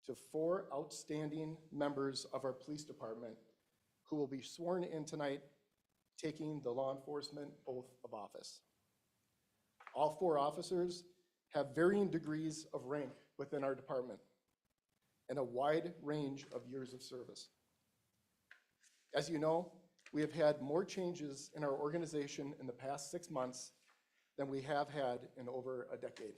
to 4 outstanding members of our police department who will be sworn in tonight, taking the law enforcement oath of office. All 4 officers have varying degrees of rank within our department and a wide range of years of service. As you know, we have had more changes in our organization in the past 6 months than we have had in over a decade.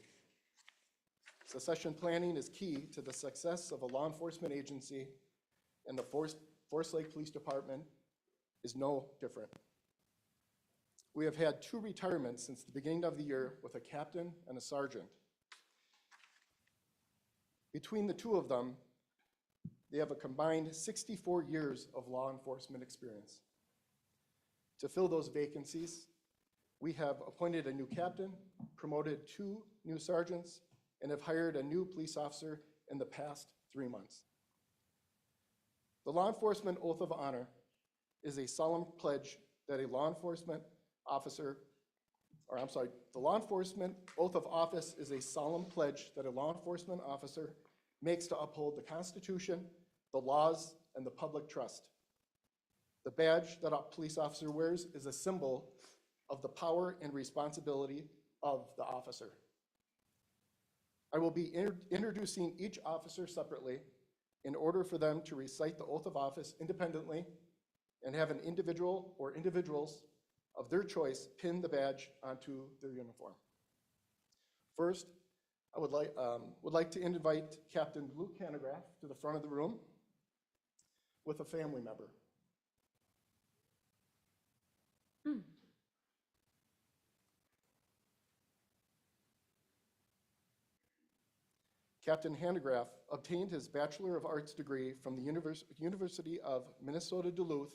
Succession planning is key to the success of a law enforcement agency, and the Forest Lake Police Department is no different. We have had 2 retirements since the beginning of the year, with a captain and a sergeant. Between the 2 of them, they have a combined 64 years of law enforcement experience. To fill those vacancies, we have appointed a new captain, promoted 2 new sergeants, and have hired a new police officer in the past 3 months. The Law Enforcement Oath of Honor is a solemn pledge that a law enforcement officer, the Law Enforcement Oath of Office is a solemn pledge that a law enforcement officer makes to uphold the Constitution, the laws, and the public trust. The badge that a police officer wears is a symbol of the power and responsibility of the officer. I will be introducing each officer separately in order for them to recite the oath of office independently and have an individual or individuals of their choice pin the badge onto their uniform. First, I would like to invite Captain Luke Hanegraaff to the front of the room with a family member. Captain Hanegraaff obtained his Bachelor of Arts degree from the University of Minnesota Duluth,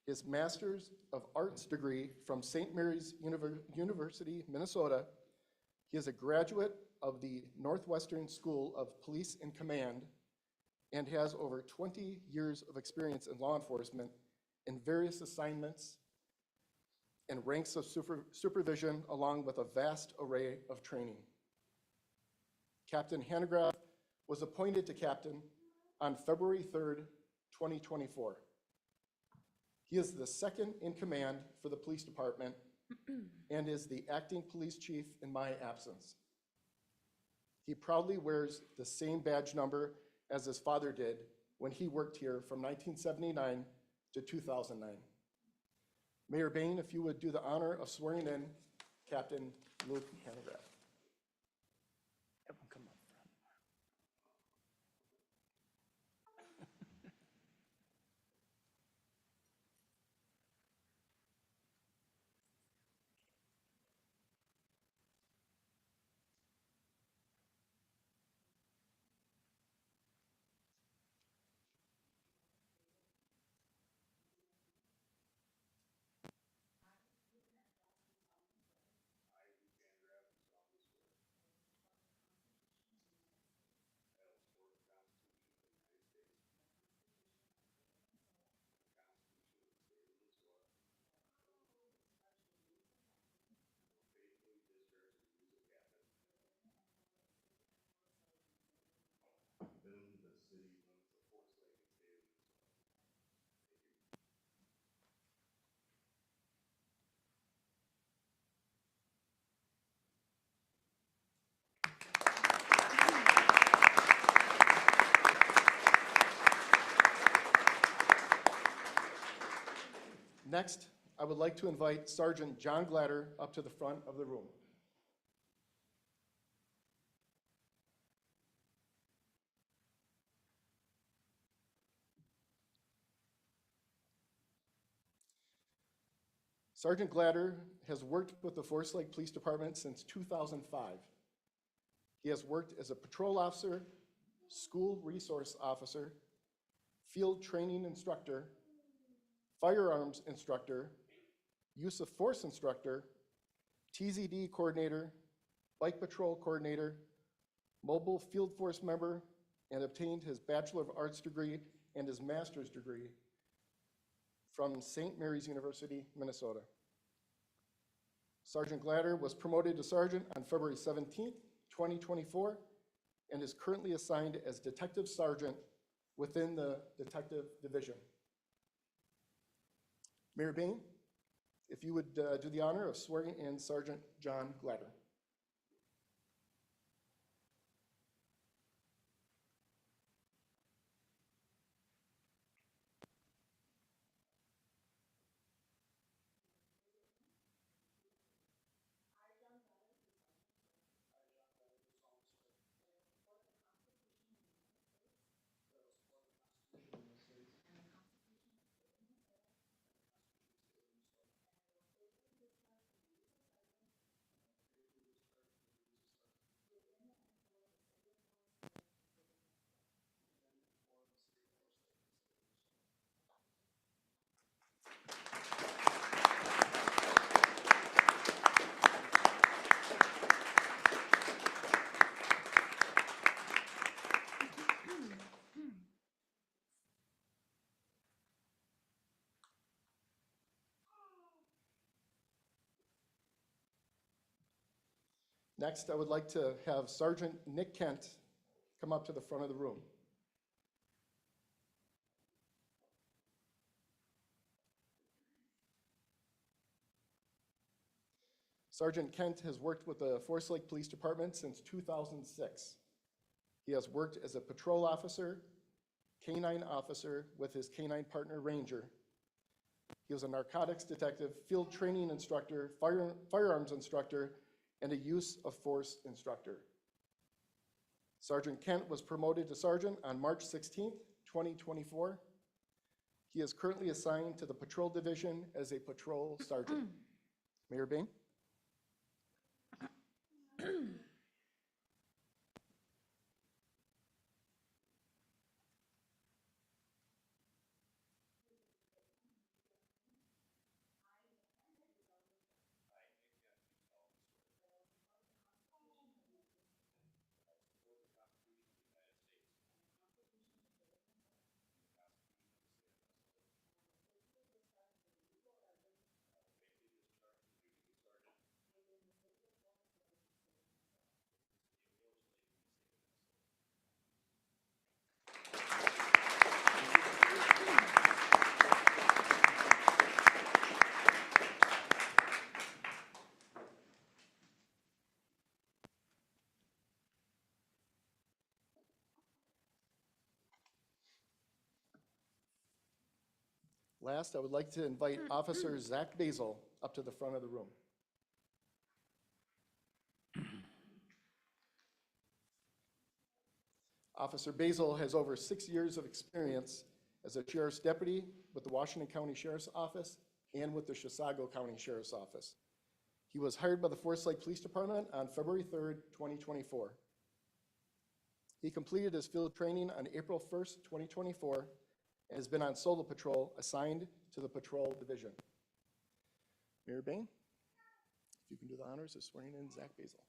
his Master's of Arts degree from St. Mary's University, Minnesota. He is a graduate of the Northwestern School of Police and Command and has over 20 years of experience in law enforcement in various assignments and ranks of supervision, along with a vast array of training. Captain Hanegraaff was appointed to captain on February 3rd, 2024. He is the second in command for the police department and is the acting police chief in my absence. He proudly wears the same badge number as his father did when he worked here from 1979 to 2009. Mayor Bain, if you would do the honor of swearing in Captain Luke Hanegraaff. Everyone come up front. Within the city limits of Forest Lake and state of Minnesota. Thank you. Next, I would like to invite Sergeant John Glatter up to the front of the room. Sergeant Glatter has worked with the Forest Lake Police Department since 2005. He has worked as a patrol officer, school resource officer, field training instructor, firearms instructor, use of force instructor, TZD coordinator, bike patrol coordinator, mobile field force member, and obtained his Bachelor of Arts degree and his Master's degree from St. Mary's University, Minnesota. Sergeant Glatter was promoted to sergeant on February 17th, 2024, and is currently assigned as Detective Sergeant within the Detective Division. Mayor Bain, if you would do the honor of swearing in Sergeant John Glatter. Next, I would like to have Sergeant Nick Kent come up to the front of the room. Sergeant Kent has worked with the Forest Lake Police Department since 2006. He has worked as a patrol officer, canine officer with his canine partner Ranger. He was a narcotics detective, field training instructor, firearms instructor, and a use of force instructor. Sergeant Kent was promoted to sergeant on March 16th, 2024. He is currently assigned to the patrol division as a patrol sergeant. Mayor Bain. Last, I would like to invite Officer Zach Basil up to the front of the room. Officer Basil has over 6 years of experience as a sheriff's deputy with the Washington County Sheriff's Office and with the Chisago County Sheriff's Office. He was hired by the Forest Lake Police Department on February 3rd, 2024. He completed his field training on April 1st, 2024, and has been on solo patrol assigned to the patrol division. Mayor Bain, if you can do the honors of swearing in Zach Basil.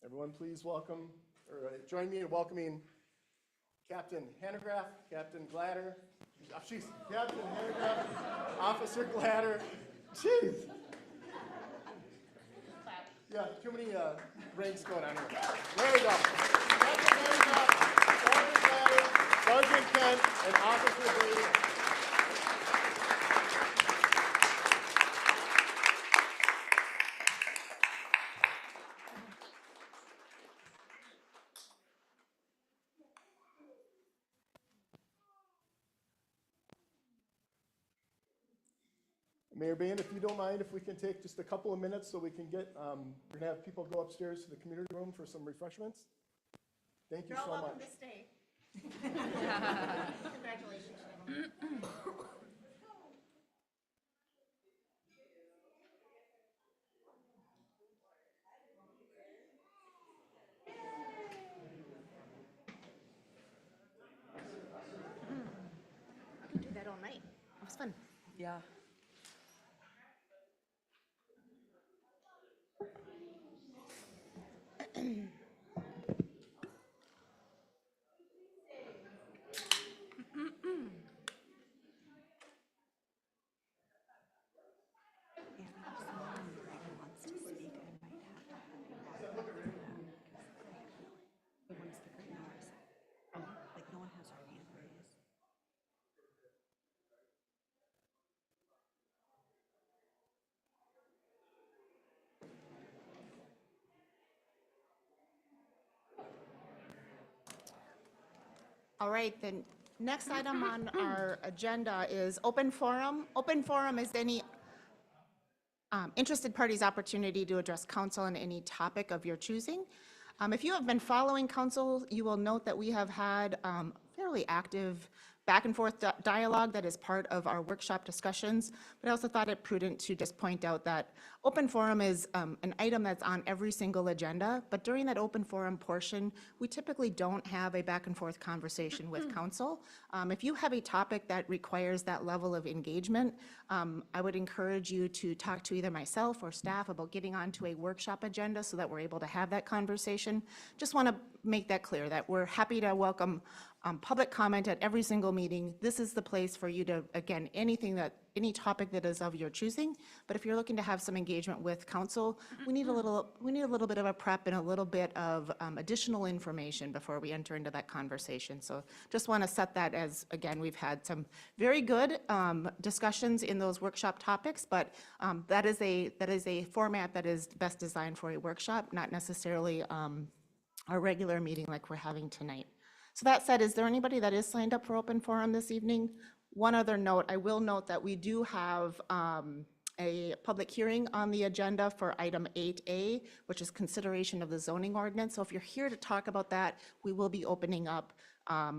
Everyone please welcome, or join me in welcoming Captain Hanegraaff, Captain Glatter, Captain Hanegraaff, Officer Glatter, jeez. Yeah, too many ranks going on here. There we go. Captain Hanegraaff, Sergeant Glatter, Sergeant Kent, and Officer Basil. Mayor Bain, if you don't mind, if we can take just a couple of minutes so we can get, we're gonna have people go upstairs to the community room for some refreshments. Thank you You're all so welcome much. to stay. Congratulations. I could do that all night. It was fun. Yeah. All right, the next item on our agenda is open forum. Open forum is any interested party's opportunity to address council on any topic of your choosing. If you have been following council, you will note that we have had fairly active back and forth dialogue that is part of our workshop discussions. But I also thought it prudent to just point out that open forum is an item that's on every single agenda. But during that open forum portion, we typically don't have a back and forth conversation with council. If you have a topic that requires that level of engagement, I would encourage you to talk to either myself or staff about getting onto a workshop agenda so that we're able to have that conversation. Just want to make that clear that we're happy to welcome public comment at every single meeting. This is the place for you to, again, any topic that is of your choosing. But if you're looking to have some engagement with council, we need a little bit of a prep and a little bit of additional information before we enter into that conversation. So just want to set that as, again, we've had some very good discussions in those workshop topics, but that is a format that is best designed for a workshop, not necessarily a regular meeting like we're having tonight. So that said, is there anybody that is signed up for open forum this evening? One other note, I will note that we do have a public hearing on the agenda for item 8A, which is consideration of the zoning ordinance. So if you're here to talk about that, we will be opening up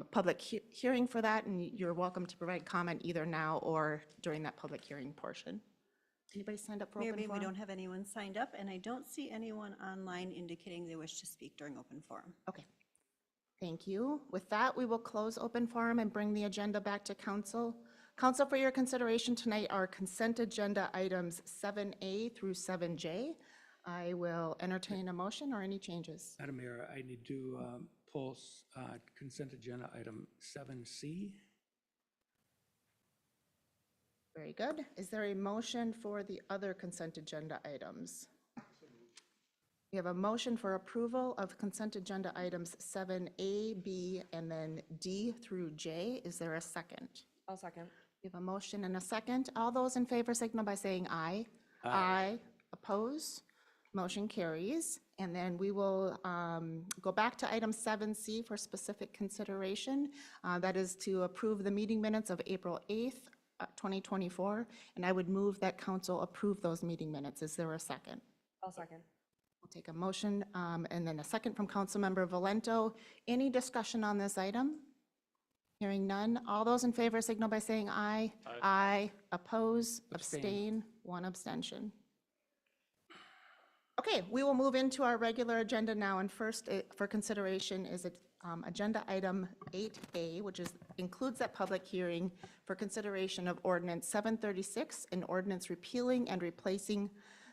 public hearing for that, and you're welcome to provide comment either now or during that public hearing portion. Anybody signed up for Mayor open Bain, we forum? don't have anyone signed up, and I don't see anyone online indicating they wish to speak during open forum. Okay. Thank you. With that, we will close open forum and bring the agenda back to council. Council, for your consideration tonight are consent agenda items 7A through 7J. I will entertain a motion or any changes. Madam Mayor, I need to pull consent agenda item 7C. Very good. Is there a motion for the other consent agenda items? We have a motion for approval of consent agenda items 7A, B, and then D through J. Is there a second? I'll second. We have a motion and a second. All those in favor signal by saying aye. Aye. Oppose? Motion carries. And then we will go back to item 7C for specific consideration. That is to approve the meeting minutes of April 8th, 2024. And I would move that council approve those meeting minutes. Is there a second? I'll second. We'll take a motion and then a second from Councilmember Valento. Any discussion on this item? Hearing none. All those in favor signal by saying aye. Aye. Oppose? Abstain? One abstention. Okay, we will move into our regular agenda now, and first for consideration is agenda item 8A, which includes that public hearing for consideration of ordinance 736, an ordinance repealing and replacing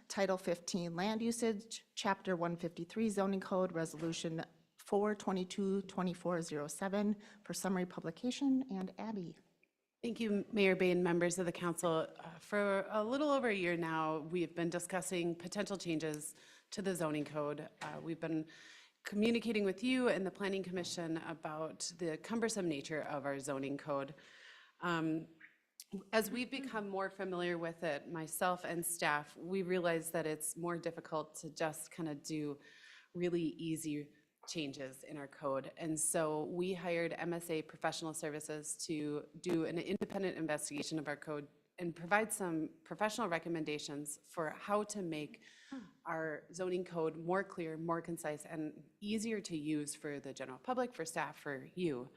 Title 15 Land Usage, Chapter 153 Zoning Code, Resolution 4/22/2407 for summary publication. And Abby. Thank you, Mayor Bain, members of the council. For a little over a year now, we've been discussing potential changes to the zoning code. We've been communicating with you and the Planning Commission about the cumbersome nature of our zoning code. As we've become more familiar with it, myself and staff, we realize that it's more difficult to just kind of do really easy changes in our code. And so we hired MSA Professional Services to do an independent investigation of our code and provide some professional recommendations for how to make our zoning code more clear, more concise, and easier to use for the general public, for staff, for you.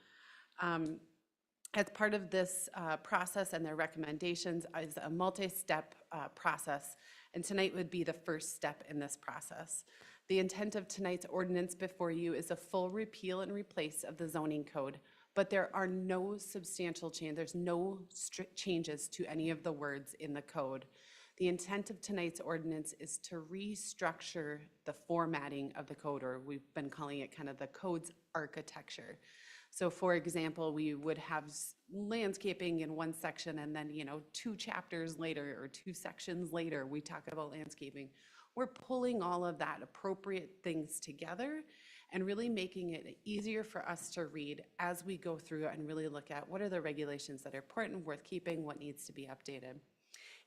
As part of this process and their recommendations is a multi-step process, and tonight would be the first step in this process. The intent of tonight's ordinance before you is a full repeal and replace of the zoning code, but there are no substantial change, there's no strict changes to any of the words in the code. The intent of tonight's ordinance is to restructure the formatting of the code, or we've been calling it kind of the code's architecture. So for example, we would have landscaping in one section, and then, 2 chapters later or 2 sections later, we talk about landscaping. We're pulling all of that appropriate things together and really making it easier for us to read as we go through and really look at what are the regulations that are important, worth keeping, what needs to be updated.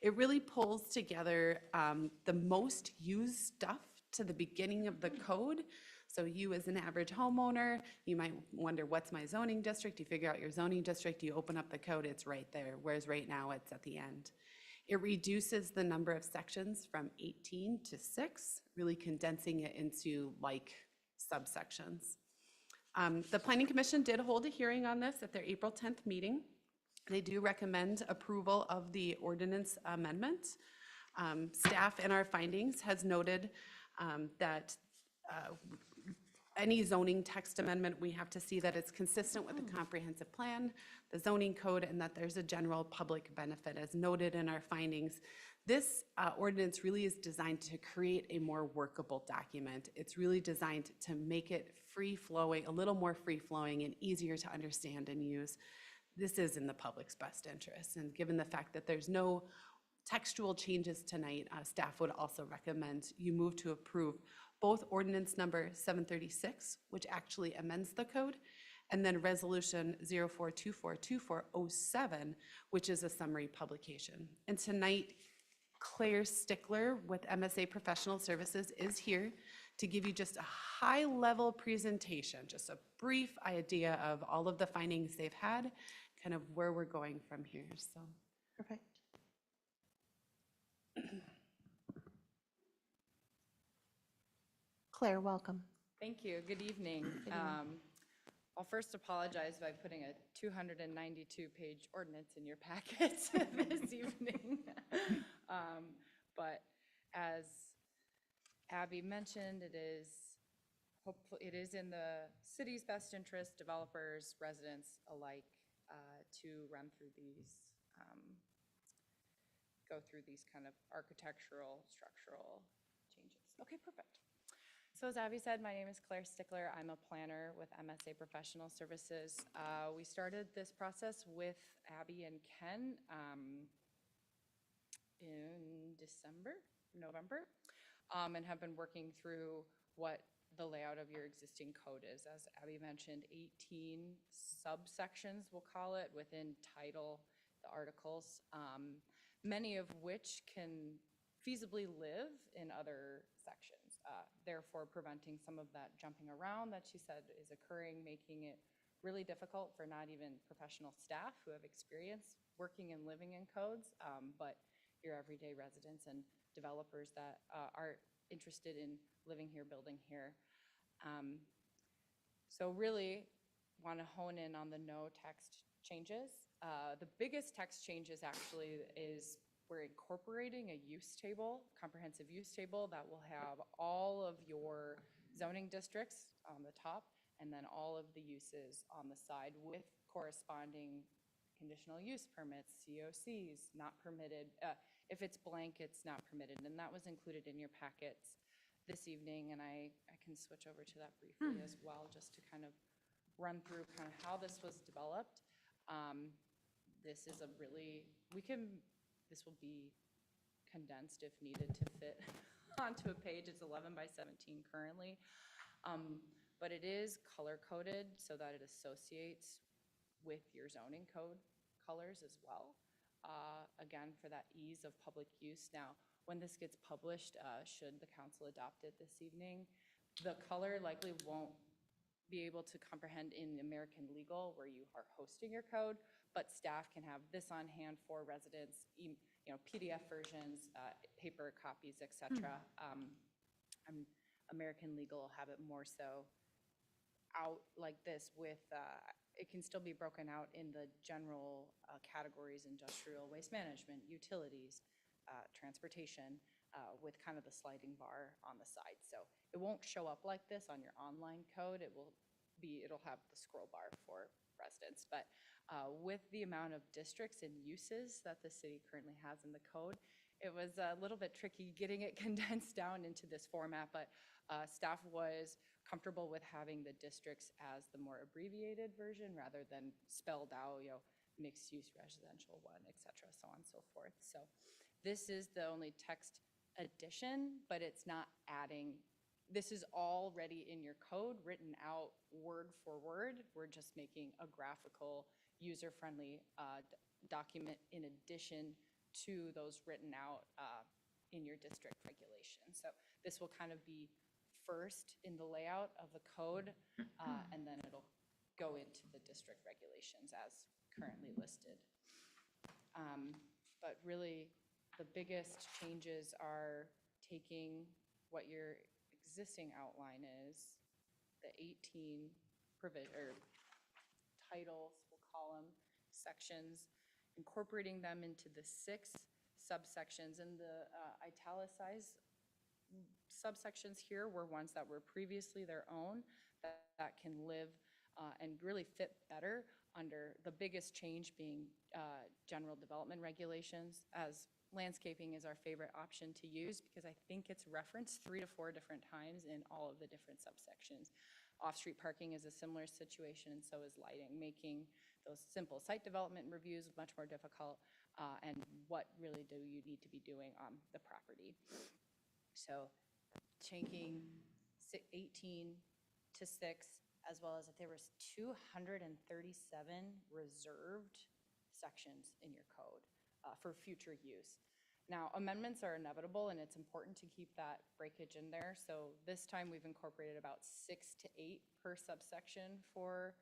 It really pulls together the most used stuff to the beginning of the code. So you as an average homeowner, you might wonder, what's my zoning district? You figure out your zoning district, you open up the code, it's right there, whereas right now it's at the end. It reduces the number of sections from 18 to 6, really condensing it into like subsections. The Planning Commission did hold a hearing on this at their April 10th meeting. They do recommend approval of the ordinance amendment. Staff in our findings has noted that any zoning text amendment, we have to see that it's consistent with the comprehensive plan, the zoning code, and that there's a general public benefit as noted in our findings. This ordinance really is designed to create a more workable document. It's really designed to make it free-flowing, a little more free-flowing and easier to understand and use. This is in the public's best interest. And given the fact that there's no textual changes tonight, staff would also recommend you move to approve both ordinance number 736, which actually amends the code, and then resolution 04242407, which is a summary publication. And tonight, Claire Stickler with MSA Professional Services is here to give you just a high-level presentation, just a brief idea of all of the findings they've had, kind of where we're going from here. So, Perfect. Claire, welcome. Thank you. Good evening. I'll first apologize by putting a 292-page ordinance in your packet this evening. But as Abby mentioned, it is in the city's best interest, developers, residents alike, to run through these, go through these kind of architectural, structural changes. Okay, perfect. So as Abby said, my name is Claire Stickler. I'm a planner with MSA Professional Services. We started this process with Abby and Ken in November, and have been working through what the layout of your existing code is. As Abby mentioned, 18 subsections, we'll call it, within title, the articles, many of which can feasibly live in other sections, therefore preventing some of that jumping around that she said is occurring, making it really difficult for not even professional staff who have experience working and living in codes, but your everyday residents and developers that are interested in living here, building here. So really want to hone in on the no text changes. The biggest text changes actually is we're incorporating a use table, comprehensive use table that will have all of your zoning districts on the top and then all of the uses on the side with corresponding conditional use permits, COCs, not permitted. If it's blank, it's not permitted. And that was included in your packets this evening, and I can switch over to that briefly as well, just to kind of run through kind of how this was developed. This is a really, this will be condensed if needed to fit onto a page. It's 11 by 17 currently, but it is color-coded so that it associates with your zoning code colors as well. Again, for that ease of public use. Now, when this gets published, should the council adopt it this evening, the color likely won't be able to comprehend in American legal where you are hosting your code, but staff can have this on hand for residents, PDF versions, paper copies, et cetera. American Legal will have it more so out like this with, it can still be broken out in the general categories: industrial, waste management, utilities, transportation, with kind of the sliding bar on the side. So it won't show up like this on your online code. It'll have the scroll bar for residents. But with the amount of districts and uses that the city currently has in the code, it was a little bit tricky getting it condensed down into this format, but staff was comfortable with having the districts as the more abbreviated version rather than spelled out, mixed use residential 1, et cetera, so on and so forth. So this is the only text addition, but it's not adding. This is already in your code, written out word for word. We're just making a graphical, user-friendly document in addition to those written out in your district regulations. So this will kind of be first in the layout of the code, and then it'll go into the district regulations as currently listed. But really, the biggest changes are taking what your existing outline is, the 18 titles, we'll call them, sections, incorporating them into the 6 subsections. And the italicized subsections here were ones that were previously their own that can live and really fit better under the biggest change being general development regulations, as landscaping is our favorite option to use because I think it's referenced 3 to 4 different times in all of the different subsections. Off-street parking is a similar situation, and so is lighting, making those simple site development reviews much more difficult, and what really do you need to be doing on the property. So changing 18 to 6, as well as if there was 237 reserved sections in your code for future use. Now, amendments are inevitable, and it's important to keep that breakage in there. So this time we've incorporated about 6 to 8 per subsection for,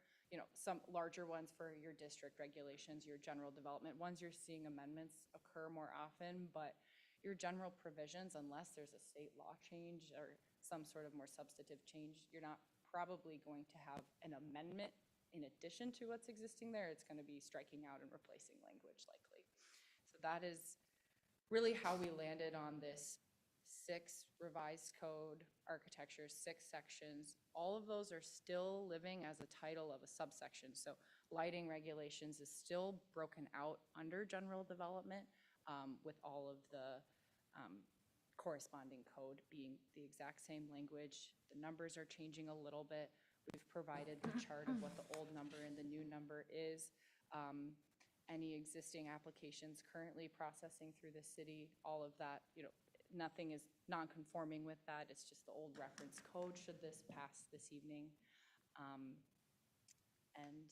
some larger ones for your district regulations, your general development ones. You're seeing amendments occur more often, but your general provisions, unless there's a state law change or some sort of more substantive change, you're not probably going to have an amendment in addition to what's existing there. It's going to be striking out and replacing language likely. So that is really how we landed on this 6 revised code architecture, 6 sections. All of those are still living as a title of a subsection. So lighting regulations is still broken out under general development, with all of the corresponding code being the exact same language. The numbers are changing a little bit. We've provided the chart of what the old number and the new number is. Any existing applications currently processing through the city, all of that, nothing is non-conforming with that. It's just the old reference code should this pass this evening. And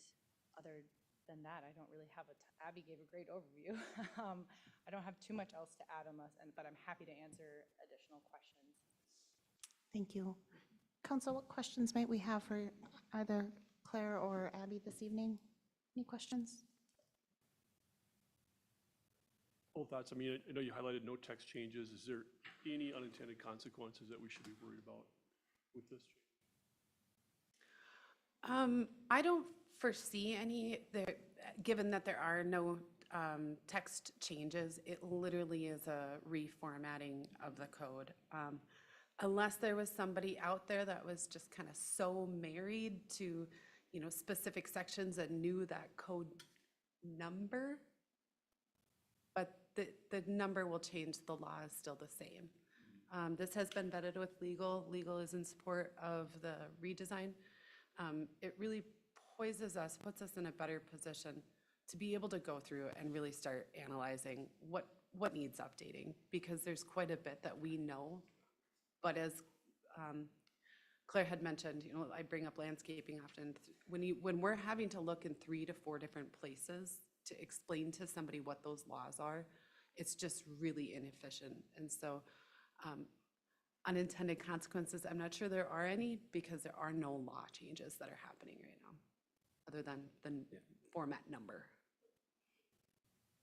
other than that, I don't really have Abby gave a great overview. I don't have too much else to add but I'm happy to answer additional questions. Thank you. Council, what questions might we have for either Claire or Abby this evening? Any questions? Well, thoughts. I mean, I know you highlighted no text changes. Is there any unintended consequences that we should be worried about with this? I don't foresee any there, given that there are no text changes. It literally is a reformatting of the code. Unless there was somebody out there that was just kind of so married to, specific sections and knew that code number, but the number will change, the law is still the same. This has been vetted with legal. Legal is in support of the redesign. It really puts us in a better position to be able to go through and really start analyzing what needs updating, because there's quite a bit that we know. But as Claire had mentioned, I bring up landscaping often. When we're having to look in 3 to 4 different places to explain to somebody what those laws are, it's just really inefficient. And so unintended consequences, I'm not sure there are any, because there are no law changes that are happening right now, other than the format number.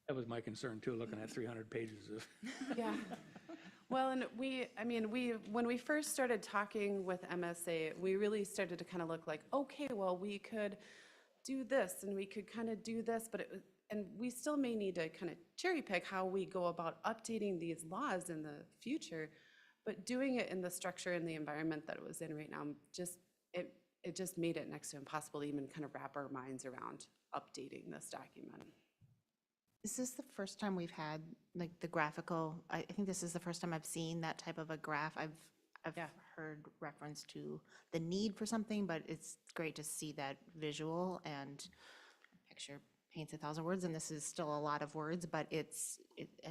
That was my concern too, looking at 300 pages of. Yeah. Well, and when we first started talking with MSA, we really started to kind of look like, okay, well, we could do this and we could kind of do this, but and we still may need to kind of cherry pick how we go about updating these laws in the future, but doing it in the structure and the environment that it was in right now, it just made it next to impossible to even kind of wrap our minds around updating this document. Is this the first time we've had like the graphical, I think this is the first time I've seen that type of a graph. I've Yeah. heard reference to the need for something, but it's great to see that visual, and picture paints 1,000 words, and this is still a lot of words, but it's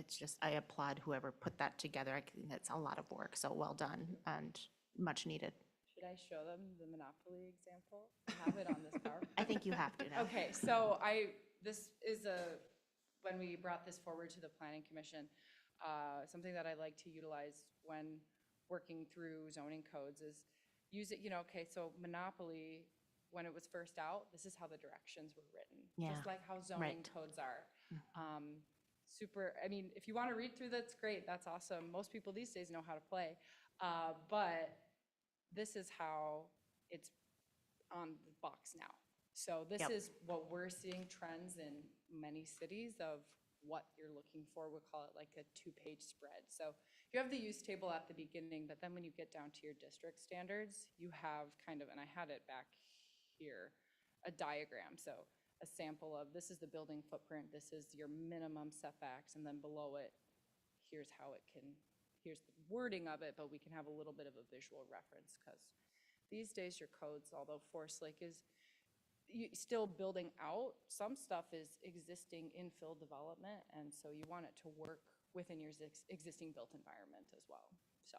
just, I applaud whoever put that together. I think that's a lot of work, so well done and much needed. Should I show them the Monopoly example? I have it on this PowerPoint. I think you have to now. Okay, so this is when we brought this forward to the Planning Commission, something that I like to utilize when working through zoning codes is use it, okay, so Monopoly, when it was first out, this is how the directions were written. Just Yeah, like how zoning right. codes are. If you want to read through that's great, that's awesome. Most people these days know how to play. But this is how it's on the box now. So this Yep. is what we're seeing trends in many cities of what you're looking for. We'll call it like a 2-page spread. So you have the use table at the beginning, but then when you get down to your district standards, you have kind of, and I had it back here, a diagram. So a sample of, this is the building footprint, this is your minimum setbacks, and then below it, here's the wording of it, but we can have a little bit of a visual reference, because these days your codes, although Forest Lake is still building out, some stuff is existing infill development, and so you want it to work within your existing built environment as well. So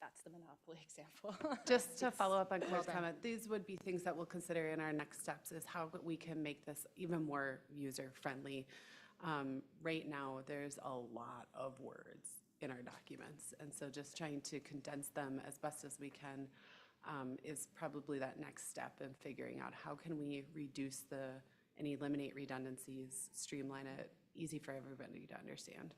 that's the Monopoly example. Just to follow up on Claire's comment, these would be things that we'll consider in our next steps, is how we can make this even more user-friendly. Right now, there's a lot of words in our documents, and so just trying to condense them as best as we can is probably that next step in figuring out how can we reduce and eliminate redundancies, streamline it, easy for everybody to understand.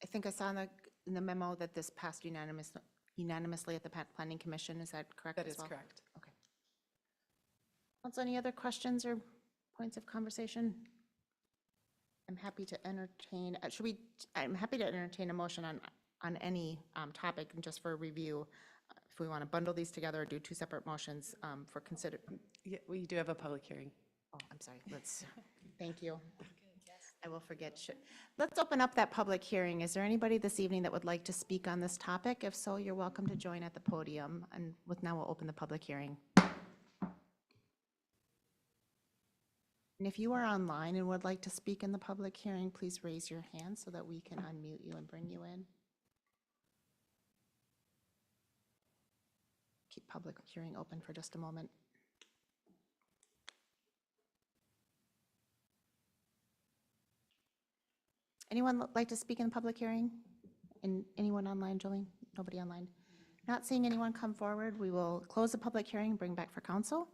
I think I saw in the memo that this passed unanimously at the Planning Commission. Is that correct That as is well? correct. Okay. Council, any other questions or points of conversation? I'm happy to entertain, I'm happy to entertain a motion on any topic, and just for review, if we want to bundle these together or do two separate motions for consider. Yeah, we do have a public hearing. Oh, I'm sorry, thank you. I will forget. Let's open up that public hearing. Is there anybody this evening that would like to speak on this topic? If so, you're welcome to join at the podium, and now we'll open the public hearing. And if you are online and would like to speak in the public hearing, please raise your hand so that we can unmute you and bring you in. Keep public hearing open for just a moment. Anyone like to speak in the public hearing? And anyone online, Jolene? Nobody online? Not seeing anyone come forward, we will close the public hearing and bring back for council.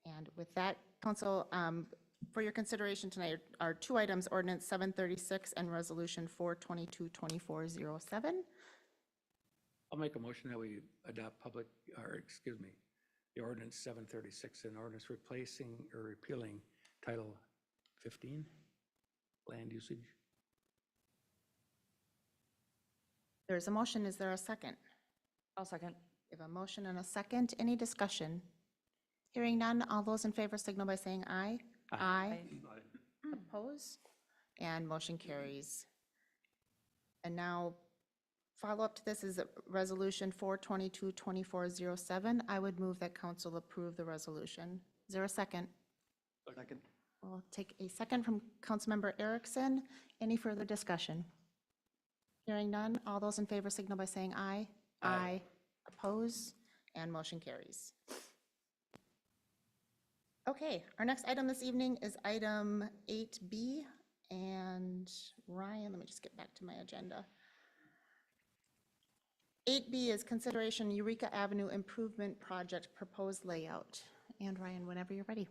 And with that, council, for your consideration tonight are two items, ordinance 736 and resolution 422-2407. I'll make a motion that we adopt the ordinance 736, an ordinance replacing or repealing Title 15, land usage. There's a motion. Is there a second? I'll second. We have a motion and a second. Any discussion? Hearing none, all those in favor signal by saying aye. Aye. Oppose? And motion carries. And now, follow-up to this is Resolution 422-2407. I would move that council approve the resolution. Is there a second? Second. We'll take a second from Councilmember Erickson. Any further discussion? Hearing none, all those in favor signal by saying aye. Aye. Oppose? And motion carries. Okay, our next item this evening is item 8B. And Ryan, let me just get back to my agenda. 8B is consideration Eureka Avenue Improvement Project proposed layout. And Ryan, whenever you're ready.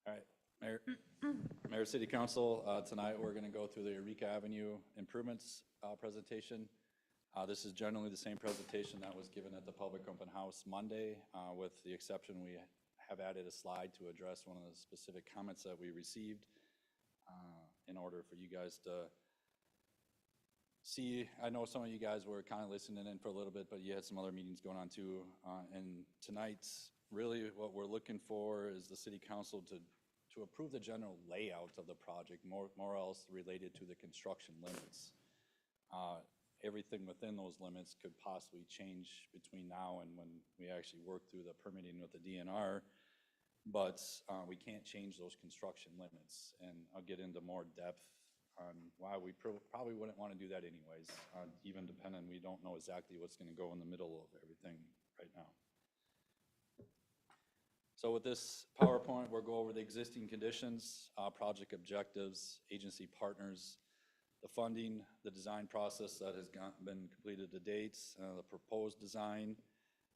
All right, Mayor, City Council, tonight we're going to go through the Eureka Avenue improvements presentation. This is generally the same presentation that was given at the Public Open House Monday, with the exception we have added a slide to address one of the specific comments that we received in order for you guys to see. I know some of you guys were kind of listening in for a little bit, but you had some other meetings going on too. And tonight, really what we're looking for is the City Council to approve the general layout of the project, more else related to the construction limits. Everything within those limits could possibly change between now and when we actually work through the permitting with the DNR, but we can't change those construction limits. And I'll get into more depth on why we probably wouldn't want to do that anyways, even depending, we don't know exactly what's going to go in the middle of everything right now. So with this PowerPoint, we'll go over the existing conditions, project objectives, agency partners, the funding, the design process that has been completed to date, the proposed design,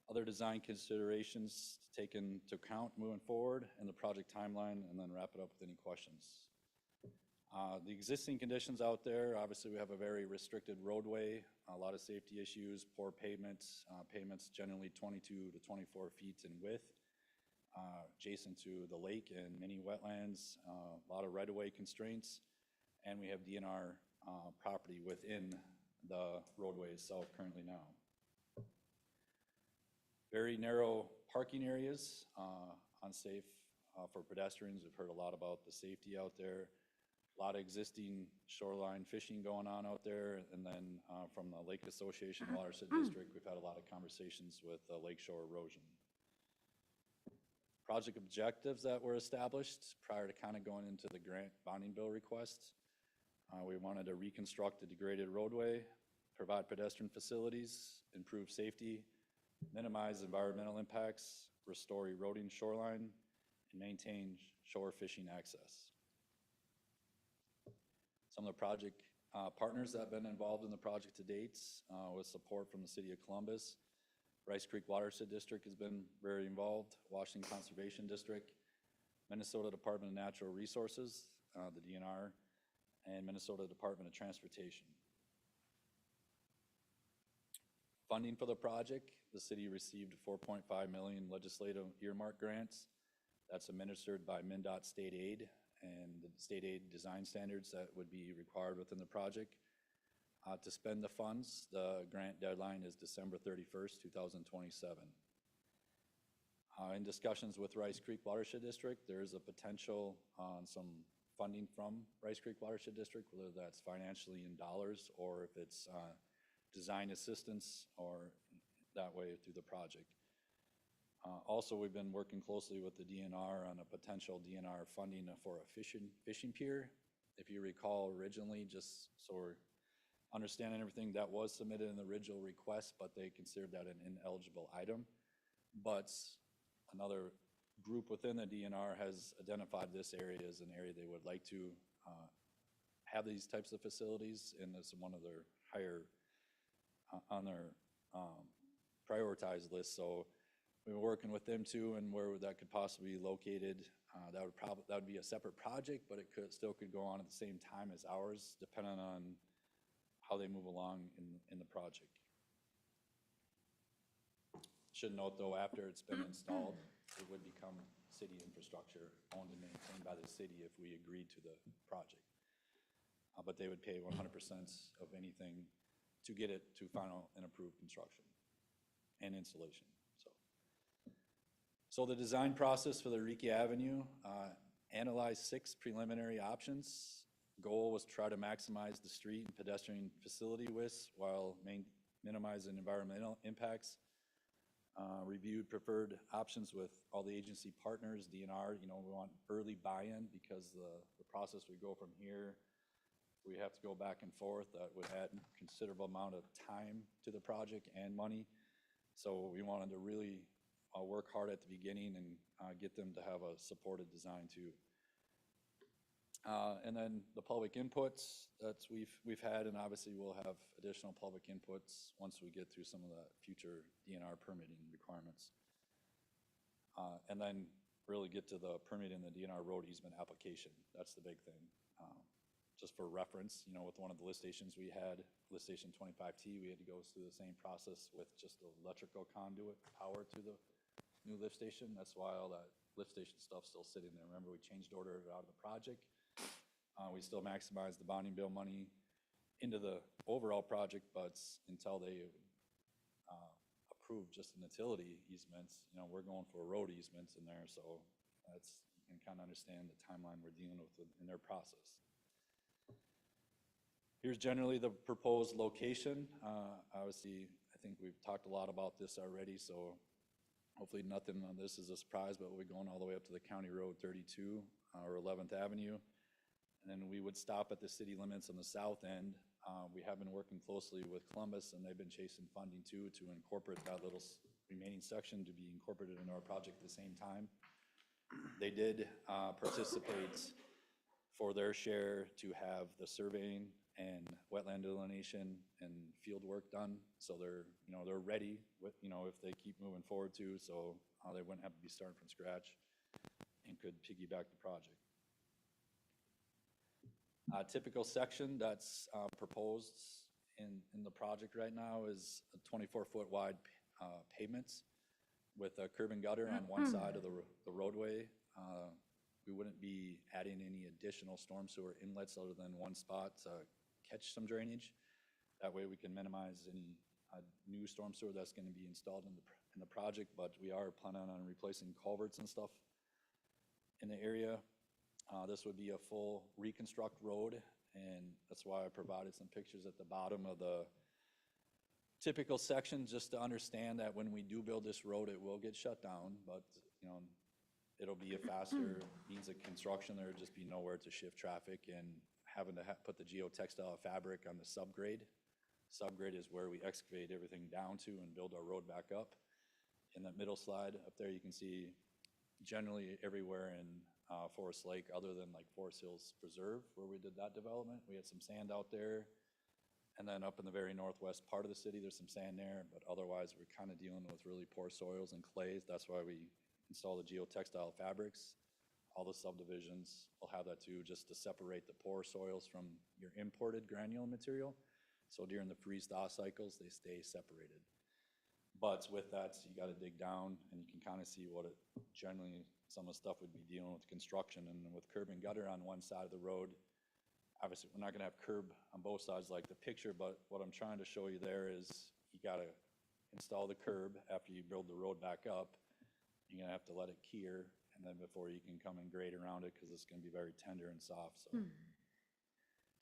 other design considerations taken into account moving forward, and the project timeline, and then wrap it up with any questions. The existing conditions out there, obviously we have a very restricted roadway, a lot of safety issues, poor pavements, pavements generally 22 to 24 feet in width, adjacent to the lake and many wetlands, a lot of right-of-way constraints, and we have DNR property within the roadway itself currently now. Very narrow parking areas, unsafe for pedestrians. We've heard a lot about the safety out there. A lot of existing shoreline fishing going on out there. And then from the Lake Association Watershed District, we've had a lot of conversations with lakeshore erosion. Project objectives that were established prior to kind of going into the grant bonding bill request. We wanted to reconstruct the degraded roadway, provide pedestrian facilities, improve safety, minimize environmental impacts, restore eroding shoreline, and maintain shore fishing access. Some of the project partners that have been involved in the project to date, with support from the City of Columbus. Rice Creek Watershed District has been very involved, Washington Conservation District, Minnesota Department of Natural Resources, the DNR, and Minnesota Department of Transportation. Funding for the project, the city received 4.5 million legislative earmark grants. That's administered by MnDOT State Aid and the state aid design standards that would be required within the project. To spend the funds, the grant deadline is December 31st, 2027. In discussions with Rice Creek Watershed District, there is a potential on some funding from Rice Creek Watershed District, whether that's financially in dollars or if it's design assistance or that way through the project. Also, we've been working closely with the DNR on a potential DNR funding for a fishing pier. If you recall originally, just so we're understanding everything, that was submitted in the original request, but they considered that an ineligible item. But another group within the DNR has identified this area as an area they would like to have these types of facilities, and it's one of their higher on their prioritized list. So we were working with them too, and where that could possibly be located. That would be a separate project, but it still could go on at the same time as ours, depending on how they move along in the project. Should note though, after it's been installed, it would become city infrastructure owned and maintained by the city if we agreed to the project. But they would pay 100% of anything to get it to final and approved construction and installation. So the design process for the Eureka Avenue, analyzed 6 preliminary options. Goal was to try to maximize the street and pedestrian facility widths while minimizing environmental impacts. Reviewed preferred options with all the agency partners, DNR. You know, we want early buy-in because the process would go from here. We have to go back and forth. That would add a considerable amount of time to the project and money. So we wanted to really work hard at the beginning and get them to have a supported design too. And then the public inputs that we've had, and obviously we'll have additional public inputs once we get through some of the future DNR permitting requirements. And then really get to the permit and the DNR road easement application. That's the big thing. Just for reference, you know, with one of the lift stations we had, lift station 25T, we had to go through the same process with just the electrical conduit power to the new lift station. That's why all that lift station stuff's still sitting there. Remember, we changed order out of the project. We still maximized the bonding bill money into the overall project, but until they approve just the utility easements, you know, we're going for road easements in there, so that's, you can kind of understand the timeline we're dealing with in their process. Here's generally the proposed location. Obviously, I think we've talked a lot about this already, so hopefully nothing on this is a surprise, but we're going all the way up to the County Road 32 or 11th Avenue. And then we would stop at the city limits on the south end. We have been working closely with Columbus, and they've been chasing funding too to incorporate that little remaining section to be incorporated into our project at the same time. They did participate for their share to have the surveying and wetland delineation and field work done. So they're, you know, they're ready with, you know, if they keep moving forward too, so they wouldn't have to be starting from scratch and could piggyback the project. Typical section that's proposed in the project right now is a 24-foot wide pavements with a curb and gutter on one side of the roadway. We wouldn't be adding any additional storm sewer inlets other than one spot to catch some drainage. That way we can minimize any new storm sewer that's going to be installed in the project, but we are planning on replacing culverts and stuff in the area. This would be a full reconstruct road, and that's why I provided some pictures at the bottom of the typical section, just to understand that when we do build this road, it will get shut down, but, you know, it'll be a faster means of construction. There'll just be nowhere to shift traffic, and having to put the geotextile fabric on the subgrade. Subgrade is where we excavate everything down to and build our road back up. In that middle slide up there, you can see generally everywhere in Forest Lake, other than like Forest Hills Preserve, where we did that development, we had some sand out there. And then up in the very northwest part of the city, there's some sand there, but otherwise we're kind of dealing with really poor soils and clays. That's why we install the geotextile fabrics. All the subdivisions will have that too, just to separate the poor soils from your imported granule material. So during the freeze-thaw cycles, they stay separated. But with that, you got to dig down, and you can kind of see what it generally, some of the stuff would be dealing with construction. And with curb and gutter on one side of the road, obviously we're not going to have curb on both sides like the picture, but what I'm trying to show you there is you got to install the curb after you build the road back up. You're going to have to let it cure, and then before you can come and grade around it, because it's going to be very tender and soft. So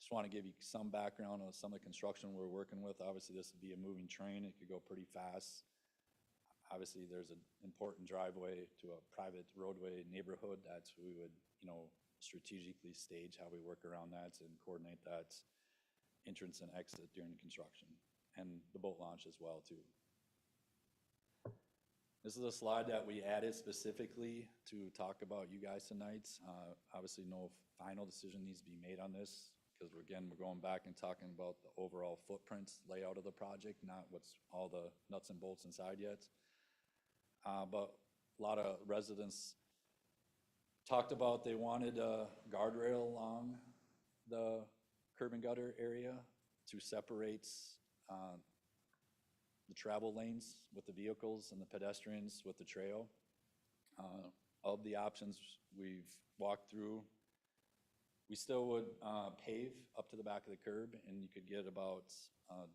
just want to give you some background on some of the construction we're working with. Obviously, this would be a moving train. It could go pretty fast. Obviously, there's an important driveway to a private roadway neighborhood that we would, you know, strategically stage how we work around that and coordinate that entrance and exit during the construction, and the boat launch as well too. This is a slide that we added specifically to talk about you guys tonight. Obviously, no final decision needs to be made on this, because again, we're going back and talking about the overall footprint layout of the project, not what's all the nuts and bolts inside yet. But a lot of residents talked about they wanted a guardrail along the curb and gutter area to separate the travel lanes with the vehicles and the pedestrians with the trail. Of the options we've walked through, we still would pave up to the back of the curb, and you could get about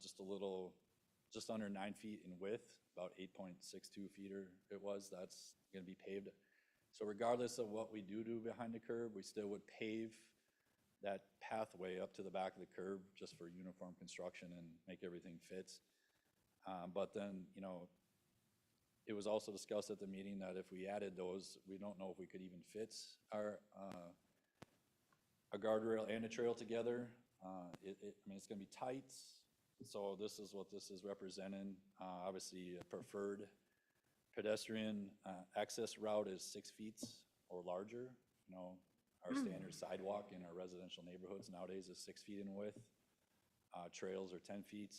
just under 9 feet in width, about 8.62 feet it was. That's going to be paved. So regardless of what we do behind the curb, we still would pave that pathway up to the back of the curb just for uniform construction and make everything fit. But then, you know, it was also discussed at the meeting that if we added those, we don't know if we could even fit a guardrail and a trail together. I mean, it's going to be tight. So this is what this is representing. Obviously, a preferred pedestrian access route is 6 feet or larger. You know, our standard sidewalk in our residential neighborhoods nowadays is 6 feet in width. Trails are 10 feet.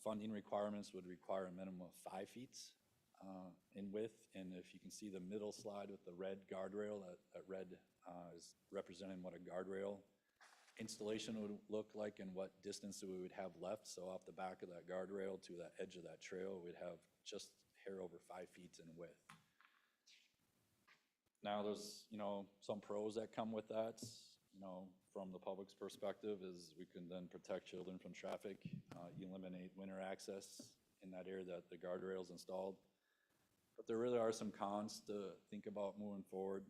Funding requirements would require a minimum of 5 feet in width, and if you can see the middle slide with the red guardrail, that red is representing what a guardrail installation would look like and what distance we would have left. So off the back of that guardrail to that edge of that trail, we'd have just hair over 5 feet in width. Now, there's, some pros that come with that, from the public's perspective, is we can then protect children from traffic, eliminate winter access in that area that the guardrail's installed. But there really are some cons to think about moving forward.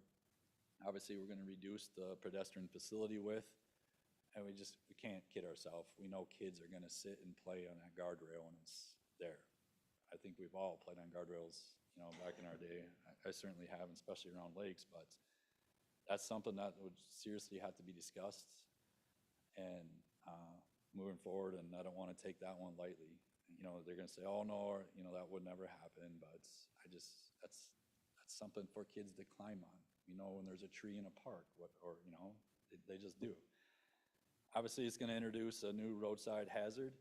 Obviously, we're gonna reduce the pedestrian facility width, and we can't kid ourselves. We know kids are gonna sit and play on that guardrail when it's there. I think we've all played on guardrails, back in our day. I certainly have, especially around lakes, but that's something that would seriously have to be discussed and moving forward, and I don't want to take that one lightly. They're going to say, oh, no, that would never happen, but that's something for kids to climb on. When there's a tree in a park, they just do. Obviously, it's going to introduce a new roadside hazard.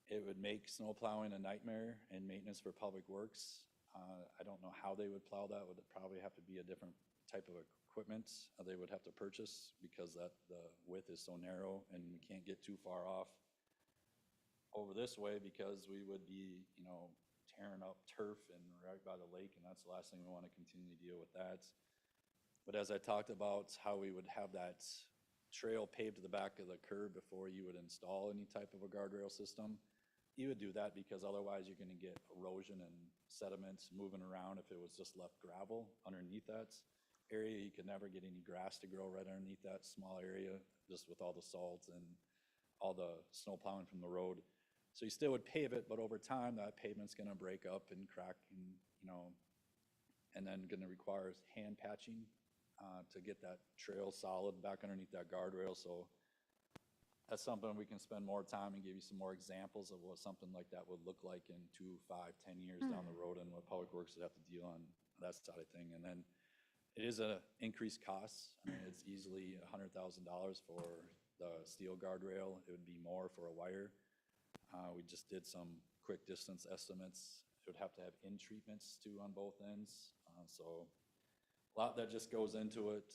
It would make snow plowing a nightmare and maintenance for public works. I don't know how they would plow that. Would probably have to be a different type of equipment they would have to purchase, because the width is so narrow and we can't get too far off over this way, because we would be, tearing up turf and right by the lake, and that's the last thing we want to continue to deal with that. But as I talked about how we would have that trail paved to the back of the curb before you would install any type of a guardrail system, you would do that because otherwise you're going to get erosion and sediments moving around. If it was just left gravel underneath that area, you could never get any grass to grow right underneath that small area, just with all the salt and all the snow plowing from the road. So you still would pave it, but over time that pavement's going to break up and crack, and then going to require hand patching to get that trail solid back underneath that guardrail. So that's something we can spend more time and give you some more examples of what something like that would look like in 2, 5, 10 years down the road, and what Public Works would have to deal on that side of thing. And then it is a increased cost. I mean, it's easily $100,000 for the steel guardrail. It would be more for a wire. We just did some quick distance estimates. It would have to have in treatments too on both ends. So a lot that just goes into it.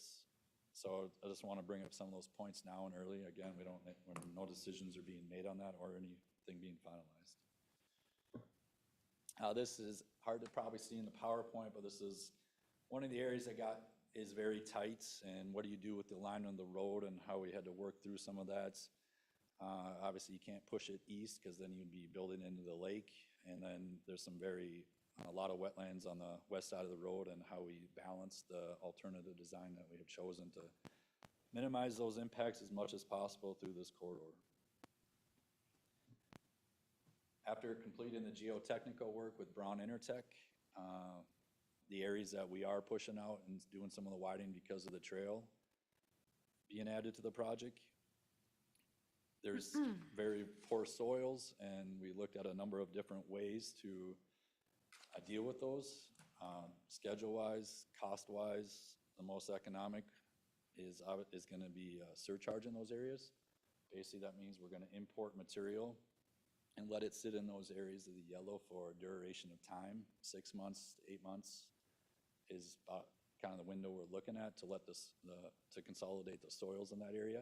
So I just want to bring up some of those points now and early. Again, no decisions are being made on that or anything being finalized. This is hard to probably see in the PowerPoint, but this is one of the areas that is very tight, and what do you do with the alignment of the road and how we had to work through some of that. Obviously, you can't push it east because then you'd be building into the lake, and then there's a lot of wetlands on the west side of the road, and how we balance the alternative design that we have chosen to minimize those impacts as much as possible through this corridor. After completing the geotechnical work with Brown Intertech, the areas that we are pushing out and doing some of the widening because of the trail being added to the project, there's very poor soils, and we looked at a number of different ways to deal with those. Schedule-wise, cost-wise, the most economic is going to be surcharge in those areas. Basically, that means we're going to import material and let it sit in those areas of the yellow for a duration of time. 6 months to 8 months is about kind of the window we're looking at to to consolidate the soils in that area.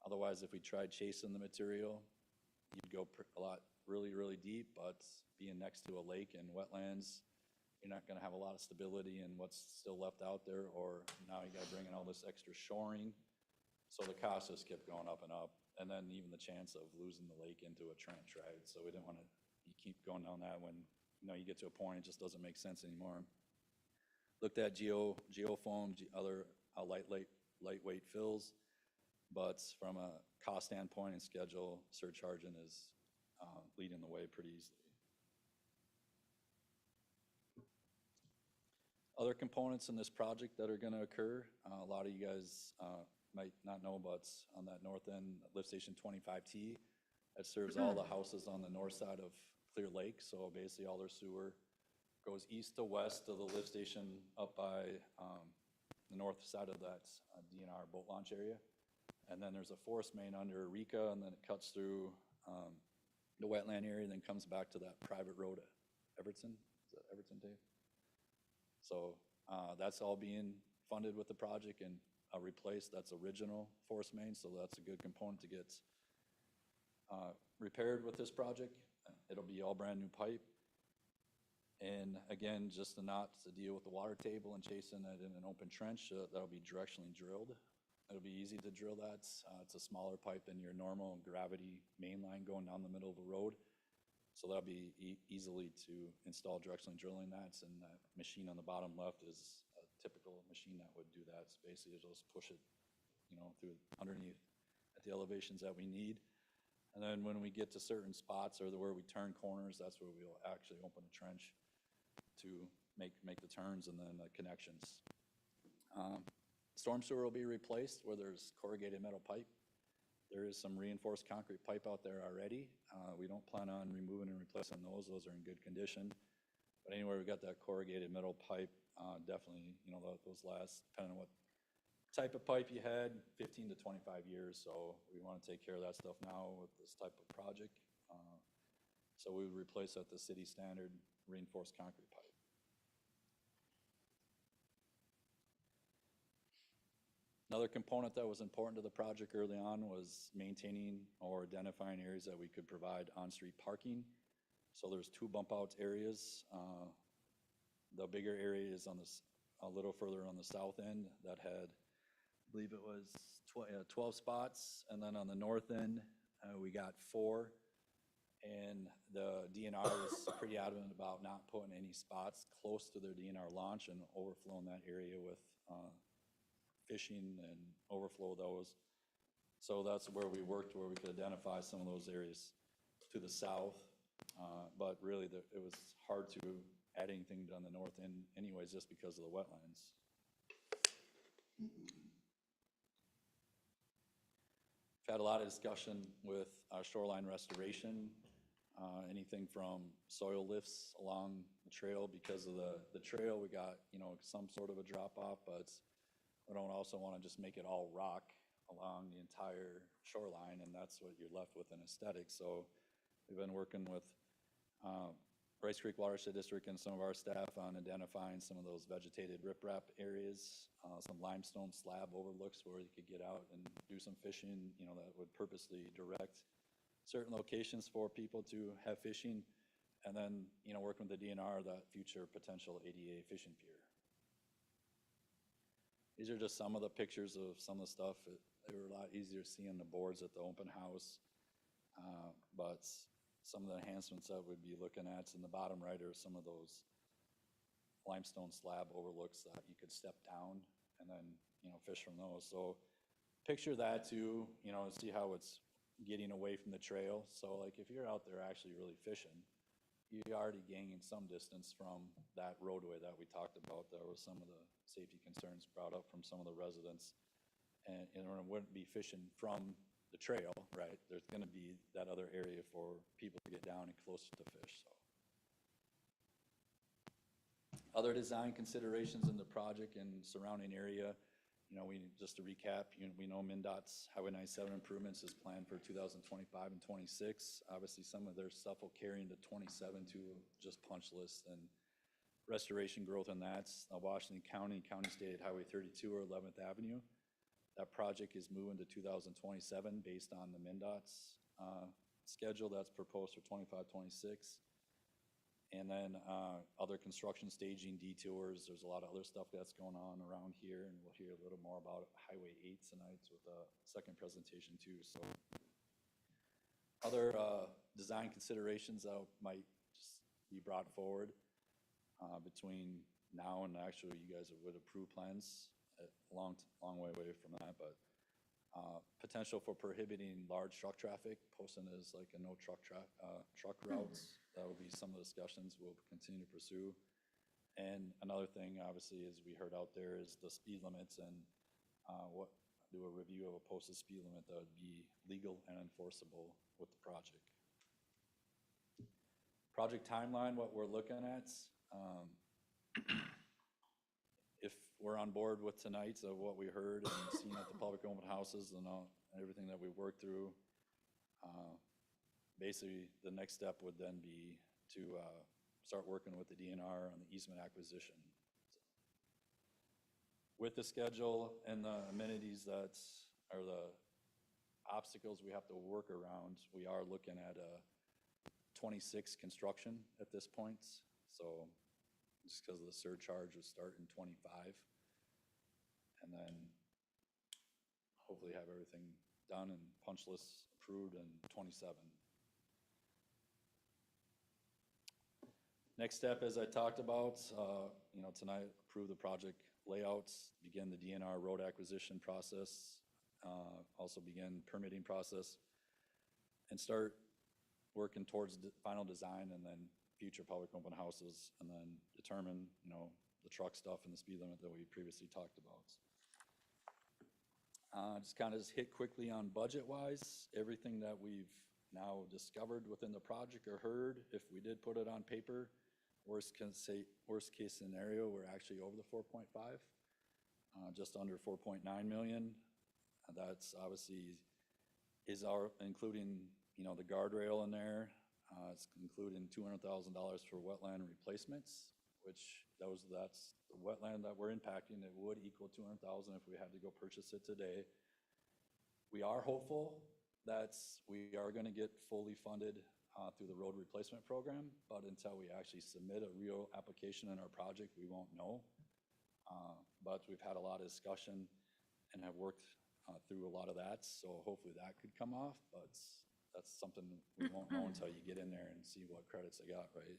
Otherwise, if we tried chasing the material, you'd go really, really deep, but being next to a lake and wetlands, you're not going to have a lot of stability in what's still left out there, or now you got to bring in all this extra shoring. So the cost just kept going up and up, and then even the chance of losing the lake into a trench, right? So we didn't want to keep going down that when you get to a point it just doesn't make sense anymore. Looked at geofoam, other lightweight fills, but from a cost standpoint and schedule, surcharging is leading the way pretty easily. Other components in this project that are going to occur, a lot of you guys might not know, but on that north end, lift station 25T, that serves all the houses on the north side of Clear Lake. So basically all their sewer goes east to west to the lift station up by the north side of that DNR boat launch area. And then there's a forest main under Eureka, and then it cuts through the wetland area, and then comes back to that private road at Everton. is that Everton, Dave? So that's all being funded with the project and replaced. That's original force main, so that's a good component to get repaired with this project. It'll be all brand new pipe. And again, just to deal with the water table and chasing it in an open trench, that'll be directionally drilled. It'll be easy to drill that. It's a smaller pipe than your normal gravity main line going down the middle of a road. So that'll be easily to install directionally drilling that. And that machine on the bottom left is a typical machine that would do that. It's basically just push it, through underneath at the elevations that we need. And then when we get to certain spots or where we turn corners, that's where we'll actually open a trench to make the turns and then the connections. Storm sewer will be replaced where there's corrugated metal pipe. There is some reinforced concrete pipe out there already. We don't plan on removing and replacing those. Those are in good condition. But anywhere we've got that corrugated metal pipe, definitely, those last, depending on what type of pipe you had, 15 to 25 years. So we want to take care of that stuff now with this type of project. So we would replace at the city standard reinforced concrete pipe. Another component that was important to the project early on was maintaining or identifying areas that we could provide on-street parking. So there's 2 bump out areas. The bigger area is a little further on the south end that had, I believe it was 12 spots. And then on the north end, we got 4. And the DNR was pretty adamant about not putting any spots close to their DNR launch and overflowing that area with fishing and overflow those. So that's where we worked, where we could identify some of those areas to the south. But really, it was hard to add anything on the north end anyways, just because of the wetlands. We've had a lot of discussion with shoreline restoration, anything from soil lifts along the trail. Because of the trail, we got, some sort of a drop off, but we don't also want to just make it all rock along the entire shoreline, and that's what you're left with in aesthetics. So we've been working with Rice Creek Watershed District and some of our staff on identifying some of those vegetated riprap areas, some limestone slab overlooks where you could get out and do some fishing, that would purposely direct certain locations for people to have fishing. And then, working with the DNR, that future potential ADA fishing pier. These are just some of the pictures of some of the stuff. They were a lot easier to see on the boards at the open house. But some of the enhancements that we'd be looking at in the bottom right are some of those limestone slab overlooks that you could step down and then, fish from those. So picture that too, and see how it's getting away from the trail. So like if you're out there actually really fishing, you're already gaining some distance from that roadway that we talked about. There was some of the safety concerns brought up from some of the residents. And it wouldn't be fishing from the trail, right? There's going to be that other area for people to get down and closer to fish. So, other design considerations in the project and surrounding area, just to recap, we know MnDOT's Highway 97 improvements is planned for 2025 and 26. Obviously, some of their stuff will carry into 27 to just punch list and restoration growth on that. Washington County, County State Highway 32 or 11th Avenue. That project is moving to 2027 based on the MnDOT's schedule that's proposed for 25, 26. And then other construction staging detours. There's a lot of other stuff that's going on around here, and we'll hear a little more about Highway 8 tonight with a second presentation too. So other design considerations that might just be brought forward between now and actually you guys would approve plans. A long way away from that, but potential for prohibiting large truck traffic, posting as like a no truck routes. That will be some of the discussions we'll continue to pursue. And another thing, obviously, as we heard out there, is the speed limits and do a review of a posted speed limit that would be legal and enforceable with the project. Project timeline, what we're looking at. If we're on board with tonight of what we heard and seen at the public open houses and everything that we worked through, basically the next step would then be to start working with the DNR on the easement acquisition. With the schedule and the amenities that are the obstacles we have to work around, we are looking at a 26 construction at this point. So just because of the surcharge will start in 25. And then hopefully have everything done and punch lists approved in 27. Next step, as I talked about, tonight, approve the project layouts, begin the DNR road acquisition process, also begin permitting process, and start working towards the final design and then future public open houses, and then determine, the truck stuff and the speed limit that we previously talked about. Just kind of hit quickly on budget-wise, everything that we've now discovered within the project or heard, if we did put it on paper, worst case scenario, we're actually over the 4.5, just under 4.9 million. That's obviously including, the guardrail in there. It's including $200,000 for wetland replacements, which that's the wetland that we're impacting. It would equal 200,000 if we had to go purchase it today. We are hopeful that we are going to get fully funded through the road replacement program, but until we actually submit a real application in our project, we won't know. But we've had a lot of discussion and have worked through a lot of that, so hopefully that could come off, but that's something we won't know until you get in there and see what credits they got, right?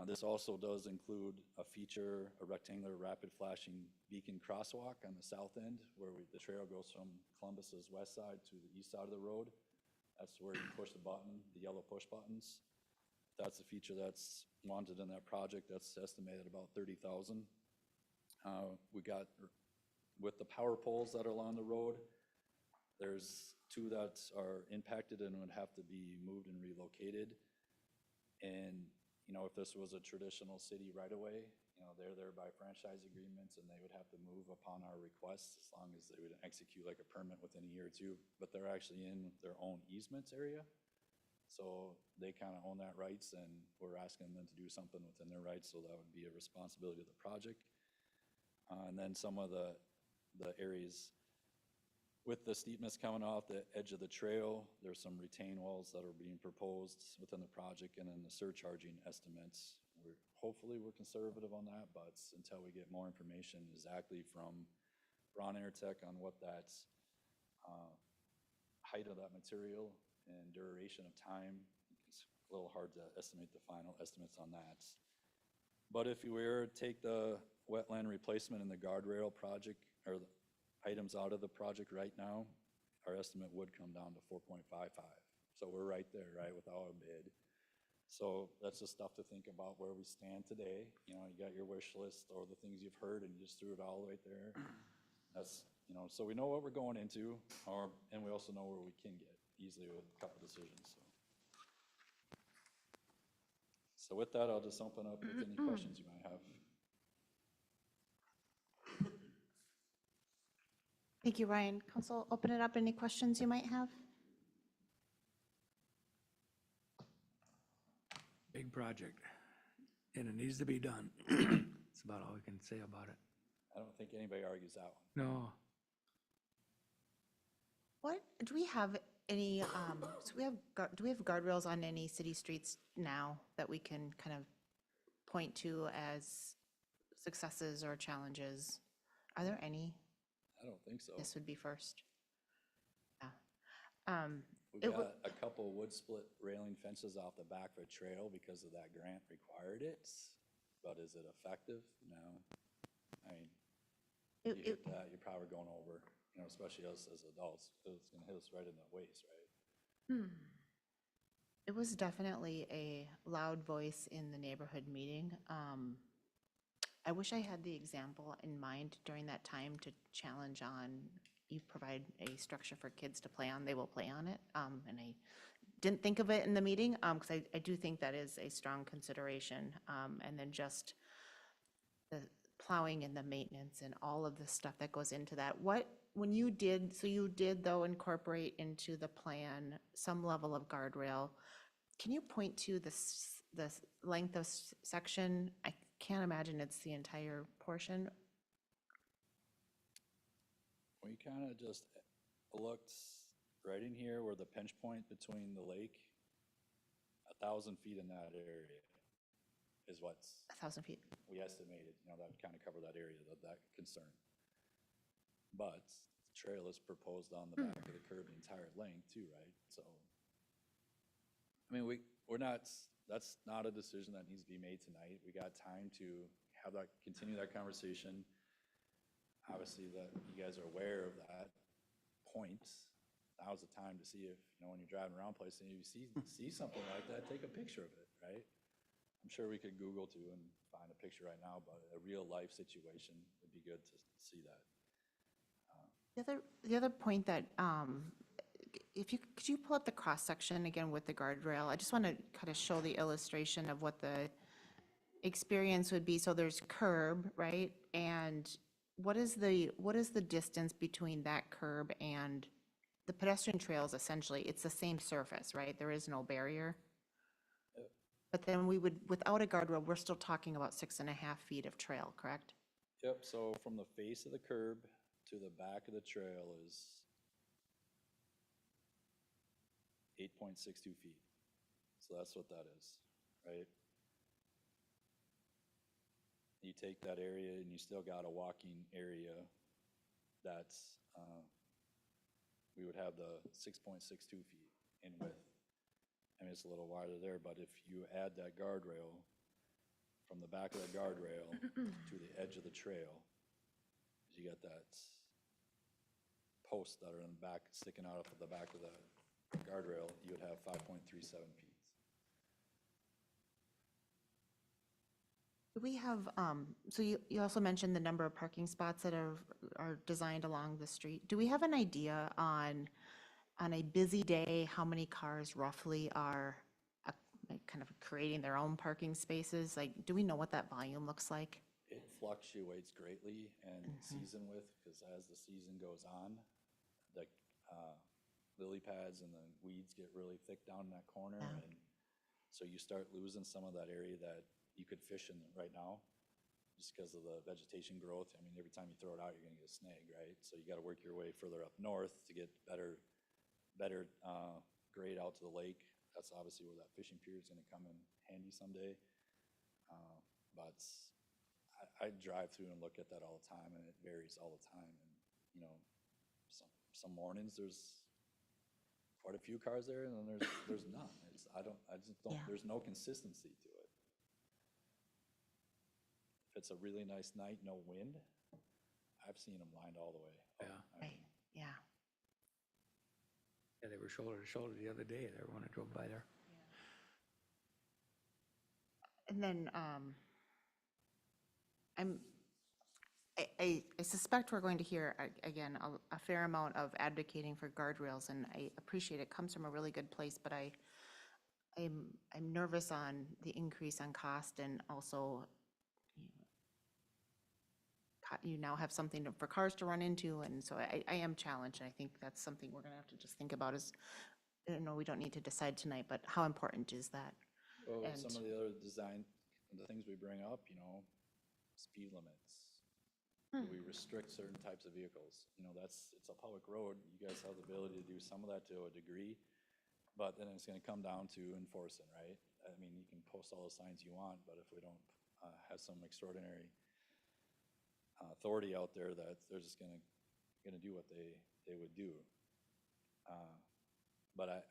This also does include a rectangular rapid flashing beacon crosswalk on the south end where the trail goes from Columbus's west side to the east side of the road. That's where you push the button, the yellow push buttons. That's a feature that's wanted in that project. That's estimated about $30,000. We got, with the power poles that are along the road, there's 2 that are impacted and would have to be moved and relocated. And if this was a traditional city right-of-way, they're there by franchise agreements and they would have to move upon our request as long as they would execute like a permit within a year or 2, but they're actually in their own easements area. So they kind of own that rights and we're asking them to do something within their rights, so that would be a responsibility of the project. And then some of the areas with the steepness coming off the edge of the trail, there's some retaining walls that are being proposed within the project, and then the surcharging estimates. Hopefully we're conservative on that, but until we get more information exactly from Braun Airtech on what that height of that material and duration of time, it's a little hard to estimate the final estimates on that. But if you were to take the wetland replacement and the guardrail project, or the items out of the project right now, our estimate would come down to 4.55. So we're right there, right, without a bid. So that's just stuff to think about where we stand today. You got your wish list or the things you've heard and you just threw it all right there. That's, so we know what we're going into, and we also know where we can get easily with a couple decisions. So with that, I'll just open up with any questions you might have. Thank you, Ryan. Council, open it up. Any questions you might have? Big project, and it needs to be done. That's about all we can say about it. I don't think anybody argues that one. No, Do we have any, do we have guardrails on any city streets now that we can kind of point to as successes or challenges? Are there any? I don't think so. This would be first. Yeah. We've got a couple wood split railing fences off the back of a trail because of that grant required it, but is it effective? No. I mean, you hit that, you're probably going over, especially us as adults, because it's gonna hit us right in the waist, right? It was definitely a loud voice in the neighborhood meeting. I wish I had the example in mind during that time to challenge on, you provide a structure for kids to play on, they will play on it. And I didn't think of it in the meeting, because I do think that is a strong consideration. And then just the plowing and the maintenance and all of the stuff that goes into that. When you did though incorporate into the plan some level of guardrail, can you point to length of section. I can't imagine it's the entire portion. We kind of just looked right in here where the pinch point between the lake, 1,000 feet in that area is what's 1,000 feet. we estimated, that would kind of cover that area, that concern. But the trail is proposed on the back of the curb the entire length too, right? So, I mean, we're not, that's not a decision that needs to be made tonight. We got time to have that, continue that conversation. Obviously, that you guys are aware of that point. Now's the time to see if, when you're driving around places and you see something like that, take a picture of it, right? I'm sure we could Google too and find a picture right now, but a real life situation would be good to see that. The other point that, could you pull up the cross-section again with the guardrail? I just want to kind of show the illustration of what the experience would be. So there's curb, right? And what is the distance between that curb and the pedestrian trails? Essentially, it's the same surface, right? There is no barrier. But then we would, without a guardrail, we're still talking about 6.5 feet of trail, correct? Yep, so from the face of the curb to the back of the trail is 8.62 feet. So that's what that is, right? You take that area and you still got a walking area that's, we would have the 6.62 feet in width. I mean, it's a little wider there, but if you add that guardrail from the back of the guardrail to the edge of the trail, you got that posts that are in the back, sticking out of the back of the guardrail, you would have 5.37 feet. Do we have, so you also mentioned the number of parking spots that are designed along the street. Do we have an idea on a busy day, how many cars roughly are like kind of creating their own parking spaces? Like, do we know what that volume looks like? It fluctuates greatly and season with, because as the season goes on, the lily pads and the weeds get really thick down in that corner. Yeah. And so you start losing some of that area that you could fish in right now just because of the vegetation growth. I mean, every time you throw it out, you're gonna get a snag, right? So you gotta work your way further up north to get better grade out to the lake. That's obviously where that fishing pier is gonna come in handy someday. But I drive through and look at that all the time, and it varies all the time. And, some mornings there's quite a few cars there, and then there's none. I just don't, Yeah. there's no consistency to it. If it's a really nice night, no wind, I've seen them lined all the way. Yeah. I Right, mean, yeah. Yeah, they were shoulder to shoulder the other day, there when I drove by there. And then I suspect we're going to hear, again, a fair amount of advocating for guardrails, and I appreciate it comes from a really good place, but I'm nervous on the increase on cost, and also you now have something for cars to run into, and so I am challenged, and I think that's something we're gonna have to just think about is, we don't need to decide tonight, but how important is that? Well, And- some of the other design, the things we bring up, speed limits. Do we restrict certain types of vehicles? It's a public road. You guys have the ability to do some of that to a degree, but then it's gonna come down to enforcing, right? I mean, you can post all the signs you want, but if we don't have some extraordinary authority out there, that they're just gonna do what they would do. But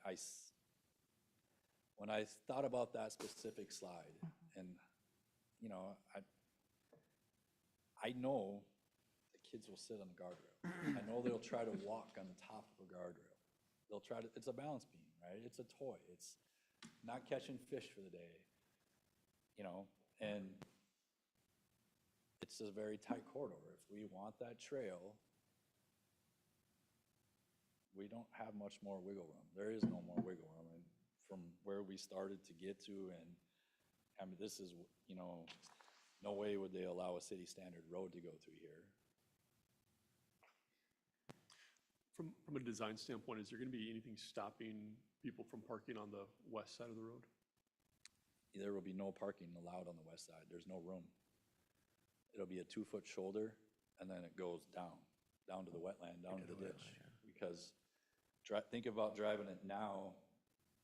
when I thought about that specific slide, and, I know the kids will sit on the guardrail. I know they'll try to walk on the top of a guardrail. They'll try to, it's a balance beam, right? It's a toy. It's not catching fish for the day, and it's a very tight corridor. If we want that trail, we don't have much more wiggle room. There is no more wiggle room. And from where we started to get to, and I mean, this is, no way would they allow a city standard road to go through here. From a design standpoint, is there gonna be anything stopping people from parking on the west side of the road? there will be no parking allowed on the west side. There's no room. It'll be a 2-foot shoulder, and then it goes down to the wetland, down to the ditch. Because think about driving it now,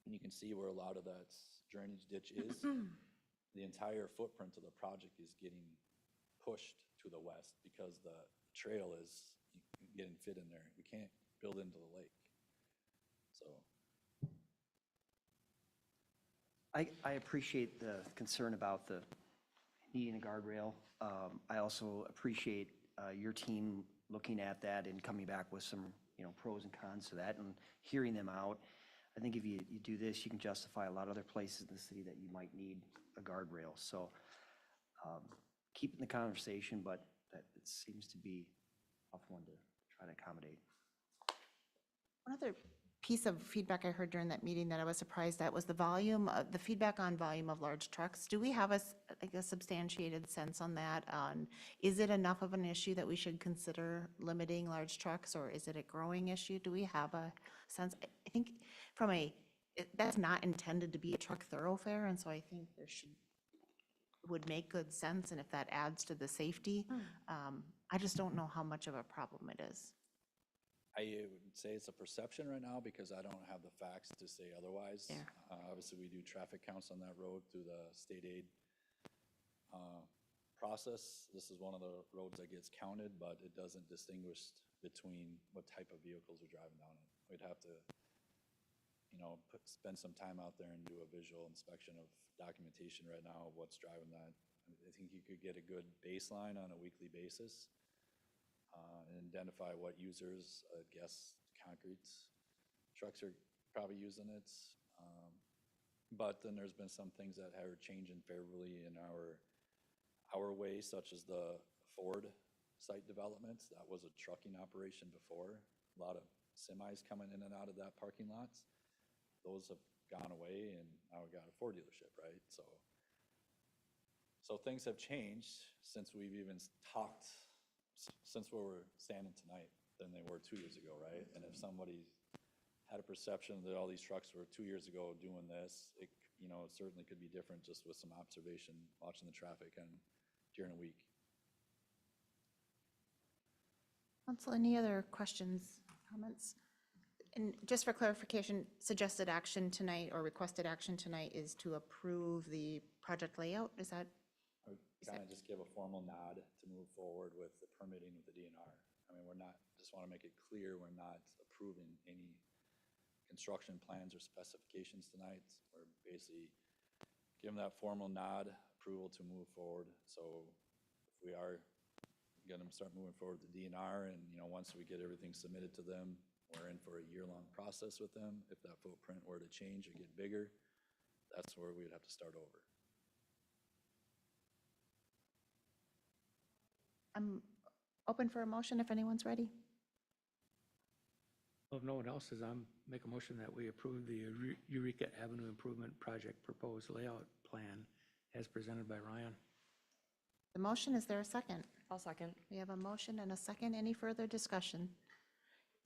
and you can see where a lot of that drainage ditch is. The entire footprint of the project is getting pushed to the west because the trail is getting fit in there. We can't build into the lake. So, I appreciate the concern about the needing a guardrail. I also appreciate your team looking at that and coming back with some, pros and cons to that and hearing them out. I think if you do this, you can justify a lot of other places in the city that you might need a guardrail. So keep in the conversation, but that it seems to be a tough one to try to accommodate. One other piece of feedback I heard during that meeting that I was surprised at was the feedback on volume of large trucks. Do we have a substantiated sense on that? Is it enough of an issue that we should consider limiting large trucks, or is it a growing issue? Do we have a sense? I think that's not intended to be a truck thoroughfare, and so I think would make good sense, and if that adds to the safety, I just don't know how much of a problem it is. I would say it's a perception right now because I don't have the facts to say otherwise. Yeah. Obviously, we do traffic counts on that road through the state aid process. This is one of the roads that gets counted, but it doesn't distinguish between what type of vehicles are driving down it. We'd have to, spend some time out there and do a visual inspection of documentation right now of what's driving that. I think you could get a good baseline on a weekly basis. And identify what users, concrete trucks are probably using it. But then there's been some things that are changing favorably in our way, such as the Ford site development. That was a trucking operation before. A lot of semis coming in and out of that parking lots. Those have gone away, and now we've got a Ford dealership, right? So things have changed since we've even talked, since where we're standing tonight than they were 2 years ago, right? And if somebody had a perception that all these trucks were 2 years ago doing this, it certainly could be different just with some observation, watching the traffic during a week. Council, any other questions, comments? And just for clarification, suggested action tonight or requested action tonight is to approve the project layout? Is that? I would kind of just give a formal nod to move forward with the permitting with the DNR. I mean, just want to make it clear, we're not approving any construction plans or specifications tonight. We're basically giving that formal nod, approval to move forward. So if we are going to start moving forward with the DNR, and once we get everything submitted to them, we're in for a year-long process with them. If that footprint were to change or get bigger, that's where we'd have to start over. I'm open for a motion if anyone's ready. Well, if no one else is, I'm make a motion that we approve the Eureka Avenue Improvement Project proposed layout plan as presented by Ryan. The motion, is there a second? I'll second. We have a motion and a second. Any further discussion?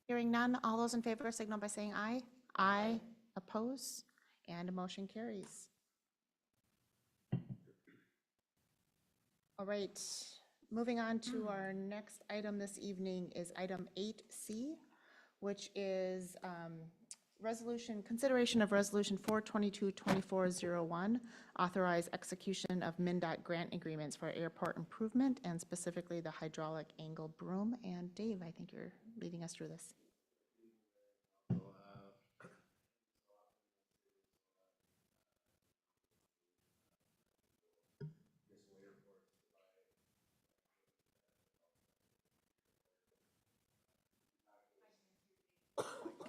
Hearing none, all those in favor signal by saying aye. Aye. Oppose? And a motion carries. All right, moving on to our next item this evening is item 8C, which is consideration of resolution 422-2401, authorize execution of MnDOT grant agreements for airport improvement and specifically the hydraulic angle broom. And Dave, I think you're leading us through this.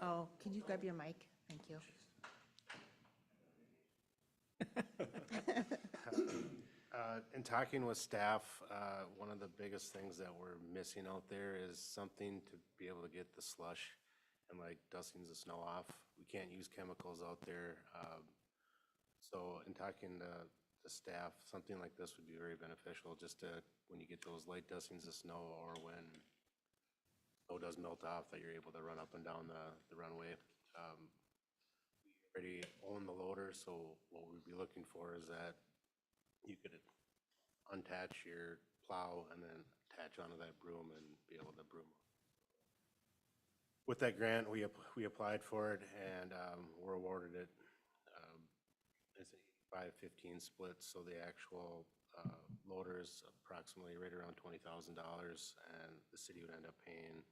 Oh, can you grab your mic? Thank you. In talking with staff, one of the biggest things that we're missing out there is something to be able to get the slush and like dusting the snow off. We can't use chemicals out there. So in talking to the staff, something like this would be very beneficial just to, when you get those light dustings of snow or when snow does melt off, that you're able to run up and down the runway. already own the loader, so what we'd be looking for is that you could unattach your plow and then attach onto that broom and be able to broom. With that grant, we applied for it and were awarded it. It's a 5-15 split, so the actual loader is approximately right around $20,000, and the city would end up paying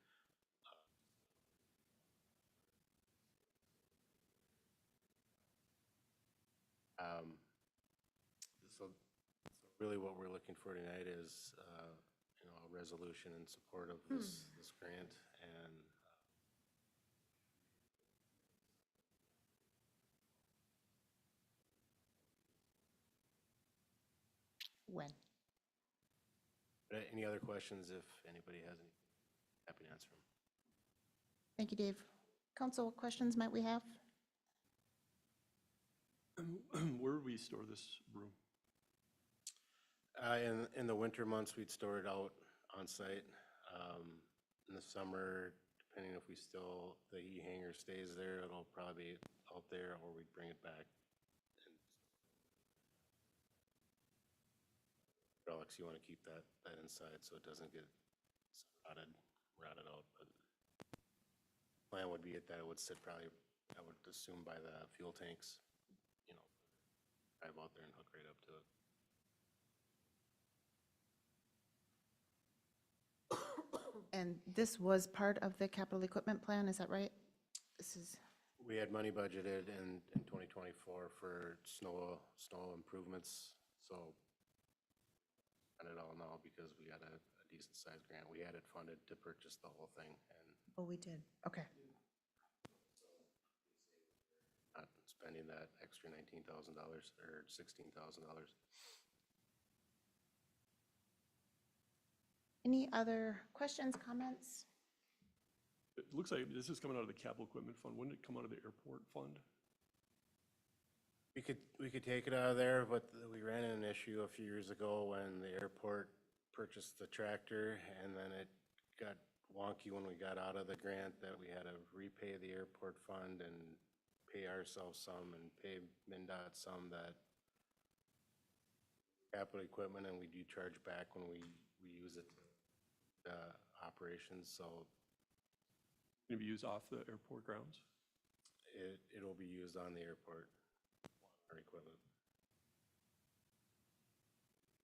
so really what we're looking for tonight is, a resolution in support of this grant and When? any other questions, if anybody has any, happy to answer them. Thank you, Dave. Council, what questions might we have? Where would we store this broom? In the winter months, we'd store it out on site. In the summer, depending if the e-hanger stays there, it'll probably be out there, or we'd bring it back. Alex, you want to keep that inside so it doesn't get rotted out, but plan would be that it would sit probably, I would assume, by the fuel tanks, drive out there and hook right up to it. And this was part of the capital equipment plan, is that right? This is, We had money budgeted in 2024 for snow improvements, so spend it all now because we got a decent sized grant. We had it funded to purchase the whole thing and oh, we did, okay. not spending that extra $19,000 or $16,000. Any other questions, comments? It looks like this is coming out of the capital equipment fund. Wouldn't it come out of the airport fund? We could take it out of there, but we ran into an issue a few years ago when the airport purchased the tractor, and then it got wonky when we got out of the grant that we had to repay the airport fund and pay ourselves some and pay MnDOT some that capital equipment, and we do charge back when we use it operations, so Going to be used off the airport grounds? it'll be used on the airport, our equipment.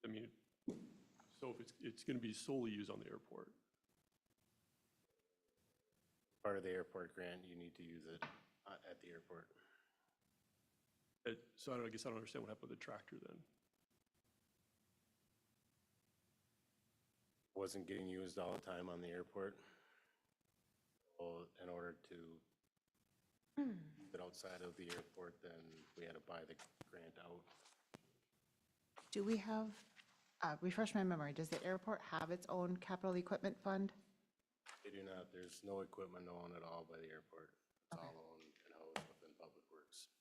I mean, so if it's going to be solely used on the airport? Part of the airport grant, you need to use it at the airport. So I guess I don't understand what happened with the tractor then. Wasn't getting used all the time on the airport. Well, in order to get outside of the airport, then we had to buy the grant out. Do we have, refresh my memory, does the airport have its own capital equipment fund? They do not, there's no equipment owned at all by the airport. It's Okay. all owned and housed within Public Works.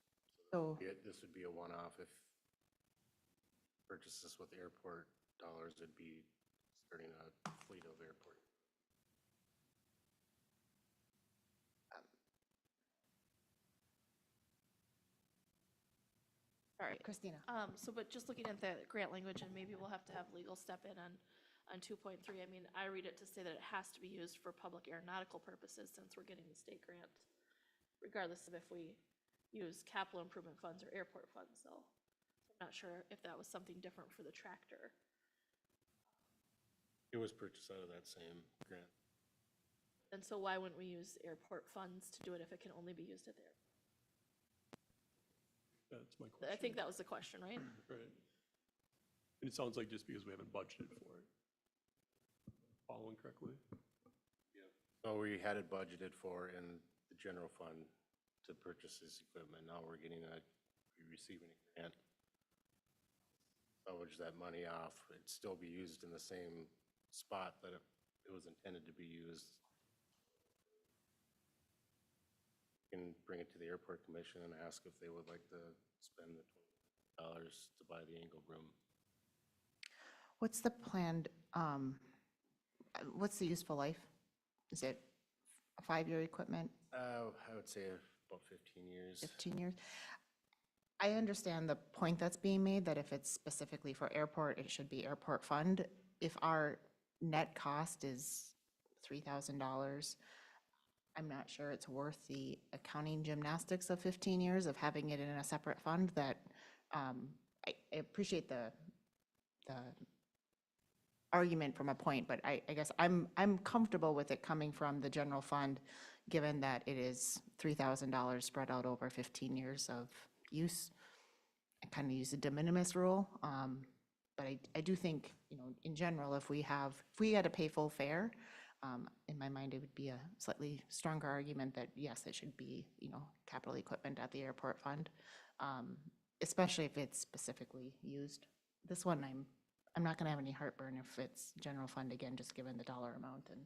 So, This would be a one-off. If purchase this with airport dollars, it'd be starting a fleet of airport. Sorry. Christina. But just looking at the grant language, and maybe we'll have to have legal step in on 2.3. I mean, I read it to say that it has to be used for public aeronautical purposes since we're getting the state grant, regardless of if we use capital improvement funds or airport funds, so I'm not sure if that was something different for the tractor. It was purchased out of that same grant. And so why wouldn't we use airport funds to do it if it can only be used at the airport? That's my question. I think that was the question, right? Right. And it sounds like just because we haven't budgeted for it. Following correctly? So we had it budgeted for in the general fund to purchase this equipment. Now we're receiving a grant. Salvage that money off. It'd still be used in the same spot that it was intended to be used. You can bring it to the airport commission and ask if they would like to spend the $20 to buy the angle broom. What's the planned, what's the useful life? Is it a 5-year equipment? I would say about 15 years. 15 years. I understand the point that's being made, that if it's specifically for airport, it should be airport fund. If our net cost is $3,000, I'm not sure it's worth the accounting gymnastics of 15 years of having it in a separate fund that, I appreciate the argument from a point, but I guess I'm comfortable with it coming from the general fund, given that it is $3,000 spread out over 15 years of use. I kind of use the de minimis rule, but I do think, in general, if we had to pay full fare, in my mind, it would be a slightly stronger argument that, yes, it should be, capital equipment at the airport fund, especially if it's specifically used. This one, I'm not gonna have any heartburn if it's general fund again, just given the dollar amount and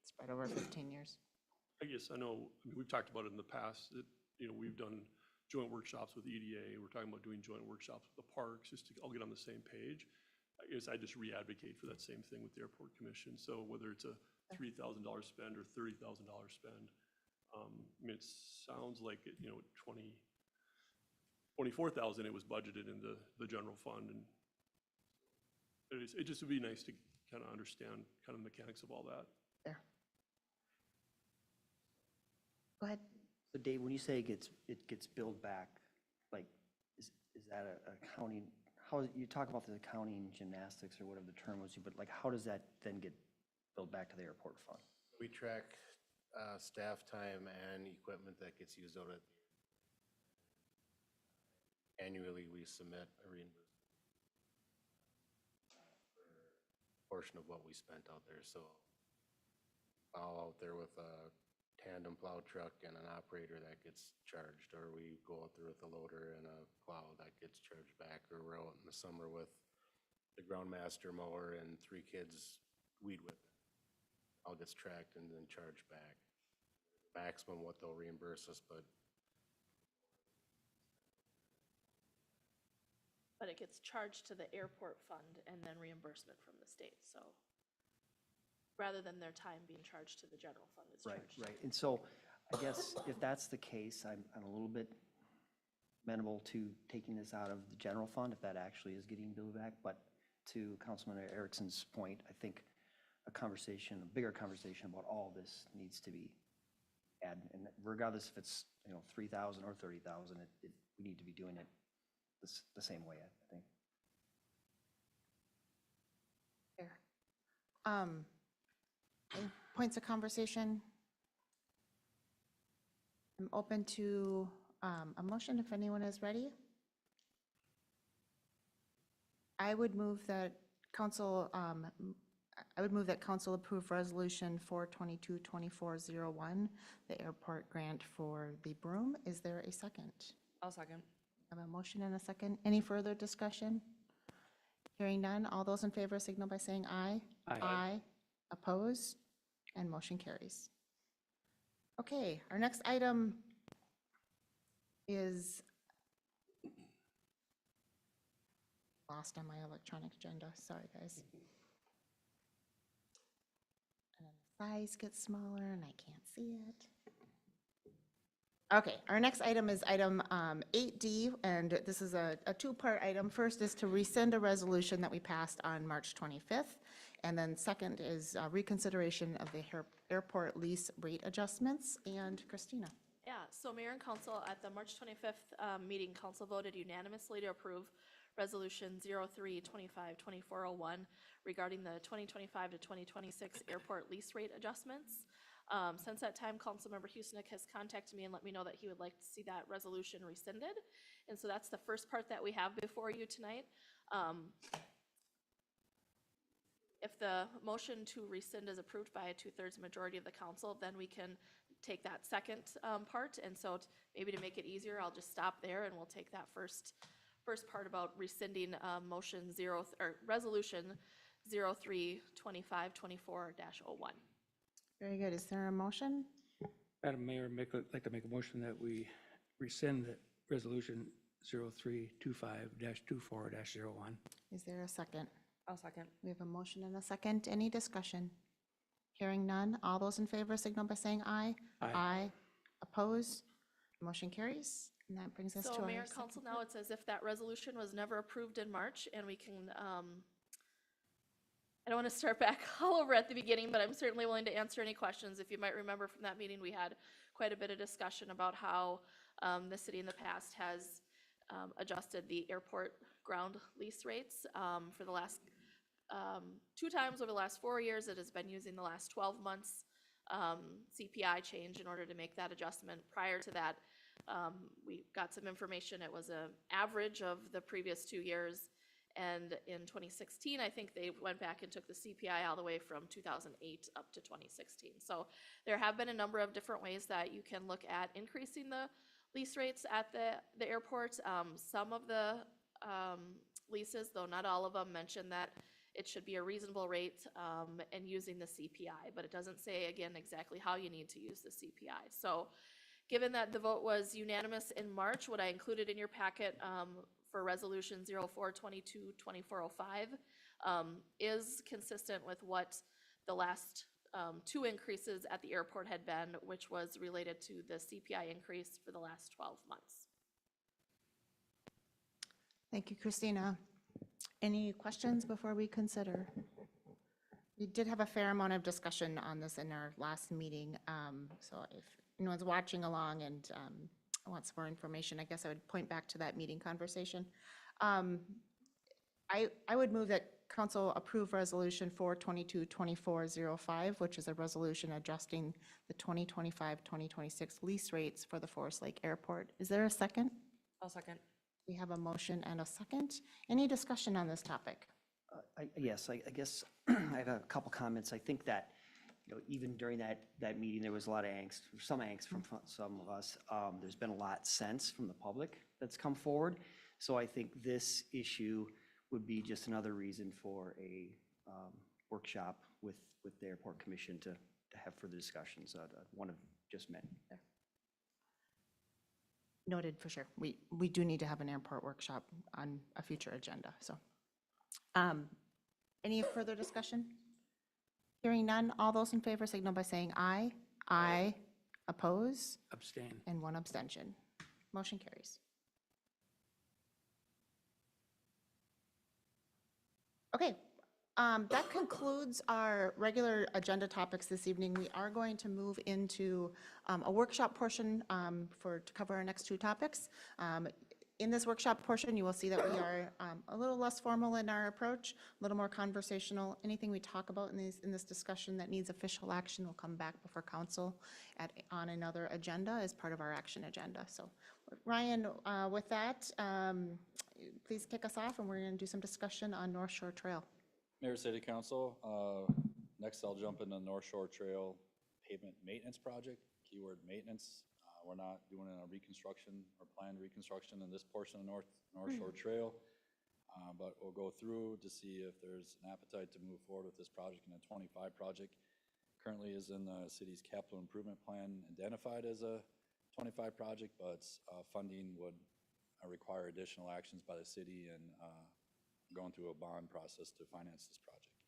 spread over 15 years. I guess I know, we've talked about it in the past, that, we've done joint workshops with EDA, we're talking about doing joint workshops with the parks, just to all get on the same page. I guess I just re-advocate for that same thing with the airport commission, so whether it's a $3,000 spend or $30,000 spend, it sounds like, 24,000 it was budgeted in the general fund, and it just would be nice to kind of understand kind of the mechanics of all that. There. Go ahead. So Dave, when you say it gets billed back, like, is that a accounting, you talk about the accounting gymnastics or whatever the term was, but like, how does that then get billed back to the airport fund? We track staff time and equipment that gets used out at. Annually, we submit a reimbursement portion of what we spent out there, so all out there with a tandem plow truck and an operator that gets charged, or we go out there with a loader and a plow that gets charged back, or we're out in the summer with the groundmaster mower and 3 kids weed whipping. All gets tracked and then charged back. Maximum what they'll reimburse us, but it gets charged to the airport fund and then reimbursement from the state, so rather than their time being charged to the general fund, it's charged. Right. And so I guess if that's the case, I'm a little bit amenable to taking this out of the general fund if that actually is getting billed back. But to Councilman Erickson's point, I think a bigger conversation about all this needs to be had. And regardless if it's, 3,000 or 30,000, we need to be doing it the same way, I think. Fair. Any points of conversation? I'm open to a motion if anyone is ready. I would move that council approve resolution 422-2401, the airport grant for the broom. Is there a second? I'll second. I have a motion and a second. Any further discussion? Hearing none. All those in favor signal by saying aye. Aye. Oppose? And motion carries. Okay, our next item is lost on my electronic agenda. Sorry, guys. And then the size gets smaller and I can't see it. Okay, our next item is item 8D, and this is a two-part item. First is to rescind a resolution that we passed on March 25th, and then second is reconsideration of the airport lease rate adjustments. And Christina. Yeah, so Mayor and Council, at the March 25th meeting, Council voted unanimously to approve Resolution 03-25-2401 regarding the 2025 to 2026 airport lease rate adjustments. Since that time, Councilmember Huesnick has contacted me and let me know that he would like to see that resolution rescinded. And so that's the first part that we have before you tonight. If the motion to rescind is approved by a 2/3 majority of the council, then we can take that second part. And so maybe to make it easier, I'll just stop there and we'll take that first part about rescinding resolution 03-25-24-01. Very good. Is there a motion? Madam Mayor, I'd like to make a motion that we rescind resolution 03-25-24-01. Is there a second? I'll second. We have a motion and a second. Any discussion? Hearing none. All those in favor signal by saying aye. Aye. Oppose? Motion carries, and that brings us to our. So Mayor and second Council, now it's as if that resolution was never approved in March, and we can, I don't want to start back all over at the beginning, but I'm certainly willing to answer any questions. If you might remember from that meeting, we had quite a bit of discussion about how the city in the past has adjusted the airport ground lease rates for the last 2 times over the last 4 years. It has been using the last 12 months CPI change in order to make that adjustment. Prior to that, we got some information. It was an average of the previous 2 years. And in 2016, I think they went back and took the CPI all the way from 2008 up to 2016. So there have been a number of different ways that you can look at increasing the lease rates at the airport. Some of the leases, though not all of them, mention that it should be a reasonable rate and using the CPI, but it doesn't say, again, exactly how you need to use the CPI. So given that the vote was unanimous in March, what I included in your packet for Resolution 04-22-2405 is consistent with what the last 2 increases at the airport had been, which was related to the CPI increase for the last 12 months. Thank you, Christina. Any questions before we consider? We did have a fair amount of discussion on this in our last meeting, so if anyone's watching along and wants more information, I guess I would point back to that meeting conversation. I would move that council approve resolution 4/22/2405, which is a resolution adjusting the 2025-2026 lease rates for the Forest Lake Airport. Is there a second? I'll second. We have a motion and a second. Any discussion on this topic? Yes, I guess I have a couple comments. I think that, even during that meeting, there was a lot of angst, some angst from some of us. There's been a lot since from the public that's come forward. So I think this issue would be just another reason for a workshop with the Airport Commission to have further discussions. One of just met there. Noted for sure. We do need to have an airport workshop on a future agenda, so. Any further discussion? Hearing none, all those in favor signal by saying aye. Aye. Oppose? Abstain. And 1 abstention. Motion carries. Okay, that concludes our regular agenda topics this evening. We are going to move into a workshop portion to cover our next 2 topics. In this workshop portion, you will see that we are a little less formal in our approach, a little more conversational. Anything we talk about in this discussion that needs official action will come back before council on another agenda as part of our action agenda. So Ryan, with that, please kick us off, and we're going to do some discussion on North Shore Trail. Mayor, City Council, next I'll jump into North Shore Trail pavement maintenance project, keyword maintenance. We're not doing a reconstruction or planned reconstruction in this portion of North Shore Trail, but we'll go through to see if there's an appetite to move forward with this project. And the 25 project currently is in the city's capital improvement plan, identified as a 25 project, but funding would require additional actions by the city and going through a bond process to finance this project.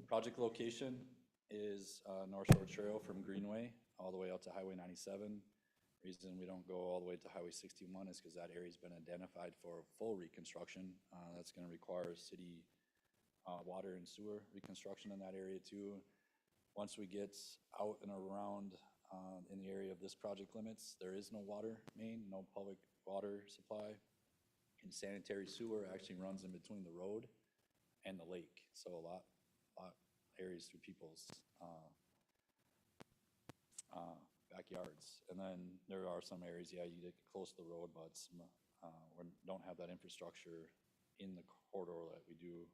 Project location is North Shore Trail from Greenway all the way out to Highway 97. Reason we don't go all the way to Highway 61 is because that area's been identified for full reconstruction. That's going to require city water and sewer reconstruction in that area too. Once we get out and around in the area of this project limits, there is no water main, no public water supply. And sanitary sewer actually runs in between the road and the lake. So a lot areas through people's backyards. And then there are some areas, you get close to the road, but we don't have that infrastructure in the corridor that we do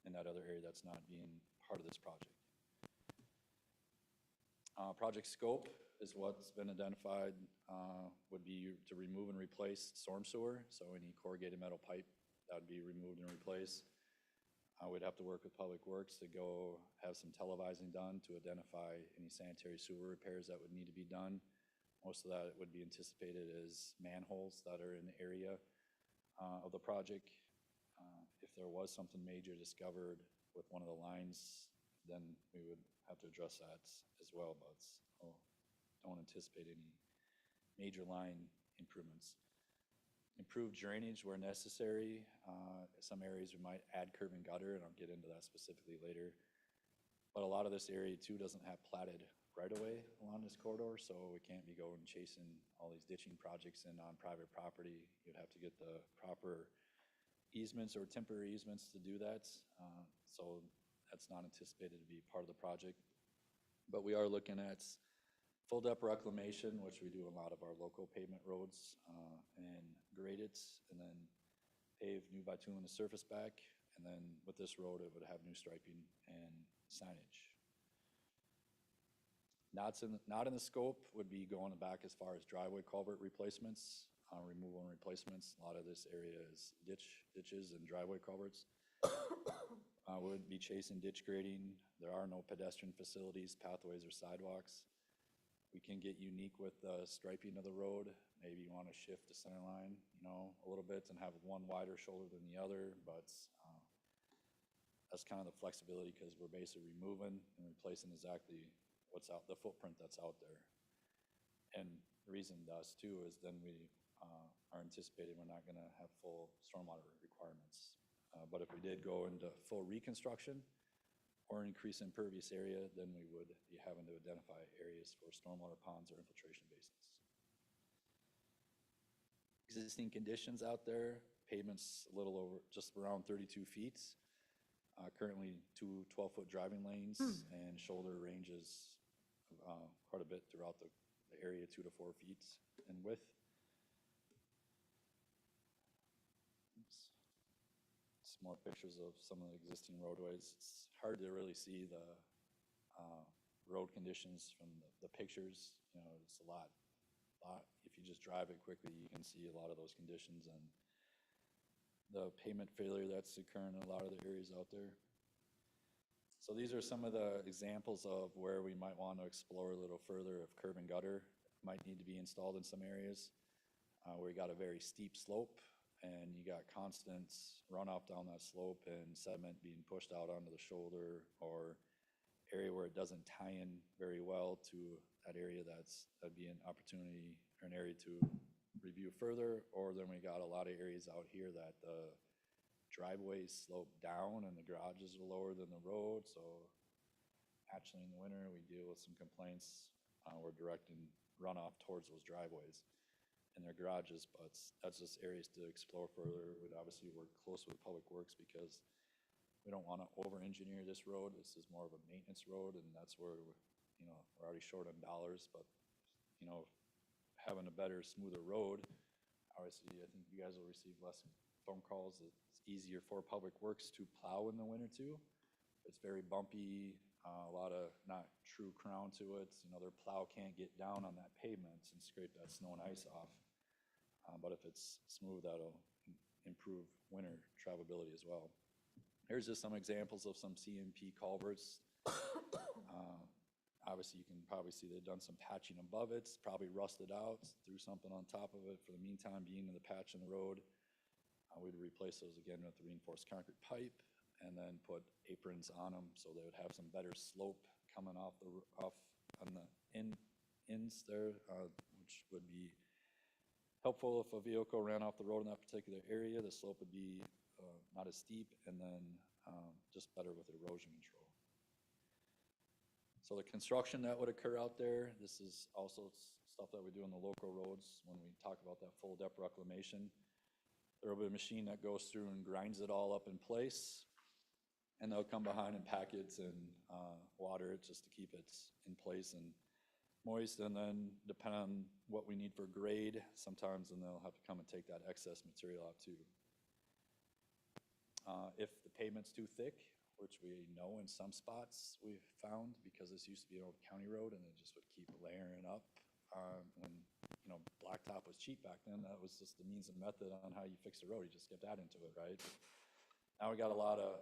in that other area that's not being part of this project. Project scope is what's been identified, would be to remove and replace storm sewer. So any corrugated metal pipe that would be removed and replaced. We'd have to work with Public Works to go have some televising done to identify any sanitary sewer repairs that would need to be done. Most of that would be anticipated as manholes that are in the area of the project. If there was something major discovered with one of the lines, then we would have to address that as well, but don't anticipate any major line improvements. Improved drainage where necessary. Some areas we might add curb and gutter, and I'll get into that specifically later. But a lot of this area too doesn't have platted right-of-way along this corridor, so we can't be going chasing all these ditching projects in on private property. You'd have to get the proper easements or temporary easements to do that. So that's not anticipated to be part of the project. But we are looking at full depth reclamation, which we do a lot of our local pavement roads, and grade it, and then pave new bitumen the surface back. And then with this road, it would have new striping and signage. Not in the scope would be going back as far as driveway culvert replacements, removal and replacements. A lot of this area is ditches and driveway culverts. We wouldn't be chasing ditch grading. There are no pedestrian facilities, pathways, or sidewalks. We can get unique with the striping of the road. Maybe you want to shift the center line, a little bit and have one wider shoulder than the other, but that's kind of the flexibility because we're basically removing and replacing exactly what's out, the footprint that's out there. And the reason thus too is then we are anticipating we're not going to have full stormwater requirements. But if we did go into full reconstruction or increase impervious area, then we would be having to identify areas for stormwater ponds or infiltration basins. Existing conditions out there, pavement's a little over, just around 32 feet. Currently 2 12-foot driving lanes and shoulder ranges quite a bit throughout the area, 2 to 4 feet in width. More pictures of some of the existing roadways. It's hard to really see the road conditions from the pictures. It's a lot. If you just drive it quickly, you can see a lot of those conditions and the pavement failure that's occurring in a lot of the areas out there. So these are some of the examples of where we might want to explore a little further if curb and gutter might need to be installed in some areas where you got a very steep slope and you got constant runoff down that slope and sediment being pushed out onto the shoulder, or area where it doesn't tie in very well to that area, that'd be an opportunity or an area to review further. Or then we got a lot of areas out here that the driveways slope down and the garages are lower than the road. So actually in the winter, we deal with some complaints. We're directing runoff towards those driveways in their garages, but that's just areas to explore further. We'd obviously work close with Public Works because we don't want to over-engineer this road. This is more of a maintenance road, and that's where we're already short on dollars, but having a better, smoother road, obviously I think you guys will receive less phone calls. It's easier for Public Works to plow in the winter too. It's very bumpy, a lot of not true crown to it. Their plow can't get down on that pavement and scrape that snow and ice off. But if it's smooth, that'll improve winter travelability as well. Here's just some examples of some CMP culverts. Obviously, you can probably see they've done some patching above it. It's probably rusted out, threw something on top of it for the meantime being in the patch in the road. We'd replace those again with the reinforced concrete pipe and then put aprons on them so they would have some better slope coming off on the ends there, which would be helpful if a vehicle ran off the road in that particular area. The slope would be not as steep, and then just better with erosion control. So the construction that would occur out there, this is also stuff that we do on the local roads when we talk about that full depth reclamation. There will be a machine that goes through and grinds it all up in place, and they'll come behind and pack it and water it just to keep it in place and moist. And then depending on what we need for grade, sometimes then they'll have to come and take that excess material out too. If the pavement's too thick, which we know in some spots we've found, because this used to be an old county road and it just would keep layering up. When blacktop was cheap back then, that was just the means and method on how you fix the road. You just kept adding to it, right? Now we got a lot of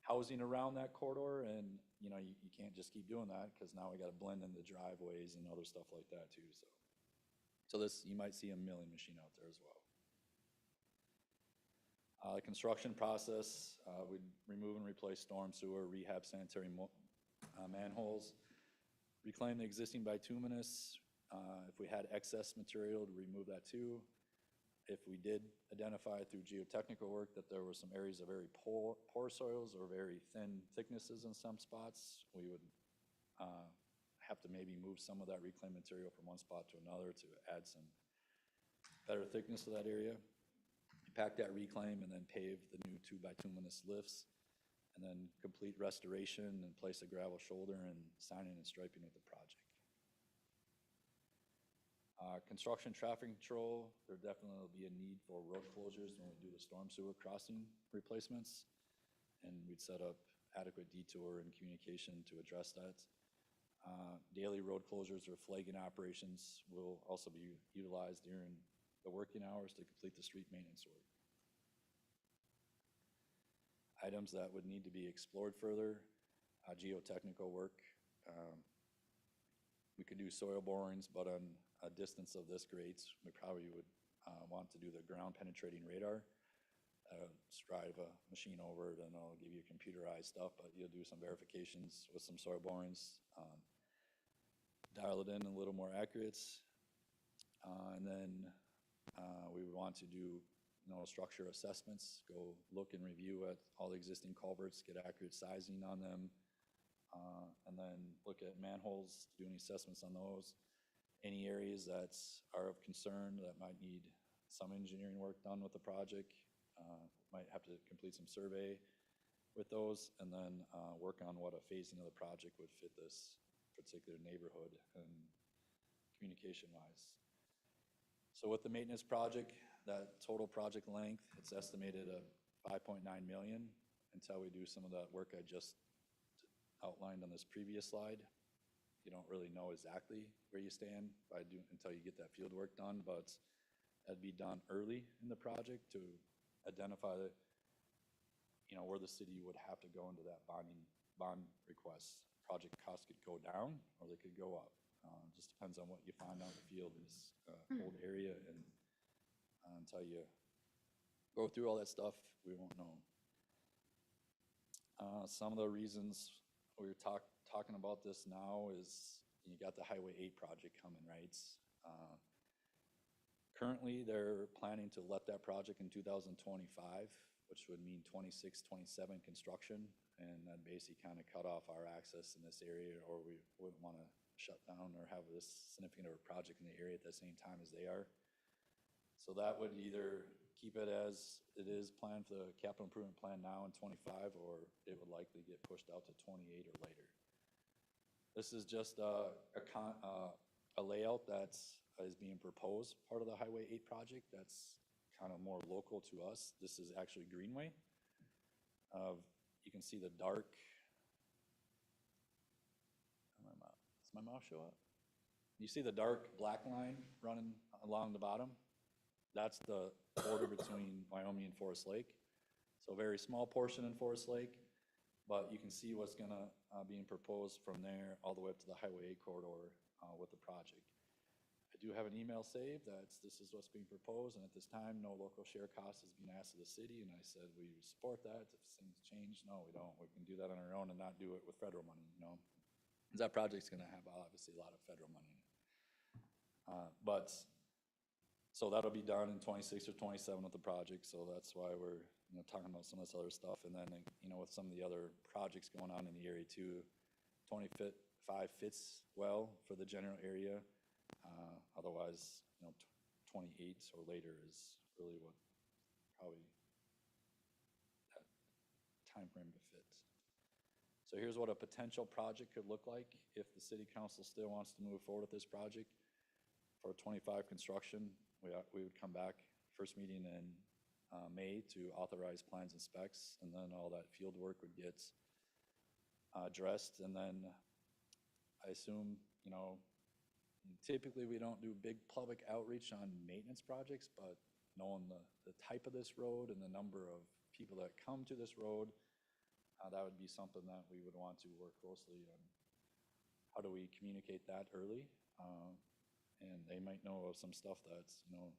housing around that corridor, and you can't just keep doing that because now we got to blend in the driveways and other stuff like that too. So this, you might see a milling machine out there as well. The construction process, we'd remove and replace storm sewer, rehab sanitary manholes, reclaim the existing bituminous, If we had excess material, to remove that too. If we did identify through geotechnical work that there were some areas of very poor soils or very thin thicknesses in some spots, we would have to maybe move some of that reclaimed material from one spot to another to add some better thickness to that area. Pack that reclaim and then pave the new 2x2 lifts, and then complete restoration and place a gravel shoulder and signing and striping with the project. Construction traffic control, there definitely will be a need for road closures when we do the storm sewer crossing replacements. And we'd set up adequate detour and communication to address that. Daily road closures or flagging operations will also be utilized during the working hours to complete the street maintenance work. Items that would need to be explored further, geotechnical work. We could do soil borings, but on a distance of this grade, we probably would want to do the ground penetrating radar. Just drive a machine over it and it'll give you computerized stuff, but you'll do some verifications with some soil borings, dial it in a little more accurate. And then we would want to do structure assessments, go look and review at all the existing culverts, get accurate sizing on them, and then look at manholes, do any assessments on those. Any areas that are of concern that might need some engineering work done with the project, might have to complete some survey with those, and then work on what a phasing of the project would fit this particular neighborhood and communication-wise. So with the maintenance project, that total project length, it's estimated at $5.9 million until we do some of that work I just outlined on this previous slide. You don't really know exactly where you stand until you get that field work done, but that'd be done early in the project to identify where the city would have to go into that bond request. Project costs could go down or they could go up. Just depends on what you find out in the field in this old area, and until you go through all that stuff, we won't know. Some of the reasons we're talking about this now is you got the Highway 8 project coming, right? Currently, they're planning to let that project in 2025, which would mean 26, 27 construction, and that basically kind of cut off our access in this area, or we wouldn't want to shut down or have this significant of a project in the area at the same time as they are. So that would either keep it as it is planned for the capital improvement plan now in 25, or it would likely get pushed out to 28 or later. This is just a layout that is being proposed, part of the Highway 8 project. That's kind of more local to us. This is actually Greenway. You can see the dark, does my mouse show up? You see the dark black line running along the bottom? That's the border between Wyoming and Forest Lake. So a very small portion in Forest Lake, but you can see what's gonna being proposed from there all the way up to the Highway 8 corridor with the project. I do have an email saved that this is what's being proposed, and at this time, no local share cost is being asked of the city, and I said we support that. If things change, no, we don't. We can do that on our own and not do it with federal money, Because that project's gonna have obviously a lot of federal money in it. So that'll be done in 26 or 27 with the project, so that's why we're talking about some of this other stuff. And then, with some of the other projects going on in the area too, 25 fits well for the general area. Otherwise, 28 or later is really what probably that time frame to fit. So here's what a potential project could look like if the city council still wants to move forward with this project. For 25 construction, we would come back first meeting in May to authorize plans and specs, and then all that field work would get addressed. And then I assume, typically we don't do big public outreach on maintenance projects, but knowing the type of this road and the number of people that come to this road, that would be something that we would want to work closely on. How do we communicate that early? And they might know of some stuff that's, the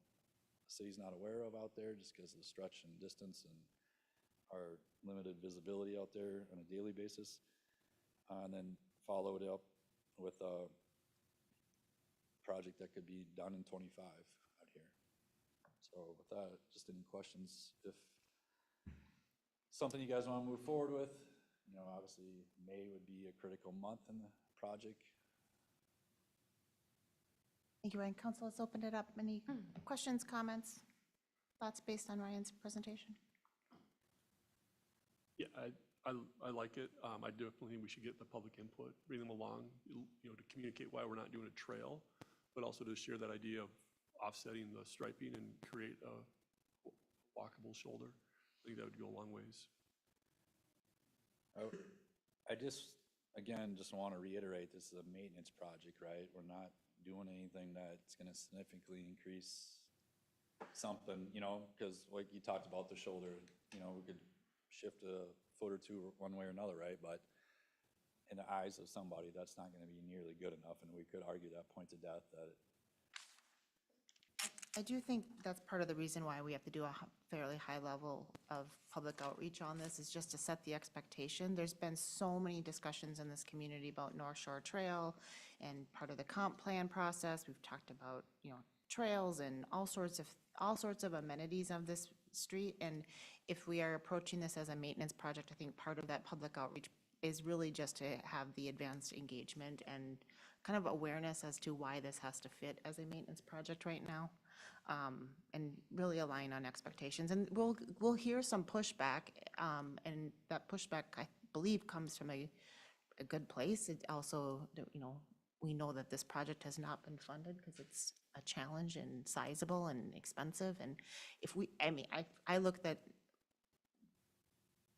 city's not aware of out there just because of the stretch and distance and our limited visibility out there on a daily basis. And then follow it up with project that could be done in 25 out here. So with that, just any questions? If something you guys want to move forward with, you know, obviously May would be a critical month in the project. Thank you, Ryan. Council, let's open it up. Any questions, comments, thoughts based on Ryan's presentation? Yeah, I like it. I definitely think we should get the public input, bring them along, you know, to communicate why we're not doing a trail, but also to share that idea of offsetting the striping and create a walkable shoulder. I think that would go a long ways. I just, again, just want to reiterate, this is a maintenance project, right? We're not doing anything that's going to significantly increase something, you know, because like you talked about the shoulder, you know, we could shift a foot or two one way or another, right? But in the eyes of somebody, that's not going to be nearly good enough, and we could argue that point to death that I do think that's part of the reason why we have to do a fairly high level of public outreach on this, is just to set the expectation. There's been so many discussions in this community about North Shore Trail and part of the comp plan process. We've talked about, you know, trails and all sorts of amenities of this street. And if we are approaching this as a maintenance project, I think part of that public outreach is really just to have the advanced engagement and kind of awareness as to why this has to fit as a maintenance project right now, and really align on expectations. And we'll hear some pushback, and that pushback, I believe, comes from a good place. It also, you know, we know that this project has not been funded because it's a challenge and sizable and expensive. And if we, I mean, I looked at,